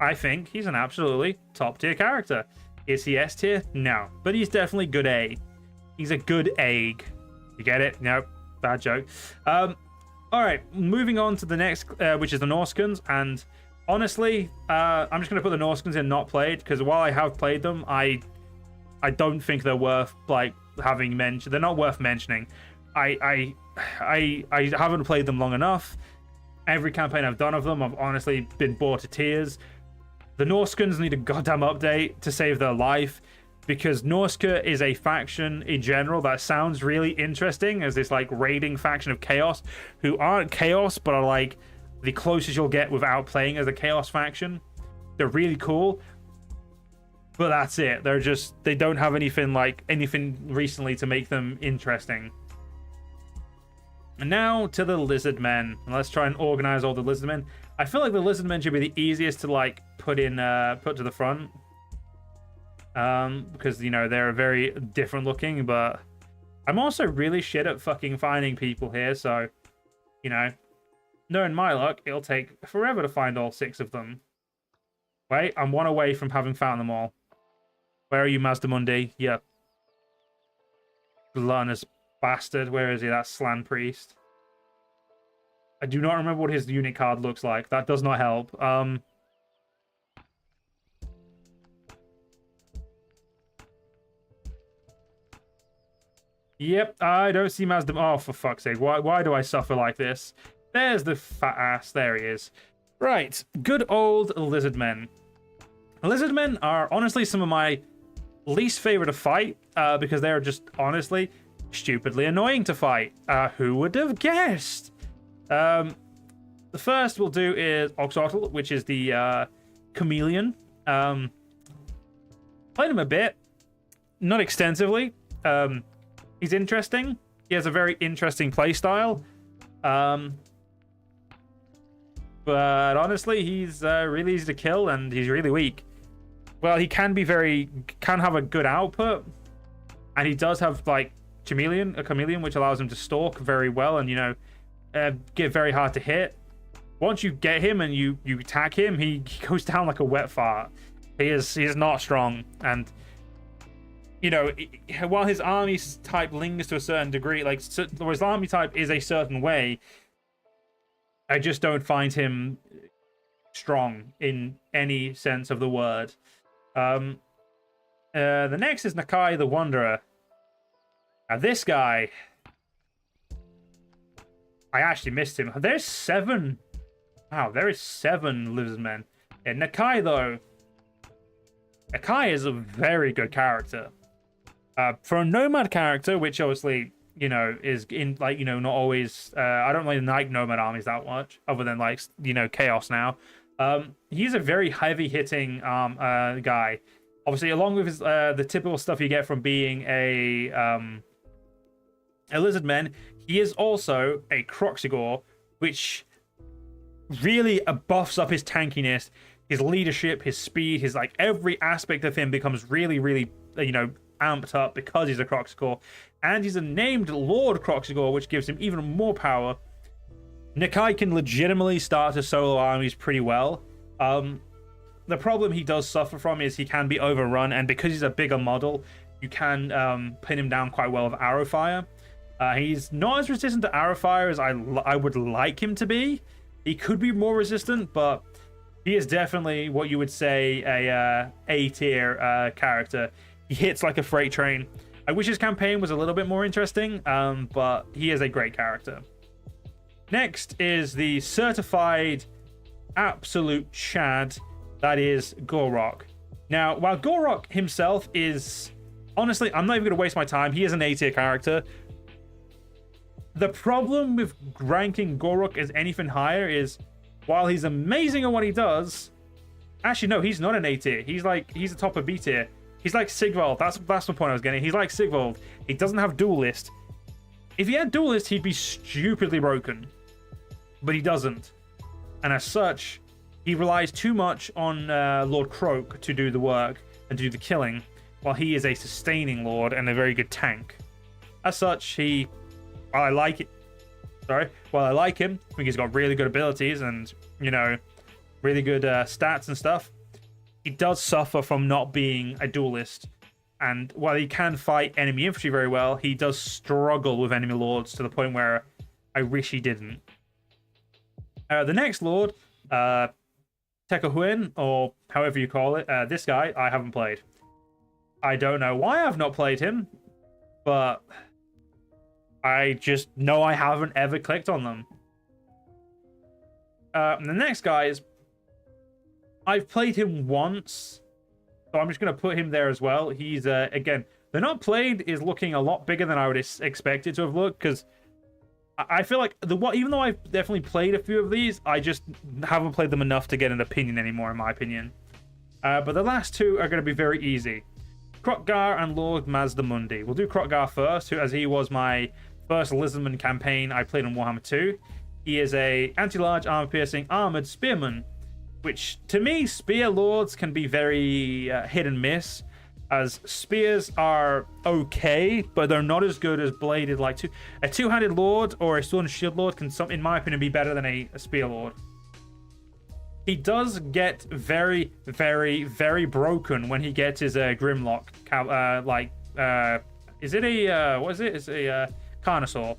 I think he's an absolutely top-tier character. Is he S-tier? No, but he's definitely good A. He's a good egg. You get it? Nope. Bad joke. All right, moving on to the next, which is the Norscans. And honestly, I'm just going to put the Norscans in not played, because while I have played them, I I don't think they're worth like having mentioned. They're not worth mentioning. I haven't played them long enough. Every campaign I've done of them, I've honestly been bored to tears. The Norscans need a goddamn update to save their life, because Norsca is a faction in general that sounds really interesting as this like raiding faction of Chaos, who aren't Chaos but are like the closest you'll get without playing as a Chaos faction. They're really cool, but that's it. They don't have anything recently to make them interesting. And now to the Lizardmen. Let's try and organize all the Lizardmen. I feel like the Lizardmen should be the easiest to like put to the front. Because, you know, they're very different looking, but I'm also really shit at fucking finding people here, so, you know, knowing my luck, it'll take forever to find all 6 of them. Wait, I'm 1 away from having found them all. Where are you, Mazdamundi? Yep. Gluttonous bastard. Where is he? That Slan Priest. I do not remember what his unit card looks like. That does not help. Yep, I don't see Mazda. Oh, for fuck's sake. Why do I suffer like this? There's the fat ass. There he is. Right. Good old Lizardmen. Lizardmen are honestly some of my least favorite to fight because they're just honestly stupidly annoying to fight. Who would have guessed? The first we'll do is Oxotl, which is the chameleon. Played him a bit. Not extensively. He's interesting. He has a very interesting playstyle. But honestly, he's really easy to kill and he's really weak. Well, he can have a good output. And he does have like a chameleon, which allows him to stalk very well and, you know, get very hard to hit. Once you get him and you attack him, he goes down like a wet fart. He is not strong, and you know, while his army type lingers to a certain degree, like his army type is a certain way, I just don't find him strong in any sense of the word. The next is Nakai the Wanderer. Now this guy, I actually missed him. There's 7. Wow, there is 7 Lizardmen. And Nakai, though, Nakai is a very good character. For a Nomad character, which obviously, you know, is in, like, you know, not always... I don't really like Nomad armies that much, other than, like, you know, Chaos now. He's a very heavy-hitting guy. Obviously, along with his, the typical stuff you get from being a Lizardman, he is also a Kroxigor, which really buffs up his tankiness, his leadership, his speed, his, like, every aspect of him becomes really, really, you know, amped up because he's a Kroxigor. And he's a named Lord Kroxigor, which gives him even more power. Nakai can legitimately start his solo armies pretty well. The problem he does suffer from is he can be overrun, and because he's a bigger model, you can pin him down quite well with arrow fire. He's not as resistant to arrow fire as I would like him to be. He could be more resistant, but he is definitely what you would say a A-tier character. He hits like a freight train. I wish his campaign was a little bit more interesting, but he is a great character. Next is the certified absolute Chad, that is Gorok. Now, while Gorok himself is... Honestly, I'm not even going to waste my time. He is an A-tier character. The problem with ranking Gorok as anything higher is, while he's amazing at what he does... Actually, no, he's not an A-tier. He's a top of B-tier. He's like Sigvald. That's the point I was getting. He's like Sigvald. He doesn't have Duelist. If he had Duelist, he'd be stupidly broken. But he doesn't. And as such, he relies too much on Lord Kroak to do the work and do the killing, while he is a sustaining lord and a very good tank. As such, while I like him, I think he's got really good abilities and, you know, really good stats and stuff. He does suffer from not being a duelist. And while he can fight enemy infantry very well, he does struggle with enemy lords to the point where I wish he didn't. The next lord, Tekahuin, or however you call it, this guy, I haven't played. I don't know why I've not played him, but I just know I haven't ever clicked on them. The next guy is... I've played him once, so I'm just going to put him there as well. He's, again, the not played is looking a lot bigger than I would expect it to have looked, because I feel like, even though I've definitely played a few of these, I just haven't played them enough to get an opinion anymore, in my opinion. But the last two are going to be very easy. Kroq-Gar and Lord Mazdamundi. We'll do Kroq-Gar first, as he was my first Lizardman campaign I played on Warhammer 2. He is a anti-large, armor-piercing, armored spearman, which, to me, spear lords can be very hit and miss, as spears are okay, but they're not as good as bladed. Like a two-handed lord or a sword and shield lord can, in my opinion, be better than a spear lord. He does get very, very, very broken when he gets his Grimlock. Is it a what is it? It's a Carnosaur.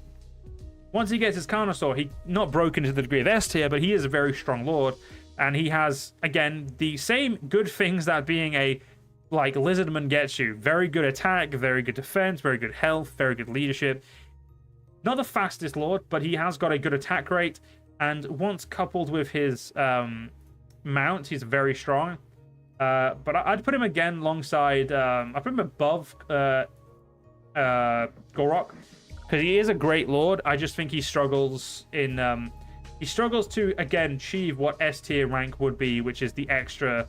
Once he gets his Carnosaur, he not broken to the degree of S tier, but he is a very strong lord, and he has, again, the same good things that being a Lizardman gets you. Very good attack, very good defense, very good health, very good leadership. Not the fastest lord, but he has got a good attack rate, and once coupled with his mount, he's very strong. But I'd put him again alongside... I put him above Gorok, because he is a great lord. I just think he struggles in... he struggles to, again, achieve what S tier rank would be, which is the extra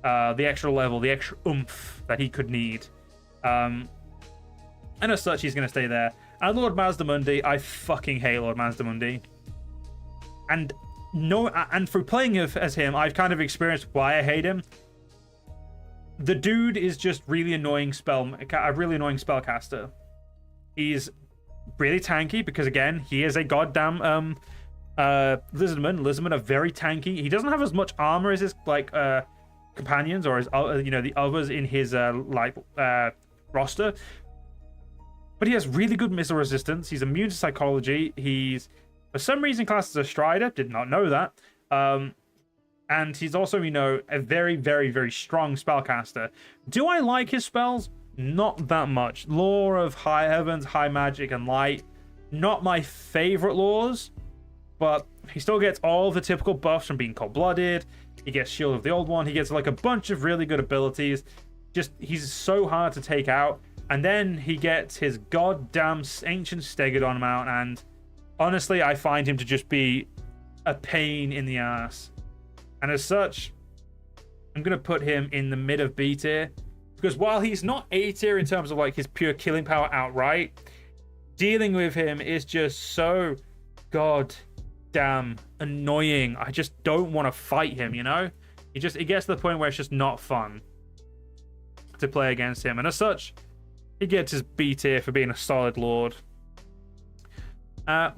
level, the extra oomph that he could need. And as such, he's going to stay there. And Lord Mazdamundi, I fucking hate Lord Mazdamundi. And through playing as him, I've kind of experienced why I hate him. The dude is just really annoying spellcaster. He's really tanky because, again, he is a goddamn Lizardman. Lizardmen are very tanky. He doesn't have as much armor as his companions or his the others in his roster, but he has really good missile resistance. He's immune to psychology. He's for some reason classed as a Strider. Did not know that. And he's also a very, very, very strong spellcaster. Do I like his spells? Not that much. Lore of High Heavens, High Magic, and Light, not my favorite laws, but he still gets all the typical buffs from being cold-blooded. He gets Shield of the Old One. He gets a bunch of really good abilities. Just, he's so hard to take out. And then he gets his goddamn Ancient Stegodon mount, and honestly, I find him to just be a pain in the ass. And as such, I'm going to put him in the mid of B tier, because while he's not A tier in terms of his pure killing power outright, dealing with him is just so goddamn annoying. I just don't want to fight him, It gets to the point where it's just not fun to play against him. And as such, he gets his B tier for being a solid lord.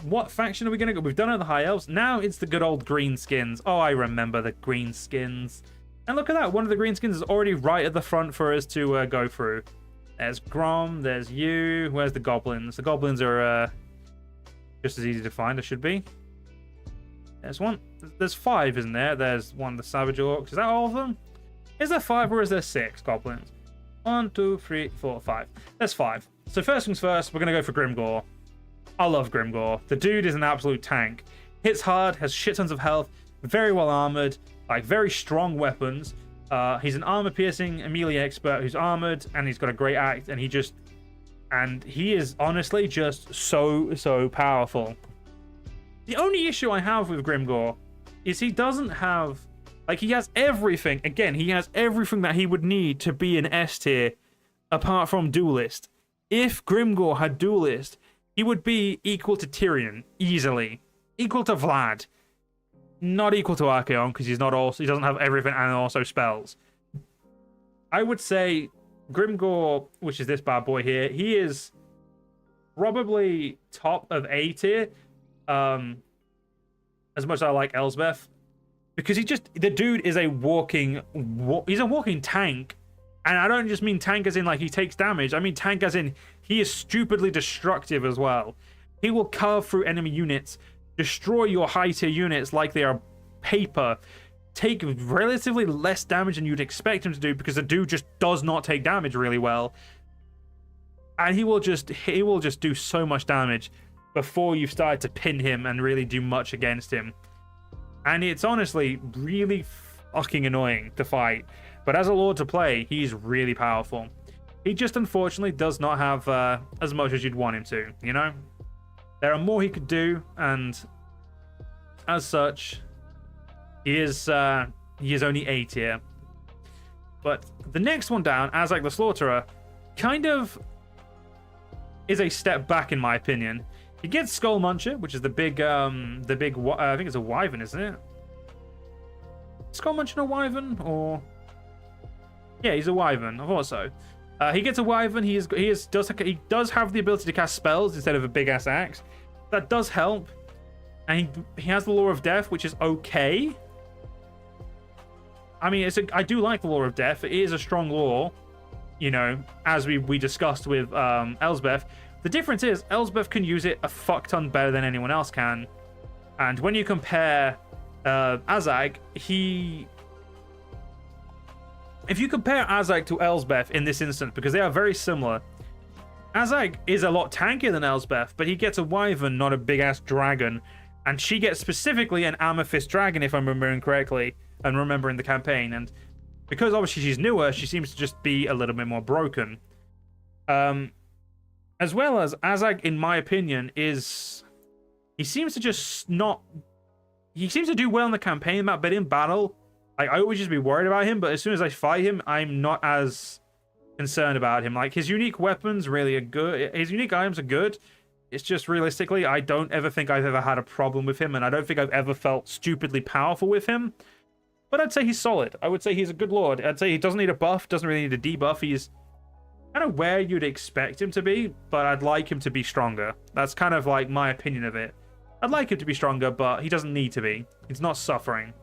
What faction are we going to go? We've done it the High Elves. Now it's the good old green skins. Oh, I remember the green skins. And look at that. One of the green skins is already right at the front for us to go through. There's Grom. There's you. Where's the goblins? The goblins are just as easy to find as should be. There's one. There's 5, isn't there? There's one, the Savage Orcs. Is that all of them? Is there 5 or is there 6 goblins? 1, 2, 3, 4, 5. There's 5. So first things first, we're going to go for Grimgor. I love Grimgor. The dude is an absolute tank. Hits hard, has shit tons of health, very well armored, very strong weapons. He's an armor-piercing melee expert who's armored, and he's got a great axe, and he is honestly just so powerful. The only issue I have with Grimgor is he doesn't have... he has everything. Again, he has everything that he would need to be an S tier, apart from Duelist. If Grimgor had Duelist, he would be equal to Tyrion, easily. Equal to Vlad. Not equal to Archaon, because he doesn't have everything and also spells. I would say Grimgor, which is this bad boy here, he is probably top of A tier. As much as I like Elsbeth. Because the dude is a walking tank. And I don't just mean tank as in he takes damage. I mean tank as in he is stupidly destructive as well. He will carve through enemy units, destroy your high tier units like they are paper, take relatively less damage than you'd expect him to do, because the dude just does not take damage really well. And he will just do so much damage before you've started to pin him and really do much against him. And it's honestly really fucking annoying to fight. But as a Lord to play, he's really powerful. He just unfortunately does not have as much as you'd want him to, you know? There are more he could do, and as such, he is only A tier. But the next one down, Azag the Slaughterer, kind of is a step back in my opinion. He gets Skull Muncher, which is the big I think it's a wyvern, isn't it? Skull Muncher a wyvern, or yeah, he's a wyvern. I thought so. He gets a wyvern. He does have the ability to cast spells instead of a big ass axe. That does help, and he has the Law of Death, which is okay. I mean, I do like the Law of Death. It is a strong law, you know, as we discussed with Elsbeth. The difference is Elsbeth can use it a fuck ton better than anyone else can, and when you compare Azag, if you compare Azag to Elsbeth in this instance, because they are very similar, Azag is a lot tankier than Elsbeth, but he gets a wyvern, not a big-ass dragon, and she gets specifically an amethyst dragon, if I'm remembering correctly, and remembering the campaign, and because obviously she's newer, she seems to just be a little bit more broken. As well as Azag, in my opinion, he seems to do well in the campaign map, but in battle, like, I always just be worried about him, but as soon as I fight him, I'm not as concerned about him. Like, his unique weapons really are good. His unique items are good. It's just, realistically, I don't ever think I've ever had a problem with him, and I don't think I've ever felt stupidly powerful with him. But I'd say he's solid. I would say he's a good Lord. I'd say he doesn't need a buff, doesn't really need a debuff. He's kind of where you'd expect him to be, but I'd like him to be stronger. That's kind of like my opinion of it. I'd like him to be stronger, but he doesn't need to be. He's not suffering.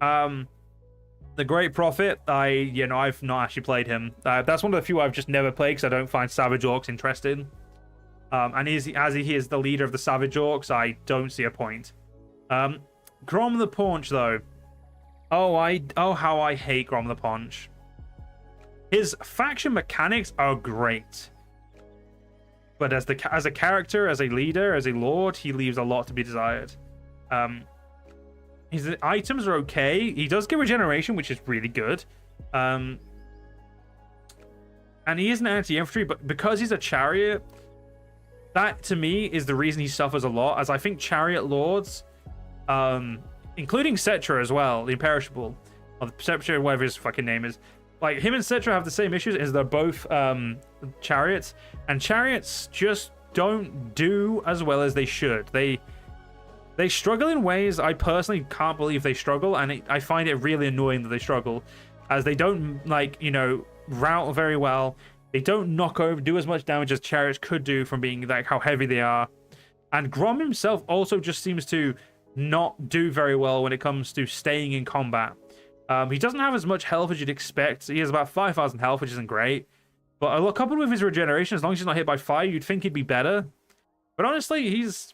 The Great Prophet, I've not actually played him. That's one of the few I've just never played because I don't find Savage Orcs interesting. And as he is the leader of the Savage Orcs, I don't see a point. Grom the Paunch, though. Oh, how I hate Grom the Paunch. His faction mechanics are great, but as a character, as a leader, as a lord, he leaves a lot to be desired. His items are okay. He does get regeneration, which is really good. And he is an anti-infantry, but because he's a chariot, that to me is the reason he suffers a lot, as I think chariot lords, including Cetra as well, the Imperishable, or the Cetra, whatever his fucking name is. Like, him and Cetra have the same issues, is they're both chariots, and chariots just don't do as well as they should. They struggle in ways I personally can't believe they struggle, and I find it really annoying that they struggle, as they don't, like, you know, route very well. They don't do as much damage as chariots could do from being, like, how heavy they are. And Grom himself also just seems to not do very well when it comes to staying in combat. He doesn't have as much health as you'd expect. He has about 5,000 health, which isn't great. But coupled with his regeneration, as long as he's not hit by fire, you'd think he'd be better. But honestly, he's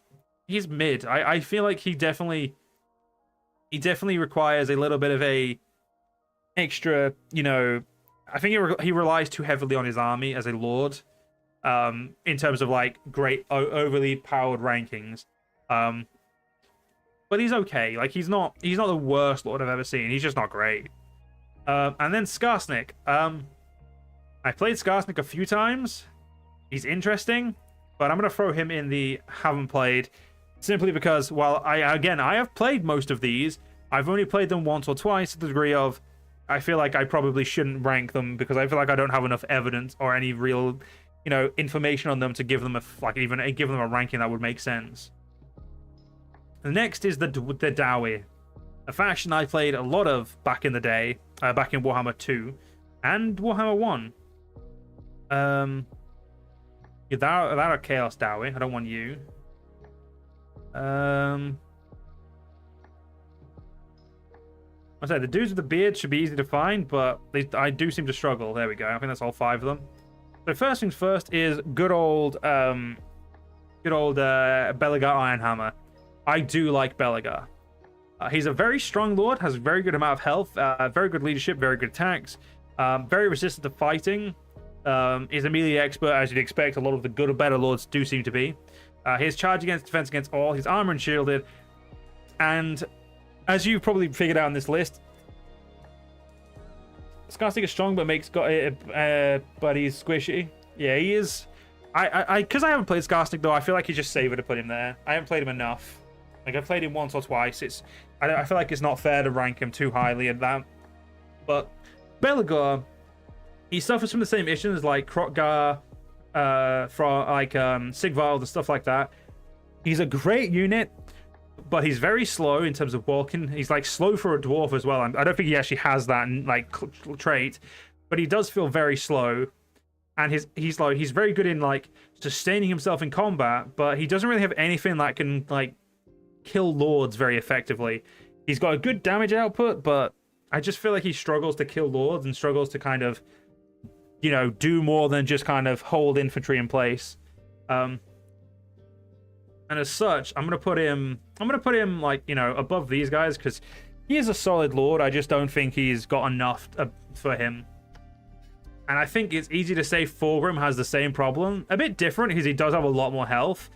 mid. I feel like he definitely requires a little bit of a extra, you know, I think he relies too heavily on his army as a lord, in terms of, like, great overly powered rankings. But he's okay. Like, he's not the worst lord I've ever seen. He's just not great. And then Skarsnik. I played Skarsnik a few times. He's interesting, but I'm gonna throw him in the haven't played, simply because, while I have played most of these, I've only played them once or twice, to the degree of I feel like I probably shouldn't rank them, because I feel like I don't have enough evidence or any real, you know, information on them to give them a ranking that would make sense. The next is the Dawi, a faction I played a lot of back in the day, back in Warhammer 2 and Warhammer 1. That are Chaos Dawi. I don't want you. I say the dudes with the beard should be easy to find, but I do seem to struggle. There we go. I think that's all 5 of them. So first things first is good old Belegar Ironhammer. I do like Belegar. He's a very strong lord, has a very good amount of health, very good leadership, very good attacks, very resistant to fighting. Is a melee expert, as you'd expect. A lot of the good or better lords do seem to be. His charge against, defense against all, his armor and shielded, and as you've probably figured out in this list, Skarsnik is strong, but but he's squishy. Yeah, he is. Because I haven't played Skarsnik though, I feel like he's just safer to put him there. I haven't played him enough. Like I've played him once or twice. I feel like it's not fair to rank him too highly at that. But Be'lakor, he suffers from the same issues like Kroq-Gar, Sigvald and stuff like that. He's a great unit, but he's very slow in terms of walking. He's like slow for a dwarf as well. I don't think he actually has that like trait, but he does feel very slow. And he's very good in like sustaining himself in combat, but he doesn't really have anything that can like kill lords very effectively. He's got a good damage output, but I just feel like he struggles to kill lords and struggles to kind of, you know, do more than just kind of hold infantry in place. And as such, I'm gonna put him like, you know, above these guys because he is a solid lord. I just don't think he's got enough for him. And I think it's easy to say Thorgrim has the same problem. A bit different because he does have a lot more health.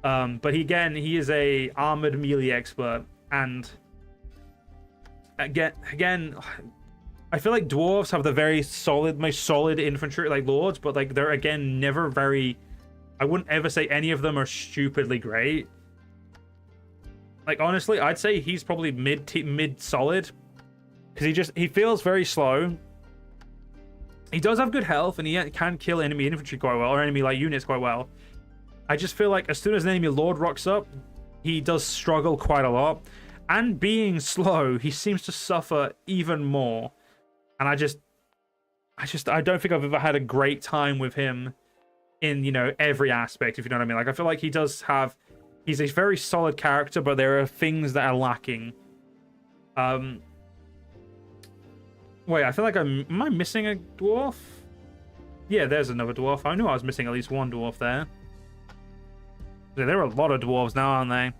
But he is a armored melee expert, and again, I feel like dwarves have the most solid infantry like lords, but like they're again never very. I wouldn't ever say any of them are stupidly great. Like honestly, I'd say he's probably mid solid because he feels very slow. He does have good health, and he can kill enemy infantry quite well, or enemy like units quite well. I just feel like as soon as an enemy lord rocks up, he does struggle quite a lot. And being slow, he seems to suffer even more. And I don't think I've ever had a great time with him in, you know, every aspect, if you know what I mean. Like, I feel like he's a very solid character, but there are things that are lacking. Wait, I feel like am I missing a dwarf? Yeah, there's another dwarf. I knew I was missing at least one dwarf there. There are a lot of dwarves now, aren't they?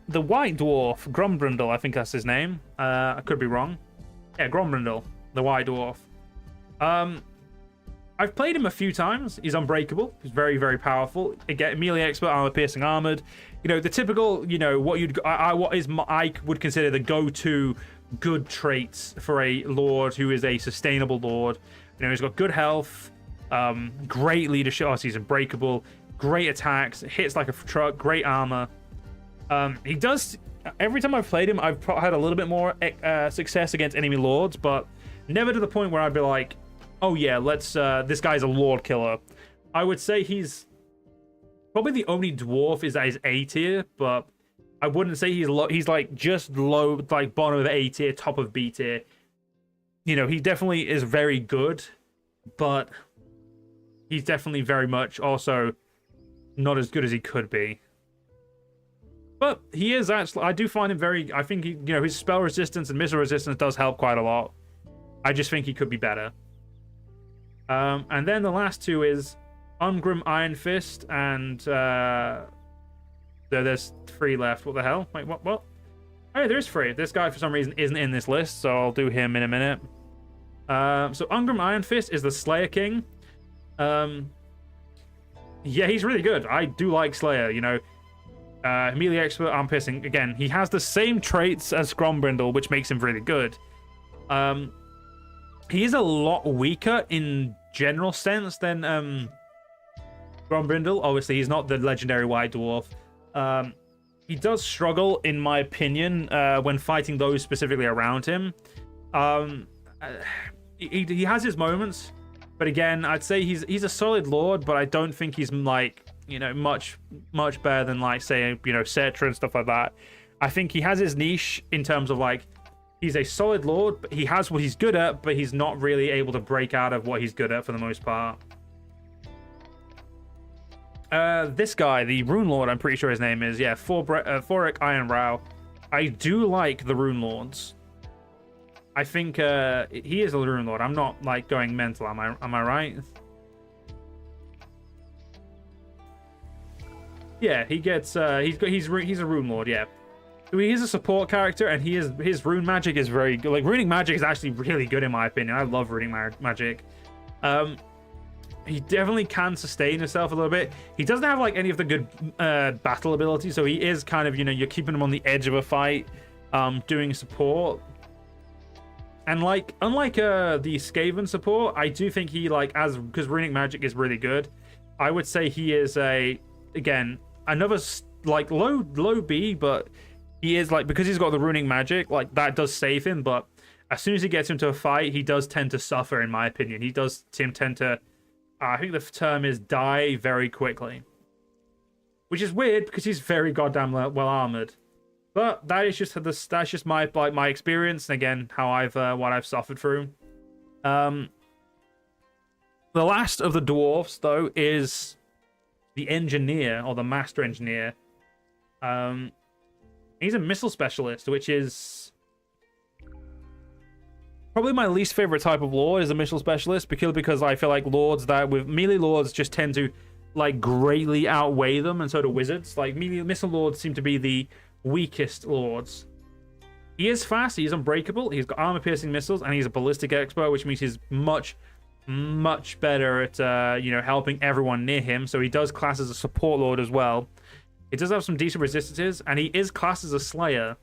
The white dwarf, Grombrindal, I think that's his name. I could be wrong. Yeah, Grombrindal, the white dwarf. I've played him a few times. He's unbreakable. He's very, very powerful. Again, melee expert, armor piercing, armored. You know, the typical, you know, what I would consider the go-to good traits for a lord who is a sustainable lord. You know, he's got good health, great leadership. Oh, so he's unbreakable. Great attacks, hits like a truck, great armor. He does. Every time I've played him, I've had a little bit more success against enemy lords, but never to the point where I'd be like, "Oh yeah, this guy's a lord killer." I would say he's probably the only dwarf is A tier, but I wouldn't say he's low. He's like just low, like bottom of A tier, top of B tier. You know, he definitely is very good, but he's definitely very much also not as good as he could be. But he is actually, I do find him very, I think, you know, his spell resistance and missile resistance does help quite a lot. I just think he could be better. And then the last two is Ungrim Iron Fist, and there's 3 left. What the hell? Wait, what? Oh, yeah, there's 3. This guy, for some reason, isn't in this list, so I'll do him in a minute. So Ungrim Iron Fist is the Slayer King. Yeah, he's really good. I do like Slayer, you know. Melee expert, arm piercing. Again, he has the same traits as Grombrindal, which makes him really good. He is a lot weaker in general sense than Grombrindal. Obviously, he's not the legendary white dwarf. He does struggle, in my opinion, when fighting those specifically around him. He has his moments, but again, I'd say he's a solid lord, but I don't think he's like, you know, much better than, like, say, you know, Settra and stuff like that. I think he has his niche in terms of, like, he's a solid lord, but he has what he's good at, but he's not really able to break out of what he's good at for the most part. This guy, the Rune Lord, I'm pretty sure his name is, yeah, Thorek Ironbrow. I do like the Rune Lords. I think he is a Rune Lord. I'm not, like, going mental, am I right? Yeah, he gets he's a Rune Lord, yeah. he is a support character, and his rune magic is very good. Like, runing magic is actually really good in my opinion. I love runing magic. He definitely can sustain himself a little bit. He doesn't have like any of the good battle abilities, so he is kind of, you know, you're keeping him on the edge of a fight, doing support. And like, unlike the Skaven support, I do think he because runic magic is really good. I would say he is again another like low B, but he is like, because he's got the runic magic, like that does save him. But as soon as he gets into a fight, he does tend to suffer, in my opinion. He does tend to, I think the term is, die very quickly, which is weird because he's very goddamn well armored. But that is just my experience, and again how what I've suffered through. The last of the dwarves though is the engineer, or the master engineer. He's a missile specialist, which is probably my least favorite type of lord, is a missile specialist, because I feel like lords that with melee lords just tend to like greatly outweigh them, and so do wizards. Like missile lords seem to be the weakest lords. He is fast, he's unbreakable, he's got armor piercing missiles, and he's a ballistic expert, which means he's much better at you know, helping everyone near him. So he does class as a support lord as well. It does have some decent resistances, and he is classed as a slayer.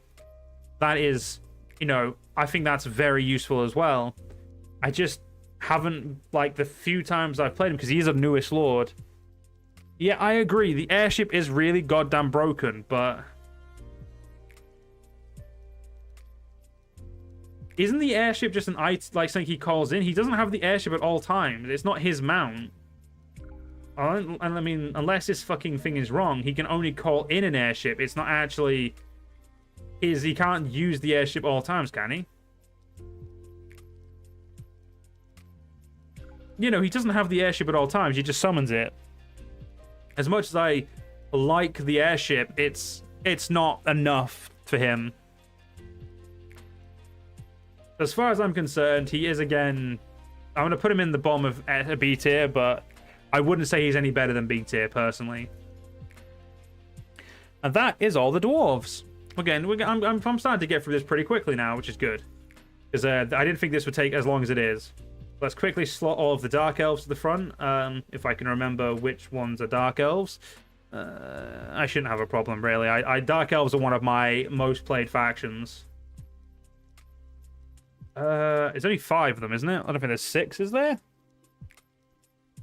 That is, you know, I think that's very useful as well. I just haven't, like, the few times I've played him, because he is a newish lord. Yeah, I agree, the airship is really goddamn broken, but isn't the airship just an item, like something he calls in? He doesn't have the airship at all times. It's not his mount. And I mean, unless this fucking thing is wrong, he can only call in an airship. It's not actually his. He can't use the airship all times, can he? You know, he doesn't have the airship at all times. He just summons it. As much as I like the airship, it's not enough for him. As far as I'm concerned, he is, again, I'm going to put him in the bottom of a B tier, but I wouldn't say he's any better than B tier, personally. And that is all the dwarves. Again, I'm starting to get through this pretty quickly now, which is good. Because I didn't think this would take as long as it is. Let's quickly slot all of the dark elves to the front, if I can remember which ones are dark elves. I shouldn't have a problem, really. Dark elves are one of my most played factions. There's only 5 of them, isn't it? I don't think there's 6, is there?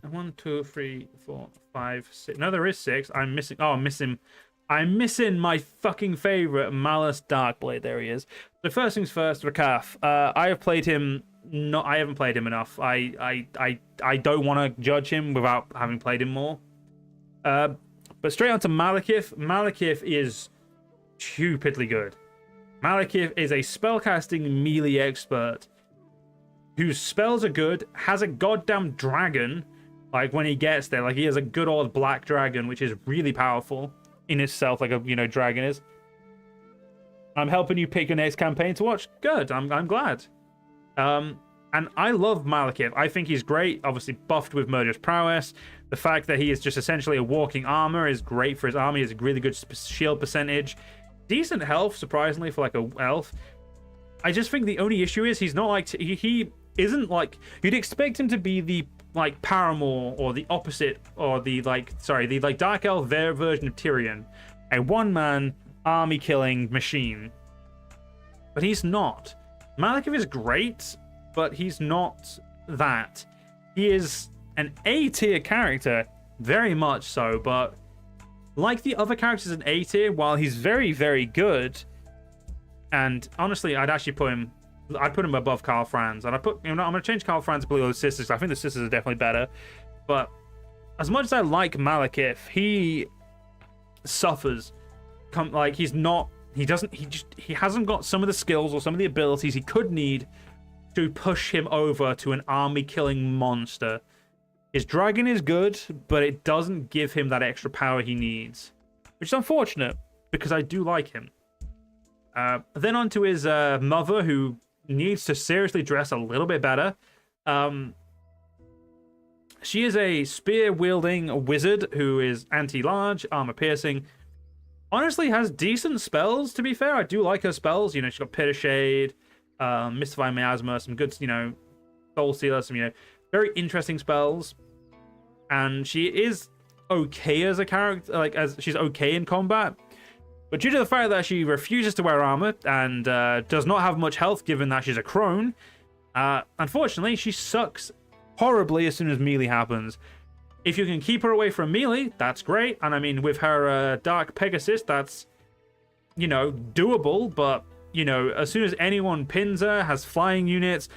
1, 2, 3, 4, 5, 6. No, there is 6. I'm missing. Oh, I'm missing my fucking favorite Malus Darkblade. There he is. So first things first, Rakaf. I have played him. I haven't played him enough. I don't want to judge him without having played him more. But straight on to Malekith. Malekith is stupidly good. Malekith is a spellcasting melee expert whose spells are good, has a goddamn dragon, like when he gets there, like he has a good old black dragon, which is really powerful in itself, like a, you know, dragon is. I'm helping you pick your next campaign to watch. Good, I'm glad. And I love Malekith. I think he's great, obviously buffed with murderous prowess. The fact that he is just essentially a walking armor is great for his army. He has a really good shield percentage. Decent health, surprisingly, for like a elf. I just think the only issue is he's not like he isn't like, you'd expect him to be the like Paramore or the opposite, or the like dark elf version of Tyrion, a one-man army killing machine. But he's not. Malekith is great, but he's not that. He is an A tier character, very much so, but like the other characters in A tier, while he's very, very good, and honestly, I'd put him above Karl Franz. And I'm going to change Karl Franz below the sisters. I think the sisters are definitely better. But as much as I like Malekith, he suffers. Like, he hasn't got some of the skills or some of the abilities he could need to push him over to an army killing monster. His dragon is good, but it doesn't give him that extra power he needs, which is unfortunate because I do like him. Then on to his mother, who needs to seriously dress a little bit better. She is a spear-wielding wizard who is anti-large, armor-piercing. honestly has decent spells, to be fair. I do like her spells. You know, she's got Pit of Shade, Mystify Miasma, some good, you know, Soul Stealer, some, you know, very interesting spells. And she is okay as a character, like, as she's okay in combat. But due to the fact that she refuses to wear armor and does not have much health, given that she's a crone, unfortunately, she sucks horribly as soon as melee happens. If you can keep her away from melee, that's great. And I mean, with her Dark Pegasus, that's, you know, doable. But, you know, as soon as anyone pins her, has flying units,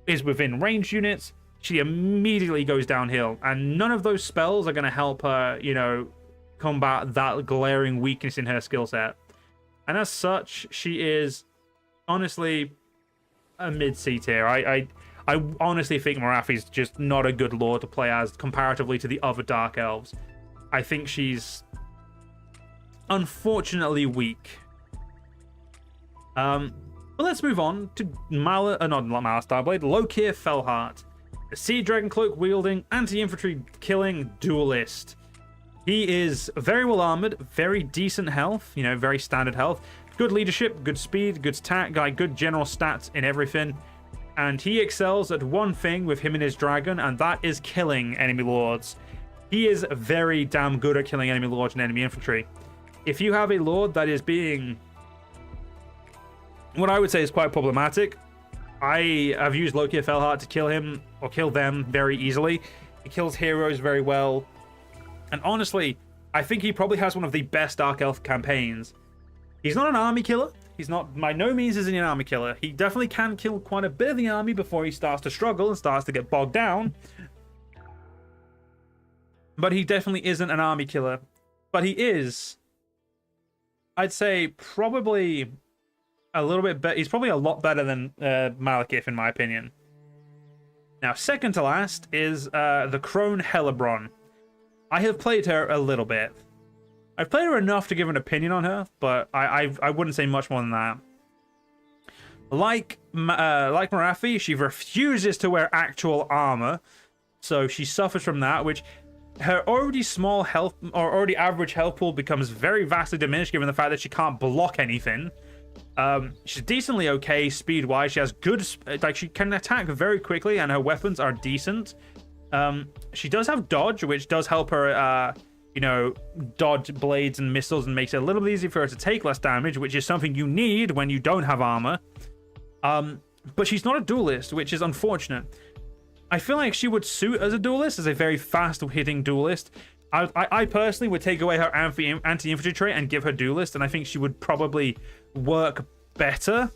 is within ranged units, she immediately goes downhill. And none of those spells are going to help her, you know, combat that glaring weakness in her skill set. And as such, she is honestly a mid-C tier. I honestly think Morathi's just not a good lord to play as comparatively to the other Dark Elves. I think she's unfortunately weak. But let's move on to not Malice Starblade, Lokir Felheart, a Sea Dragon Cloak wielding, anti-infantry killing duelist. He is very well armored, very decent health, you know, very standard health, good leadership, good speed, good attack, like good general stats in everything. And he excels at one thing with him and his dragon, and that is killing enemy lords. He is very damn good at killing enemy lords and enemy infantry. If you have a lord that is being, what I would say is quite problematic, I have used Lokir Felheart to kill him, or kill them, very easily. He kills heroes very well. And honestly, I think he probably has one of the best Dark Elf campaigns. He's not an army killer. He's not, by no means is he an army killer. He definitely can kill quite a bit of the army before he starts to struggle and starts to get bogged down. But he definitely isn't an army killer. But he is, I'd say, probably a little bit better. He's probably a lot better than Malekith, in my opinion. Now, second to last is the Crone Helebron. I have played her a little bit. I've played her enough to give an opinion on her, but I wouldn't say much more than that. Like Morathi, she refuses to wear actual armor, so she suffers from that, which her already small health, or already average health pool becomes very vastly diminished given the fact that she can't block anything. She's decently okay speed-wise. She has good, like, she can attack very quickly, and her weapons are decent. She does have dodge, which does help her, you know, dodge blades and missiles and makes it a little bit easier for her to take less damage, which is something you need when you don't have armor. But she's not a duelist, which is unfortunate. I feel like she would suit as a duelist, as a very fast-hitting duelist. I personally would take away her anti-infantry trait and give her duelist, and I think she would probably work better.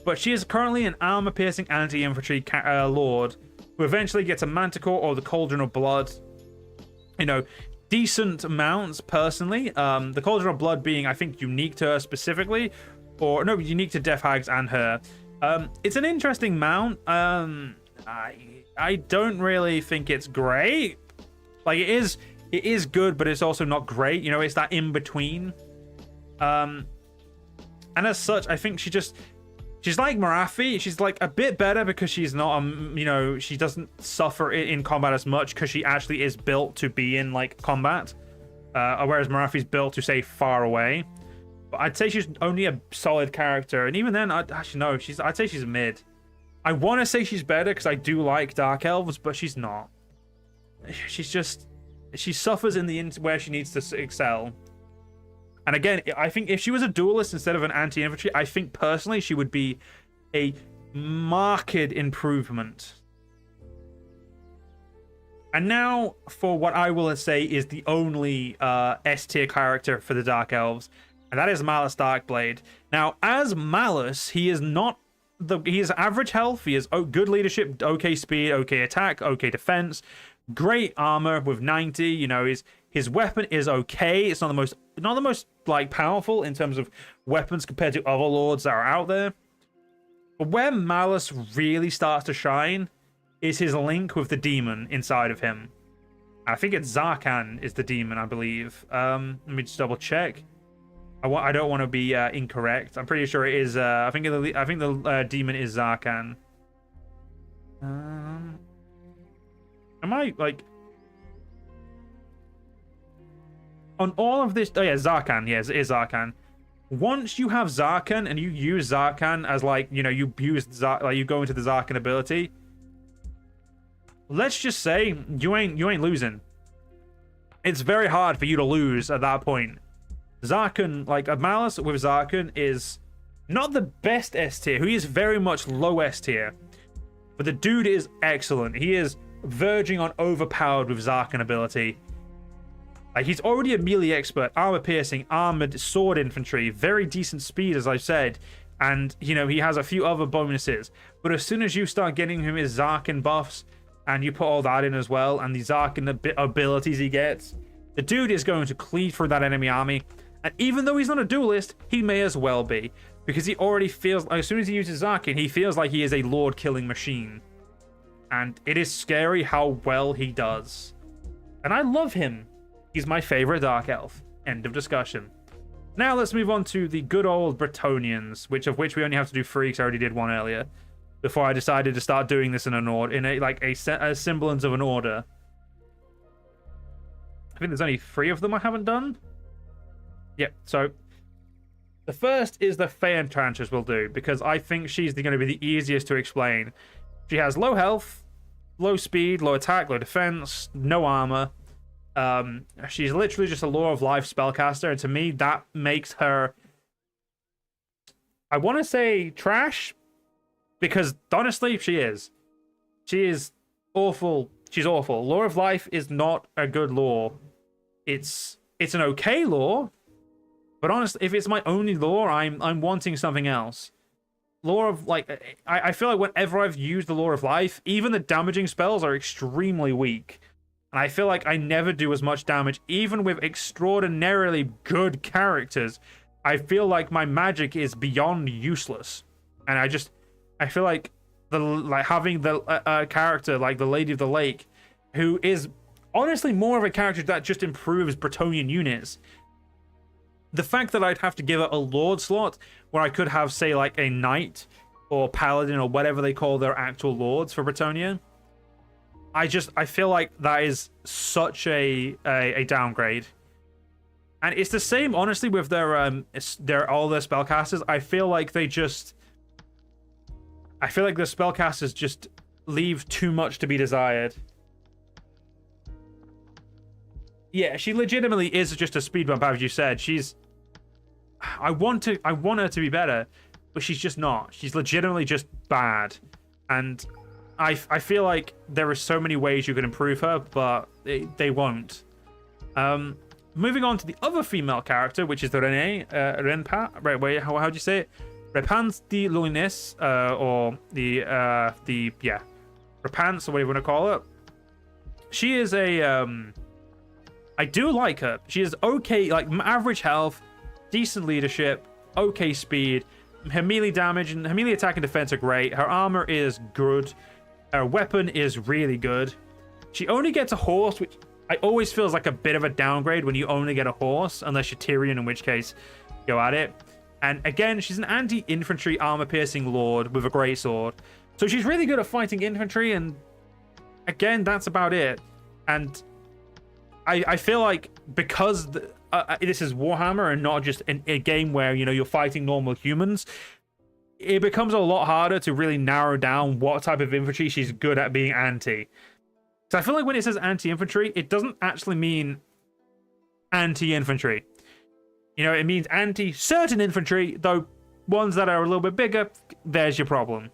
But she is currently an armor-piercing anti-infantry lord who eventually gets a Manticore or the Cauldron of Blood. You know, decent mounts, personally. The Cauldron of Blood being, I think, unique to her specifically. Or, no, unique to Death Hags and her. It's an interesting mount. I don't really think it's great. Like, it is good, but it's also not great. You know, it's that in-between. And as such, I think she's like Morathi. She's like a bit better because she's not, you know, she doesn't suffer in combat as much because she actually is built to be in, like, combat. Whereas Morathi's built to stay far away. But I'd say she's only a solid character. And even then, I'd say she's mid. I want to say she's better because I do like Dark Elves, but she's not. She suffers in the where she needs to excel. And again, I think if she was a duelist instead of an anti-infantry, I think personally she would be a marked improvement. And now for what I will say is the only S-tier character for the Dark Elves, and that is Malus Darkblade. Now, as Malus, he is not he is average health, he has good leadership, okay speed, okay attack, okay defense, great armor with 90. You know, his weapon is okay. It's not the most like powerful in terms of weapons compared to other lords that are out there. But where Malus really starts to shine is his link with the demon inside of him. I think it's Zarkan is the demon, I believe. Let me just double check. I don't want to be incorrect. I'm pretty sure it is. I think the demon is Zarkan. Am I like? on all of this... Oh, yeah, Zarkan. Yes, it is Zarkan. Once you have Zarkan and you use Zarkan as, like, you know, you use like you go into the Zarkan ability, let's just say you ain't losing. It's very hard for you to lose at that point. Zarkan, like, a Malice with Zarkan is not the best S tier. He is very much low S tier. But the dude is excellent. He is verging on overpowered with Zarkan ability. Like, he's already a melee expert, armor piercing, armored, sword infantry, very decent speed, as I've said. And, you know, he has a few other bonuses. But as soon as you start getting him his Zarkan buffs, and you put all that in as well, and the Zarkan abilities he gets, the dude is going to cleave through that enemy army. And even though he's not a duelist, he may as well be. Because he already feels, like, as soon as he uses Zarkan, he feels like he is a lord-killing machine. And it is scary how well he does. And I love him. He's my favorite Dark Elf. End of discussion. Now let's move on to the good old Bretonnians, which we only have to do 3 because I already did 1 earlier. Before I decided to start doing this in an order, in a semblance of an order. I think there's only 3 of them I haven't done. Yep, so the first is the Fey Enchantress we'll do, because I think she's going to be the easiest to explain. She has low health, low speed, low attack, low defense, no armor. She's literally just a Lore of Life spellcaster, and to me that makes her, I want to say, trash, because honestly she is awful. She's awful. Lore of Life is not a good lore. It's an okay lore, but honestly, if it's my only lore, I'm wanting something else. Lore of, like, I feel like whenever I've used the Lore of Life, even the damaging spells are extremely weak. And I feel like I never do as much damage, even with extraordinarily good characters. I feel like my magic is beyond useless. And I feel like having the character like the Lady of the Lake, who is honestly more of a character that just improves Bretonnian units. The fact that I'd have to give it a Lord slot, where I could have, say, like a Knight or Paladin or whatever they call their actual Lords for Bretonnia, I feel like that is such a downgrade. And it's the same, honestly, with their all their spellcasters. I feel like the spellcasters just leave too much to be desired. Yeah, she legitimately is just a speed bump, as you said. I want her to be better, but she's just not. She's legitimately just bad. And I feel like there are so many ways you can improve her, but they won't. Moving on to the other female character, which is the Renpa. Right, wait, how do you say it? Repans de Lunes, or the Repans, or whatever you want to call it. She is I do like her. She is okay, like average health, decent leadership, okay speed. Her melee damage and her melee attack and defense are great. Her armor is good. Her weapon is really good. She only gets a horse, which I always feels like a bit of a downgrade when you only get a horse, unless you're Tyrion, in which case, go at it. And again, she's an anti-infantry armor-piercing lord with a great sword. So she's really good at fighting infantry, and again, that's about it. And I feel like because this is Warhammer and not just a game where, you know, you're fighting normal humans, it becomes a lot harder to really narrow down what type of infantry she's good at being anti. So I feel like when it says anti-infantry, it doesn't actually mean anti-infantry. You know, it means anti-certain infantry, though ones that are a little bit bigger, there's your problem.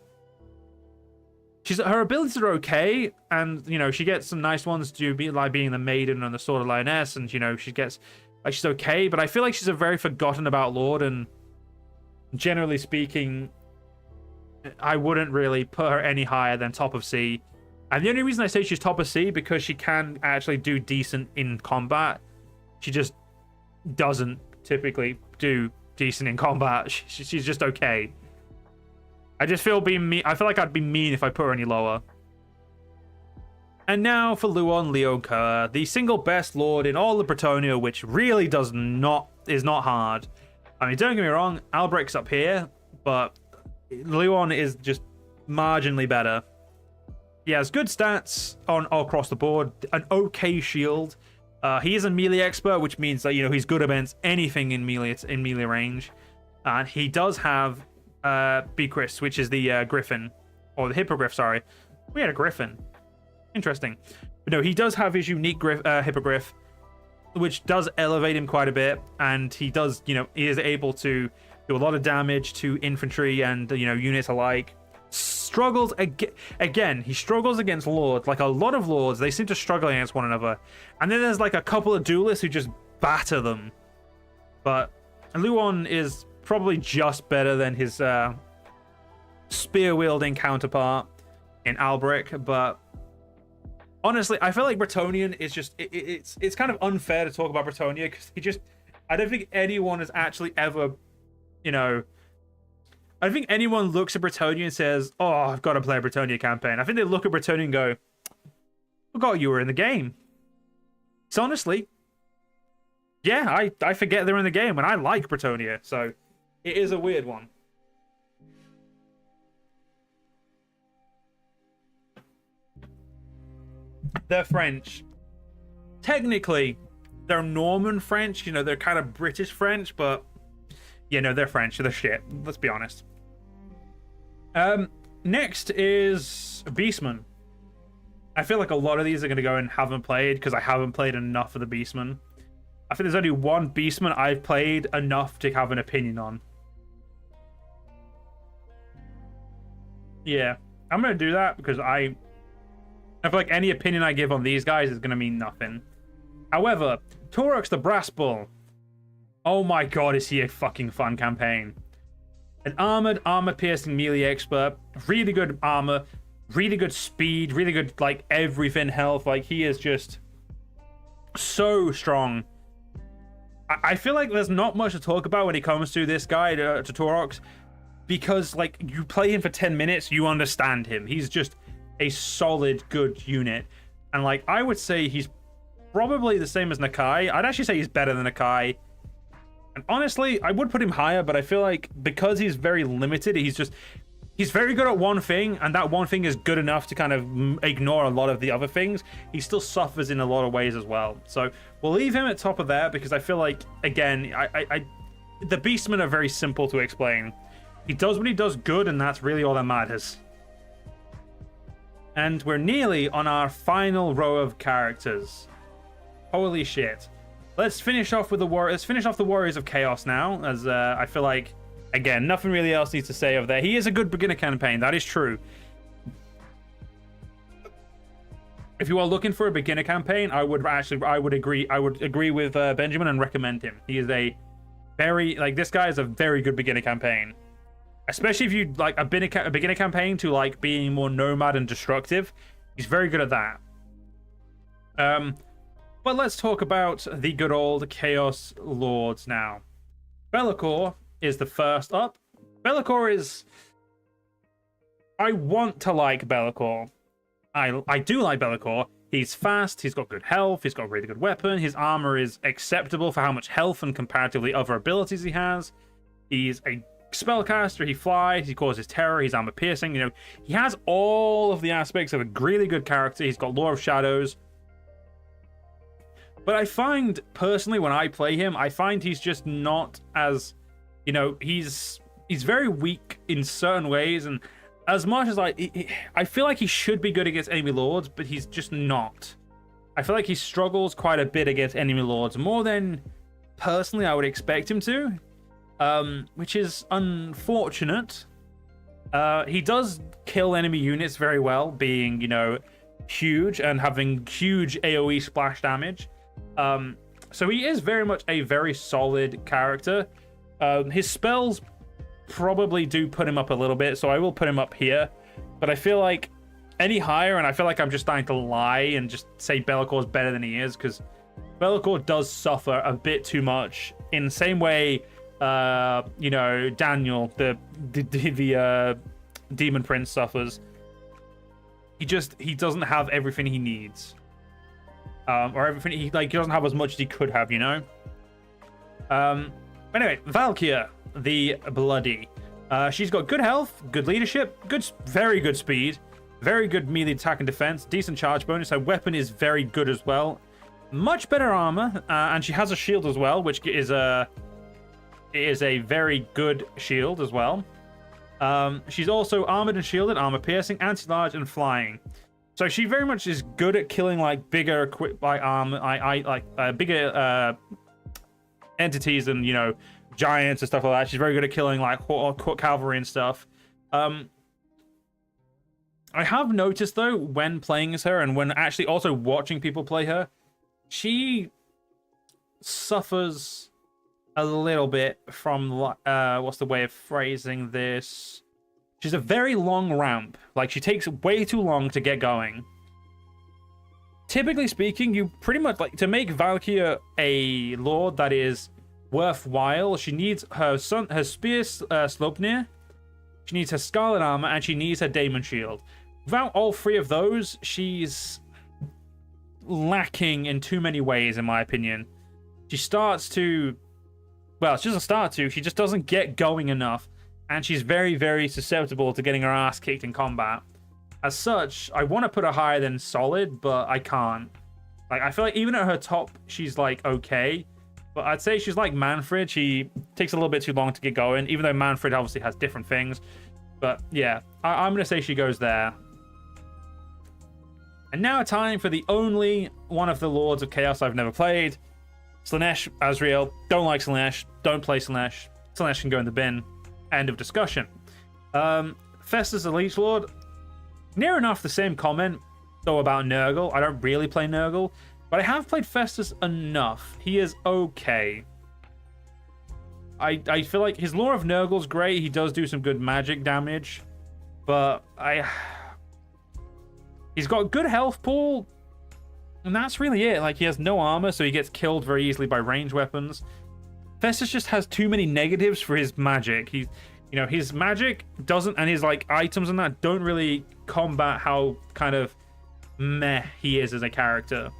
Her abilities are okay, and, you know, she gets some nice ones to be like being the Maiden and the Sword of Lioness, and, you know, she gets, like, she's okay, but I feel like she's a very forgotten about lord, and generally speaking, I wouldn't really put her any higher than top of C. And the only reason I say she's top of C, because she can actually do decent in combat. She just doesn't typically do decent in combat. She's just okay. I just feel being mean. I feel like I'd be mean if I put her any lower. And now for Luon Leoncoeur, the single best lord in all of Bretonnia, which really is not hard. I mean, don't get me wrong, Albrecht's up here, but Luon is just marginally better. He has good stats on all across the board, an okay shield, He is a melee expert, which means that he's good against anything in melee range. And he does have Beakris, which is the Griffin, or the Hippogriff. Sorry, we had a Griffin. Interesting, but no, he does have his unique Hippogriff, which does elevate him quite a bit, and he does, he is able to do a lot of damage to infantry and units alike. Struggles again. He struggles against lords. Like a lot of lords, they seem to struggle against one another, and then there's like a couple of duelists who just batter them. But Luon is probably just better than his spear wielding counterpart in Alberich. But honestly, I feel like Bretonnian is just it's kind of unfair to talk about Bretonnia because I don't think anyone has actually ever, I don't think anyone looks at Bretonnia and says, "Oh, I've got to play a Bretonnia campaign." I think they look at Bretonnia and go, "Forgot you were in the game." So honestly, yeah, I forget they're in the game, and I like Bretonnia, so it is a weird one. They're French. Technically, they're Norman French. They're kind of British French, but they're French. They're shit. Let's be honest. Next is Beastmen. I feel like a lot of these are going to go and haven't played because I haven't played enough of the Beastmen. I think there's only one Beastman I've played enough to have an opinion on. Yeah, I'm going to do that because I feel like any opinion I give on these guys is going to mean nothing. However, Taurox the Brass Bull. Oh my god, is he a fucking fun campaign. An armored, armor-piercing melee expert. Really good armor. Really good speed. Really good, like, everything health. Like, he is just so strong. I feel like there's not much to talk about when it comes to this guy, to Taurox. Because, like, you play him for 10 minutes, you understand him. He's just a solid, good unit. And, like, I would say he's probably the same as Nakai. I'd actually say he's better than Nakai. And honestly, I would put him higher, but I feel like because he's very limited, he's very good at one thing, and that one thing is good enough to kind of ignore a lot of the other things. He still suffers in a lot of ways as well. So we'll leave him at top of there because I feel like, again, the Beastmen are very simple to explain. He does what he does good, and that's really all that matters. And we're nearly on our final row of characters. Holy shit. Let's finish off with the Let's finish off the Warriors of Chaos now, as I feel like, again, nothing really else needs to say over there. He is a good beginner campaign, that is true. If you are looking for a beginner campaign, I would agree with Benjamin and recommend him. He is a very, like, this guy is a very good beginner campaign. Especially if you like a beginner campaign to like being more nomad and destructive. He's very good at that. But let's talk about the good old Chaos Lords now. Be'lakor is the first up. Be'lakor is... I want to like Be'lakor. I do like Be'lakor. He's fast, he's got good health, he's got a really good weapon, his armor is acceptable for how much health and comparatively other abilities he has. He's a spellcaster, he flies, he causes terror, he's armor piercing, he has all of the aspects of a really good character. He's got Lore of Shadows. But I find, personally, when I play him, I find he's just not as, he's very weak in certain ways, and as much as I feel like he should be good against enemy lords, but he's just not. I feel like he struggles quite a bit against enemy lords, more than, personally, I would expect him to, which is unfortunate. He does kill enemy units very well, being, huge and having huge AoE splash damage. So he is very much a very solid character. His spells probably do put him up a little bit, so I will put him up here. But I feel like any higher, and I feel like I'm just starting to lie and just say Be'lakor is better than he is, because Be'lakor does suffer a bit too much. In the same way, Daniel, the Demon Prince, suffers. He doesn't have everything he needs. Or everything he doesn't have as much as he could have, Anyway, Valkyr the Bloody. She's got good health, good leadership, very good speed, very good melee attack and defense, decent charge bonus. Her weapon is very good as well. much better armor, and she has a shield as well, which is a very good shield as well. She's also armored and shielded, armor piercing, anti-large, and flying. So she very much is good at killing like bigger equipped by bigger entities and, you know, giants and stuff like that. She's very good at killing like cavalry and stuff. I have noticed though, when playing as her and when actually also watching people play her, she suffers a little bit from what's the way of phrasing this? She's a very long ramp. Like, she takes way too long to get going. Typically speaking, you pretty much, like, to make Valkyria a lord that is worthwhile, she needs her spear Sleipnir, she needs her scarlet armor, and she needs her daemon shield. Without all three of those, she's lacking in too many ways, in my opinion. She starts to... Well, she doesn't start to. She just doesn't get going enough. And she's very, very susceptible to getting her ass kicked in combat. As such, I want to put her higher than solid, but I can't. Like, I feel like even at her top, she's, like, okay. But I'd say she's like Manfred. She takes a little bit too long to get going, even though Manfred obviously has different things. But, yeah, I'm going to say she goes there. And now time for the only one of the Lords of Chaos I've never played. Slaanesh, Azrael. Don't like Slaanesh. Don't play Slaanesh. Slaanesh can go in the bin. End of discussion. Festus the Leech Lord. Near enough the same comment, though, about Nurgle. I don't really play Nurgle, but I have played Festus enough. He is okay. I feel like his Lore of Nurgle's great. He does do some good magic damage, but he's got good health pool, and that's really it. Like, he has no armor, so he gets killed very easily by ranged weapons. Festus just has too many negatives for his magic. He, you know, his magic doesn't, and his like items and that don't really combat how kind of meh he is as a character.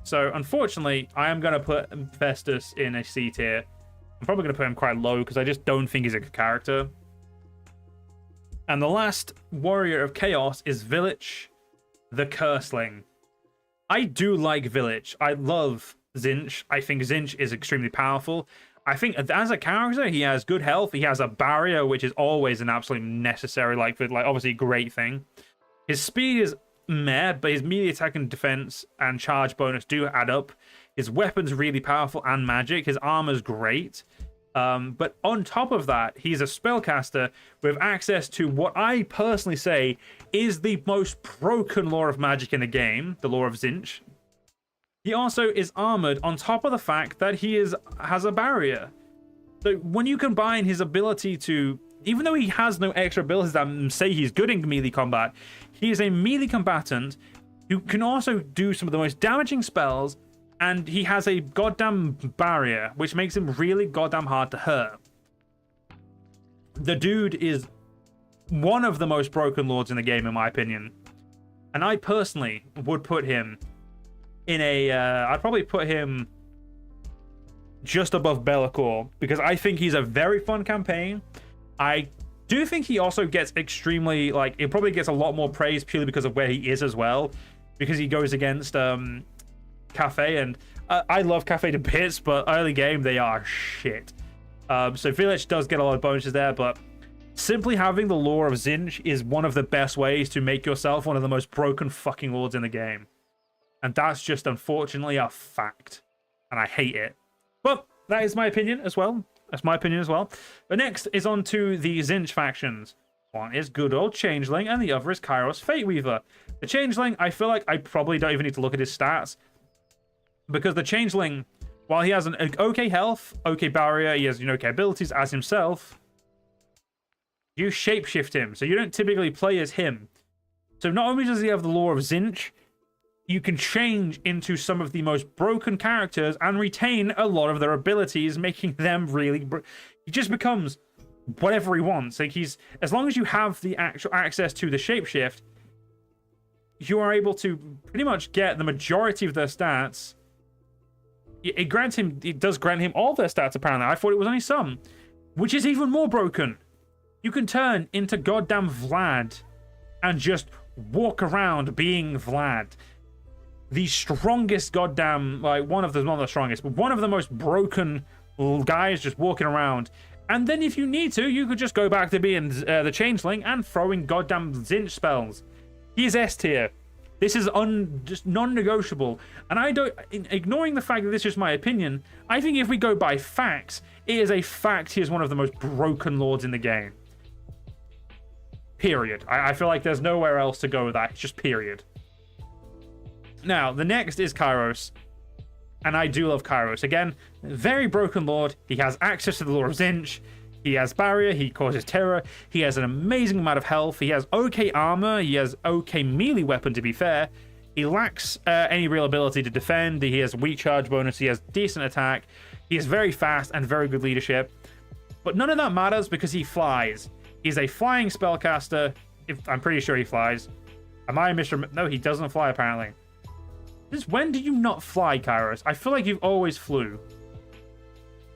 So unfortunately, I am going to put Festus in a C tier. I'm probably going to put him quite low because I just don't think he's a good character. And the last warrior of chaos is Village, the Curseling. I do like Village. I love Tzeentch. I think Tzeentch is extremely powerful. I think as a character, he has good health. He has a barrier, which is always an absolutely necessary, like obviously great thing. His speed is meh, but his melee attack and defense and charge bonus do add up. His weapon's really powerful and magic. His armor's great. But on top of that, he's a spellcaster with access to what I personally say is the most broken lore of magic in the game, the lore of Tzeentch. He also is armored on top of the fact that he has a barrier. So when you combine his ability to, even though he has no extra abilities that say he's good in melee combat, he is a melee combatant who can also do some of the most damaging spells, and he has a goddamn barrier, which makes him really goddamn hard to hurt. The dude is one of the most broken lords in the game, in my opinion. And I personally would put him in a... I'd probably put him just above Be'lakor, because I think he's a very fun campaign. I do think he also gets extremely... Like, it probably gets a lot more praise purely because of where he is as well. Because he goes against... Cafe, and I love Cafe to bits, but early game they are shit. So Village does get a lot of bonuses there, but simply having the lore of Tzeentch is one of the best ways to make yourself one of the most broken fucking lords in the game. And that's just unfortunately a fact. And I hate it. But that is my opinion as well. That's my opinion as well. But next is on to the Tzeentch factions. One is good old Changeling, and the other is Kairos Fateweaver. The Changeling, I feel like I probably don't even need to look at his stats, because the Changeling, while he has an okay health, okay barrier, he has okay abilities as himself, you shapeshift him, so you don't typically play as him. So not only does he have the lore of Tzeentch, you can change into some of the most broken characters and retain a lot of their abilities, making them really... He just becomes whatever he wants. Like, he's... As long as you have the actual access to the shapeshift, you are able to pretty much get the majority of their stats. It does grant him all their stats, apparently. I thought it was only some, which is even more broken. You can turn into goddamn Vlad and just walk around being Vlad. the strongest goddamn, like, one of the, not the strongest, but one of the most broken guys just walking around. And then if you need to, you could just go back to being the Changeling and throwing goddamn Tzeentch spells. He is S tier. This is just non-negotiable. And I don't, ignoring the fact that this is my opinion, I think if we go by facts, it is a fact he is one of the most broken lords in the game. Period. I feel like there's nowhere else to go with that. It's just period. Now, the next is Kairos. And I do love Kairos. Again, very broken lord. He has access to the lore of Tzeentch. He has barrier. He causes terror. He has an amazing amount of health. He has okay armor. He has okay melee weapon, to be fair. He lacks any real ability to defend. He has weak charge bonus. He has decent attack. He is very fast and very good leadership. But none of that matters because he flies. He's a flying spellcaster. I'm pretty sure he flies. Am I misremembering? No, he doesn't fly, apparently. When do you not fly, Kairos? I feel like you've always flew.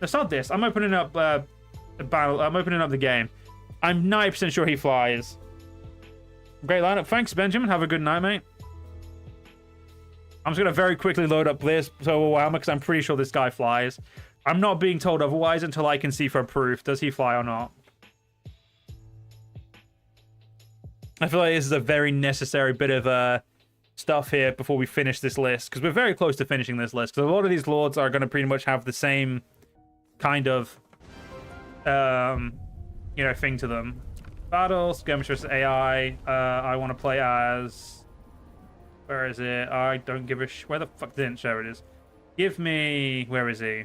It's not this. I'm opening up I'm opening up the game. I'm 90% sure he flies. Great lineup. Thanks, Benjamin. Have a good night, mate. I'm just going to very quickly load up this because I'm pretty sure this guy flies. I'm not being told otherwise until I can see for proof. Does he fly or not? I feel like this is a very necessary bit of stuff here before we finish this list, because we're very close to finishing this list, because a lot of these lords are going to pretty much have the same kind of thing to them. Battle, skirmish versus AI. I want to play as, where is it? I don't give a where the fuck didn't show it is. Give me, where is he?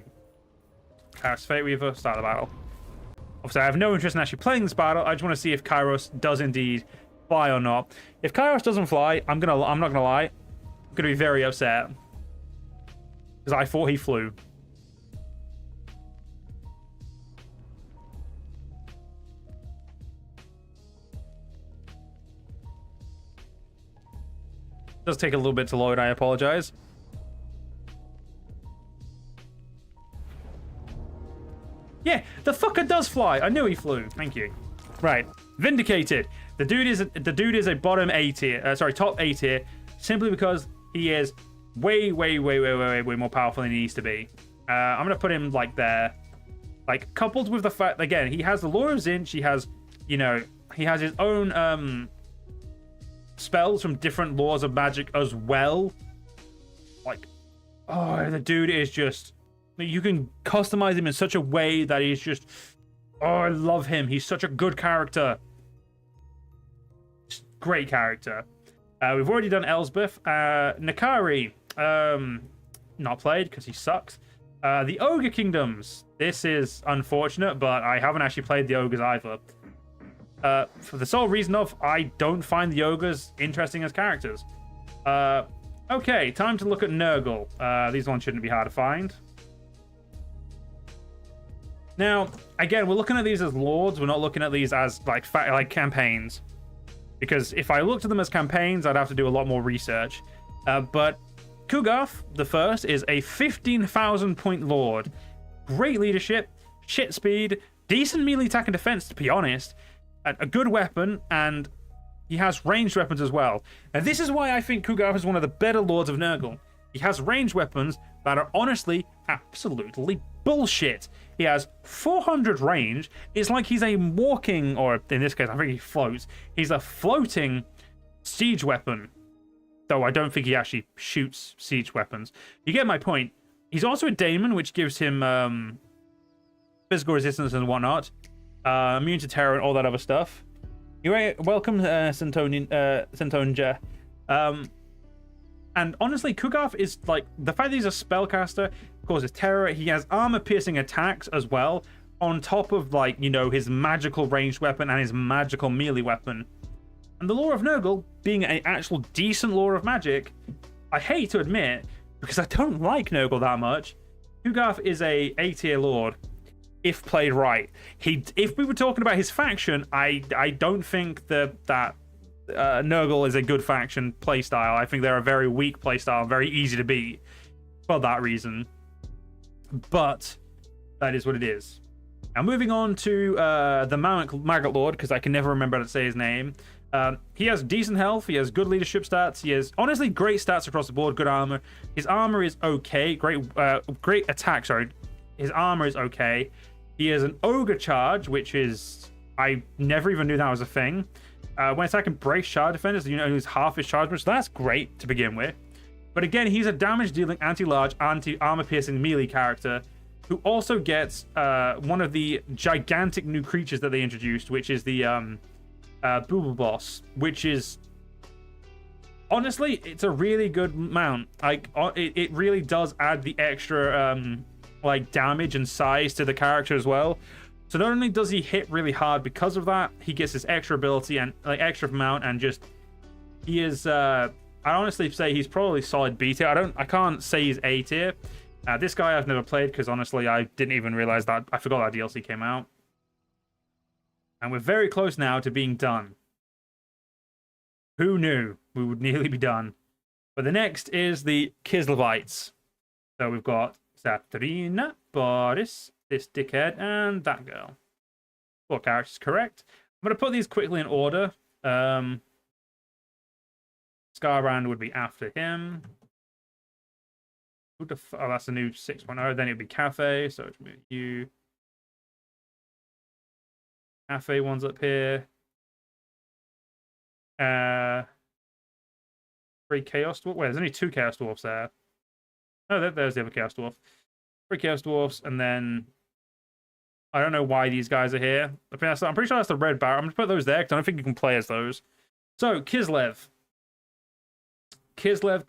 Kairos Fate Weaver, start the battle. Obviously I have no interest in actually playing this battle. I just want to see if Kairos does indeed fly or not. If Kairos doesn't fly, I'm not gonna lie, I'm gonna be very upset, because I thought he flew. It does take a little bit to load, I apologize. Yeah, the fucker does fly. I knew he flew. Thank you. Right, vindicated. The dude is a bottom A tier. Top A tier, simply because he is way more powerful than he needs to be. I'm gonna put him like there, like coupled with the fact again he has the lore of Tzeentch. He has, he has his own spells from different laws of magic as well. Like, oh, the dude is just. You can customize him in such a way that he's just... Oh, I love him. He's such a good character. Just great character. We've already done Elsbeth. Nakari. Not played because he sucks. The Ogre Kingdoms. This is unfortunate, but I haven't actually played the Ogres either. For the sole reason of I don't find the Ogres interesting as characters. Okay, time to look at Nurgle. These ones shouldn't be hard to find. Now, again, we're looking at these as lords. We're not looking at these as like campaigns, because if I looked at them as campaigns, I'd have to do a lot more research. But Kugarth the First is a 15,000 point lord, great leadership, shit speed, decent melee attack and defense, to be honest, a good weapon, and he has ranged weapons as well. And this is why I think Kugarth is one of the better lords of Nurgle. He has ranged weapons that are honestly absolutely bullshit. He has 400 range. It's like he's a walking, or in this case, I think he floats. He's a floating siege weapon. Though I don't think he actually shoots siege weapons. You get my point. He's also a daemon, which gives him physical resistance and whatnot. Immune to terror and all that other stuff. You're welcome, Centonja. And honestly, Kugarth is like, the fact that he's a spellcaster causes terror. He has armor-piercing attacks as well, on top of, like, his magical ranged weapon and his magical melee weapon. And the lore of Nurgle, being an actual decent lore of magic, I hate to admit, because I don't like Nurgle that much, Kugarth is a A-tier lord, if played right. If we were talking about his faction, I don't think that Nurgle is a good faction playstyle. I think they're a very weak playstyle, very easy to beat for that reason. But that is what it is. Now moving on to the Maggot Lord, because I can never remember how to say his name. He has decent health. He has good leadership stats. He has honestly great stats across the board. Good armor. His armor is okay. Great attack. Sorry, his armor is okay. He has an ogre charge, which is I never even knew that was a thing. When attacking brace charge defenders, you know, he's half his charge, so that's great to begin with. But again, he's a damage dealing, anti-large, anti-armor piercing melee character who also gets one of the gigantic new creatures that they introduced, which is the Booble Boss, which is honestly, it's a really good mount. Like it really does add the extra like damage and size to the character as well. So not only does he hit really hard because of that, he gets this extra ability and like extra mount, and just he is I honestly say he's probably solid B tier. I can't say he's A tier. This guy I've never played because honestly I didn't even realize that. I forgot that DLC came out. And we're very close now to being done. Who knew we would nearly be done? But the next is the Kislevites. So we've got Satrina, Boris, this dickhead, and that girl. 4 characters correct. I'm going to put these quickly in order. Scarbrand would be after him. Oh, that's a new 6.0. Then it would be Cafe. So it's you. Cafe one's up here. 3 Chaos Dwarf. Wait, there's only 2 Chaos Dwarfs there. Oh, there's the other Chaos Dwarf. 3 Chaos Dwarfs, and then I don't know why these guys are here. I'm pretty sure that's the Red Barrel. I'm going to put those there because I don't think you can play as those. So, Kislev. Mother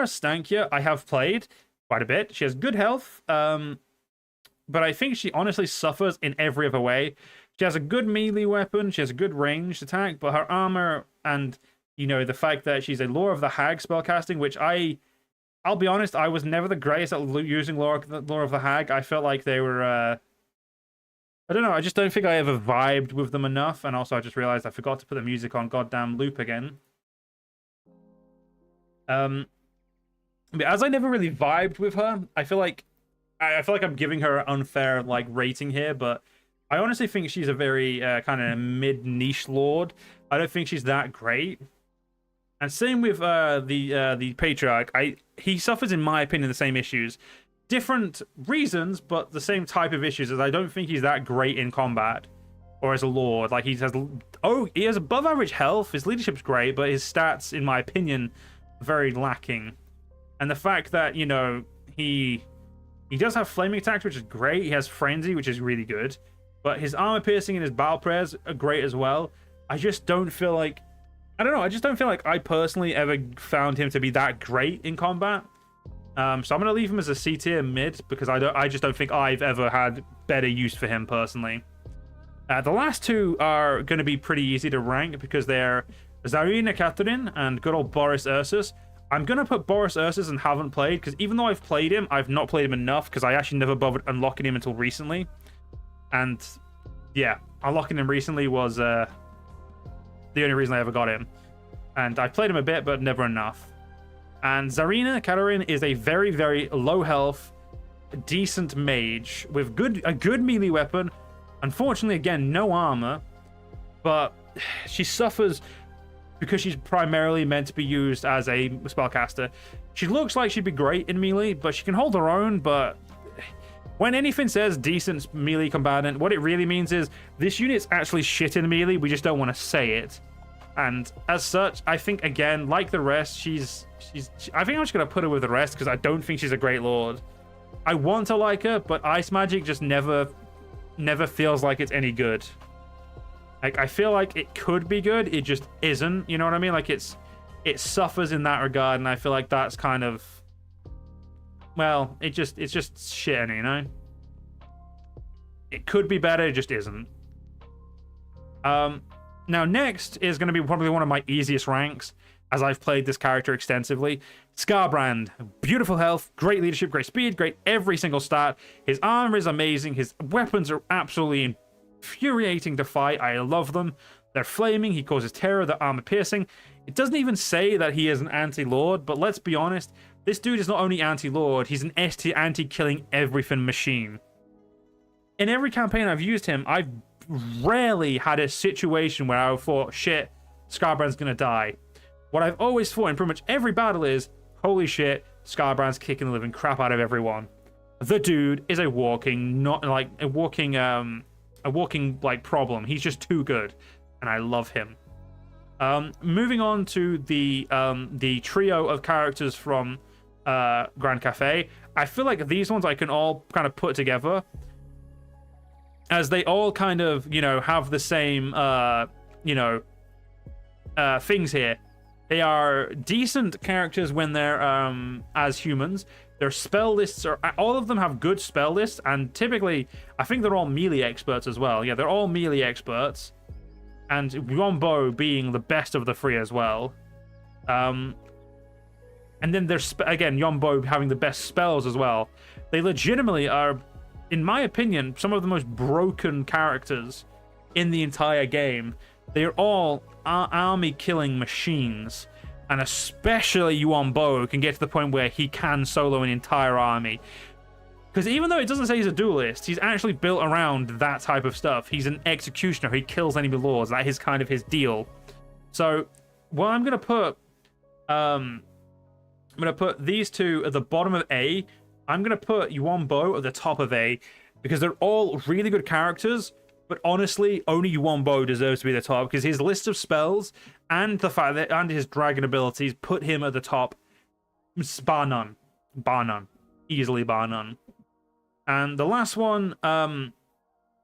Stankia, I have played quite a bit. She has good health, but I think she honestly suffers in every other way. She has a good melee weapon, she has a good ranged attack, but her armor and, you know, the fact that she's a Lore of the Hag spellcasting, which I'll be honest, I was never the greatest at using Lore of the Hag. I felt like they were, I don't know, I just don't think I ever vibed with them enough, and also I just realized I forgot to put the music on goddamn loop again. But as I never really vibed with her, I feel like I'm giving her an unfair like rating here, but I honestly think she's a very kind of mid-niche lord. I don't think she's that great. And same with the Patriarch. He suffers, in my opinion, the same issues. Different reasons, but the same type of issues, as I don't think he's that great in combat or as a lord. Like he has above average health, his leadership's great, but his stats, in my opinion, very lacking. And the fact that, you know, he does have flaming attacks, which is great. He has frenzy, which is really good. But his armor piercing and his battle prayers are great as well. I just don't feel like, I don't know, I just don't feel like I personally ever found him to be that great in combat. So I'm going to leave him as a C tier mid because I just don't think I've ever had better use for him personally. The last 2 are going to be pretty easy to rank because they're Zarina Catherine and good old Boris Ursus. I'm going to put Boris Ursus and haven't played because even though I've played him, I've not played him enough because I actually never bothered unlocking him until recently. And yeah, unlocking him recently was the only reason I ever got him. And I played him a bit, but never enough. And Zarina Catherine is a very, very low health, decent mage with a good melee weapon. Unfortunately, again, no armor. But she suffers because she's primarily meant to be used as a spellcaster. She looks like she'd be great in melee, but she can hold her own. But when anything says decent melee combatant, what it really means is this unit's actually shit in melee. We just don't want to say it. And as such, I think, again, like the rest, I think I'm just going to put her with the rest because I don't think she's a great lord. I want to like her, but Ice Magic just never feels like it's any good. Like, I feel like it could be good, it just isn't, you know what I mean? Like, it suffers in that regard, and I feel like that's kind of, well, it's just shit, you know? It could be better, it just isn't. Now, next is going to be probably one of my easiest ranks, as I've played this character extensively. Scarbrand, beautiful health, great leadership, great speed, great every single stat. His armor is amazing, his weapons are absolutely infuriating to fight. I love them. They're flaming, he causes terror, they're armor piercing. It doesn't even say that he is an anti-lord, but let's be honest, this dude is not only anti-lord, he's an anti-killing everything machine. In every campaign I've used him, I've rarely had a situation where I thought, shit, Skarbrand's gonna die. What I've always thought in pretty much every battle is, holy shit, Skarbrand's kicking the living crap out of everyone. The dude is a walking, like problem. He's just too good, and I love him. Moving on to the trio of characters from Grand Cafe, I feel like these ones I can all kind of put together, as they all kind of, you know, have the same, things here. They are decent characters when they're as humans. Their spell lists are, all of them have good spell lists, and typically, I think they're all melee experts as well. Yeah, they're all melee experts, and Yombo being the best of the three as well. And then there's, again, Yombo having the best spells as well. They legitimately are, in my opinion, some of the most broken characters in the entire game. They're all army-killing machines. And especially Yombo can get to the point where he can solo an entire army. Because even though it doesn't say he's a duelist, he's actually built around that type of stuff. He's an executioner. He kills enemy lords. That is kind of his deal. So, well, I'm going to put these two at the bottom of A. I'm going to put Yombo at the top of A, because they're all really good characters. But honestly, only Yombo deserves to be the top, because his list of spells and the fact that and his dragon abilities put him at the top. Bar none. Bar none. Easily bar none. And the last one, I'm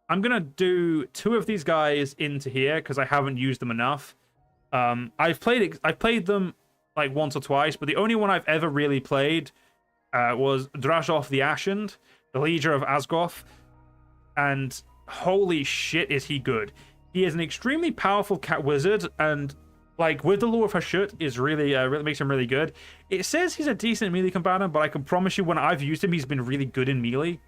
gonna do two of these guys into here because I haven't used them enough. I've played them like once or twice, but the only one I've ever really played was Drajov the Ascend, the leader of Asgoth, and holy shit is he good. He is an extremely powerful cat wizard, and like with the Lure of Hashut is really makes him really good. It says he's a decent melee combatant, but I can promise you when I've used him, he's been really good in melee.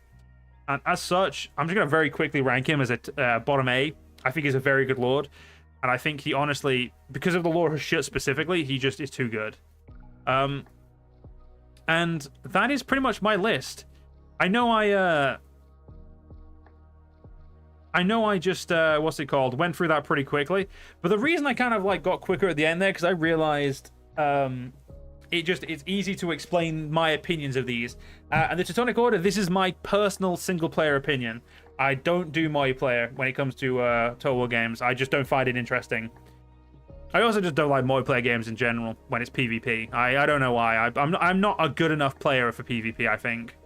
And as such, I'm just going to very quickly rank him as a bottom A. I think he's a very good lord. And I think he honestly, because of the Lure of Hashut specifically, he just is too good. And that is pretty much my list. I know I just, went through that pretty quickly. But the reason I kind of like got quicker at the end there, because I realized it's easy to explain my opinions of these. And the Teutonic Order, this is my personal single-player opinion. I don't do multiplayer when it comes to Total War games. I just don't find it interesting. I also just don't like multiplayer games in general when it's PvP. I don't know why. I'm not a good enough player for PvP, I think.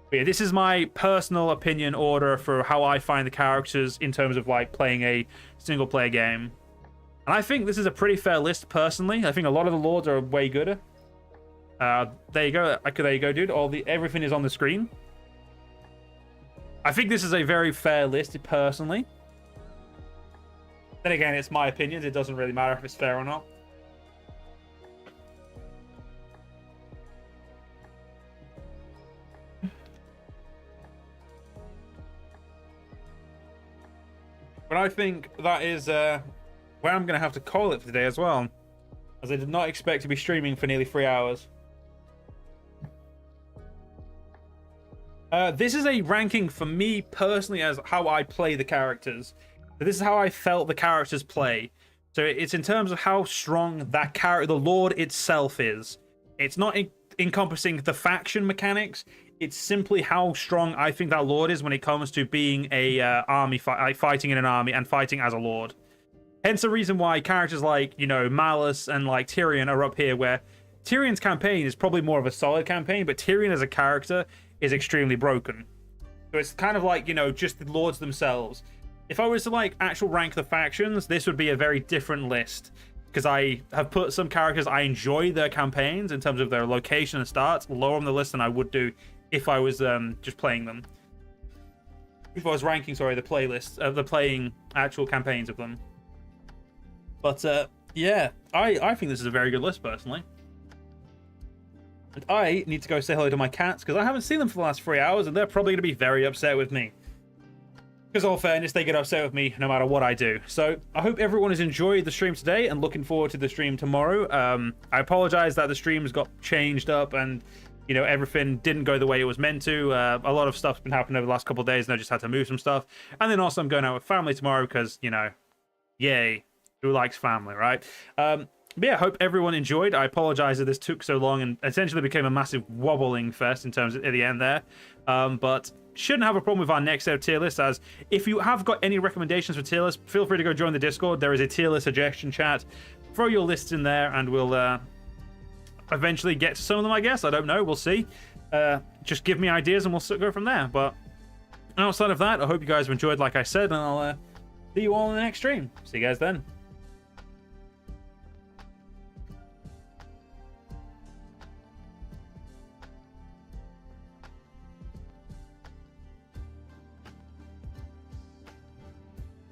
But yeah, this is my personal opinion order for how I find the characters in terms of like playing a single player game. And I think this is a pretty fair list personally. I think a lot of the lords are way gooder. There you go. There you go, dude. Everything is on the screen. I think this is a very fair list personally. Then again, it's my opinions. It doesn't really matter if it's fair or not. But I think that is where I'm going to have to call it for today as well, as I did not expect to be streaming for nearly 3 hours. This is a ranking for me personally as how I play the characters. So this is how I felt the characters play. So it's in terms of how strong that character, the Lord itself is. It's not encompassing the faction mechanics. It's simply how strong I think that Lord is when it comes to being a fighting in an army and fighting as a Lord. Hence the reason why characters like, you know, Malus and like Tyrion are up here, where Tyrion's campaign is probably more of a solid campaign, but Tyrion as a character is extremely broken. So it's kind of like, you know, just the Lords themselves. If I was to like actual rank the factions, this would be a very different list, because I have put some characters I enjoy their campaigns in terms of their location and starts lower on the list than I would do if I was just playing them. If I was ranking, sorry, the playlist of the playing actual campaigns of them. But yeah, I think this is a very good list personally. And I need to go say hello to my cats because I haven't seen them for the last 3 hours, and they're probably going to be very upset with me. Because all fairness, they get upset with me no matter what I do. So I hope everyone has enjoyed the stream today and looking forward to the stream tomorrow. I apologize that the streams got changed up and you know, everything didn't go the way it was meant to. A lot of stuff's been happening over the last couple of days, and I just had to move some stuff. And then also I'm going out with family tomorrow because, you know, yay, who likes family, right? But yeah, I hope everyone enjoyed. I apologize that this took so long and essentially became a massive wobbling fest in terms of at the end there. But shouldn't have a problem with our next set of tier list, as if you have got any recommendations for tier lists, feel free to go join the Discord. There is a tier list suggestion chat. Throw your lists in there and we'll eventually get to some of them, I guess. I don't know. We'll see. Just give me ideas and we'll go from there. But outside of that, I hope you guys have enjoyed, like I said, and I'll see you all in the next stream. See you guys then.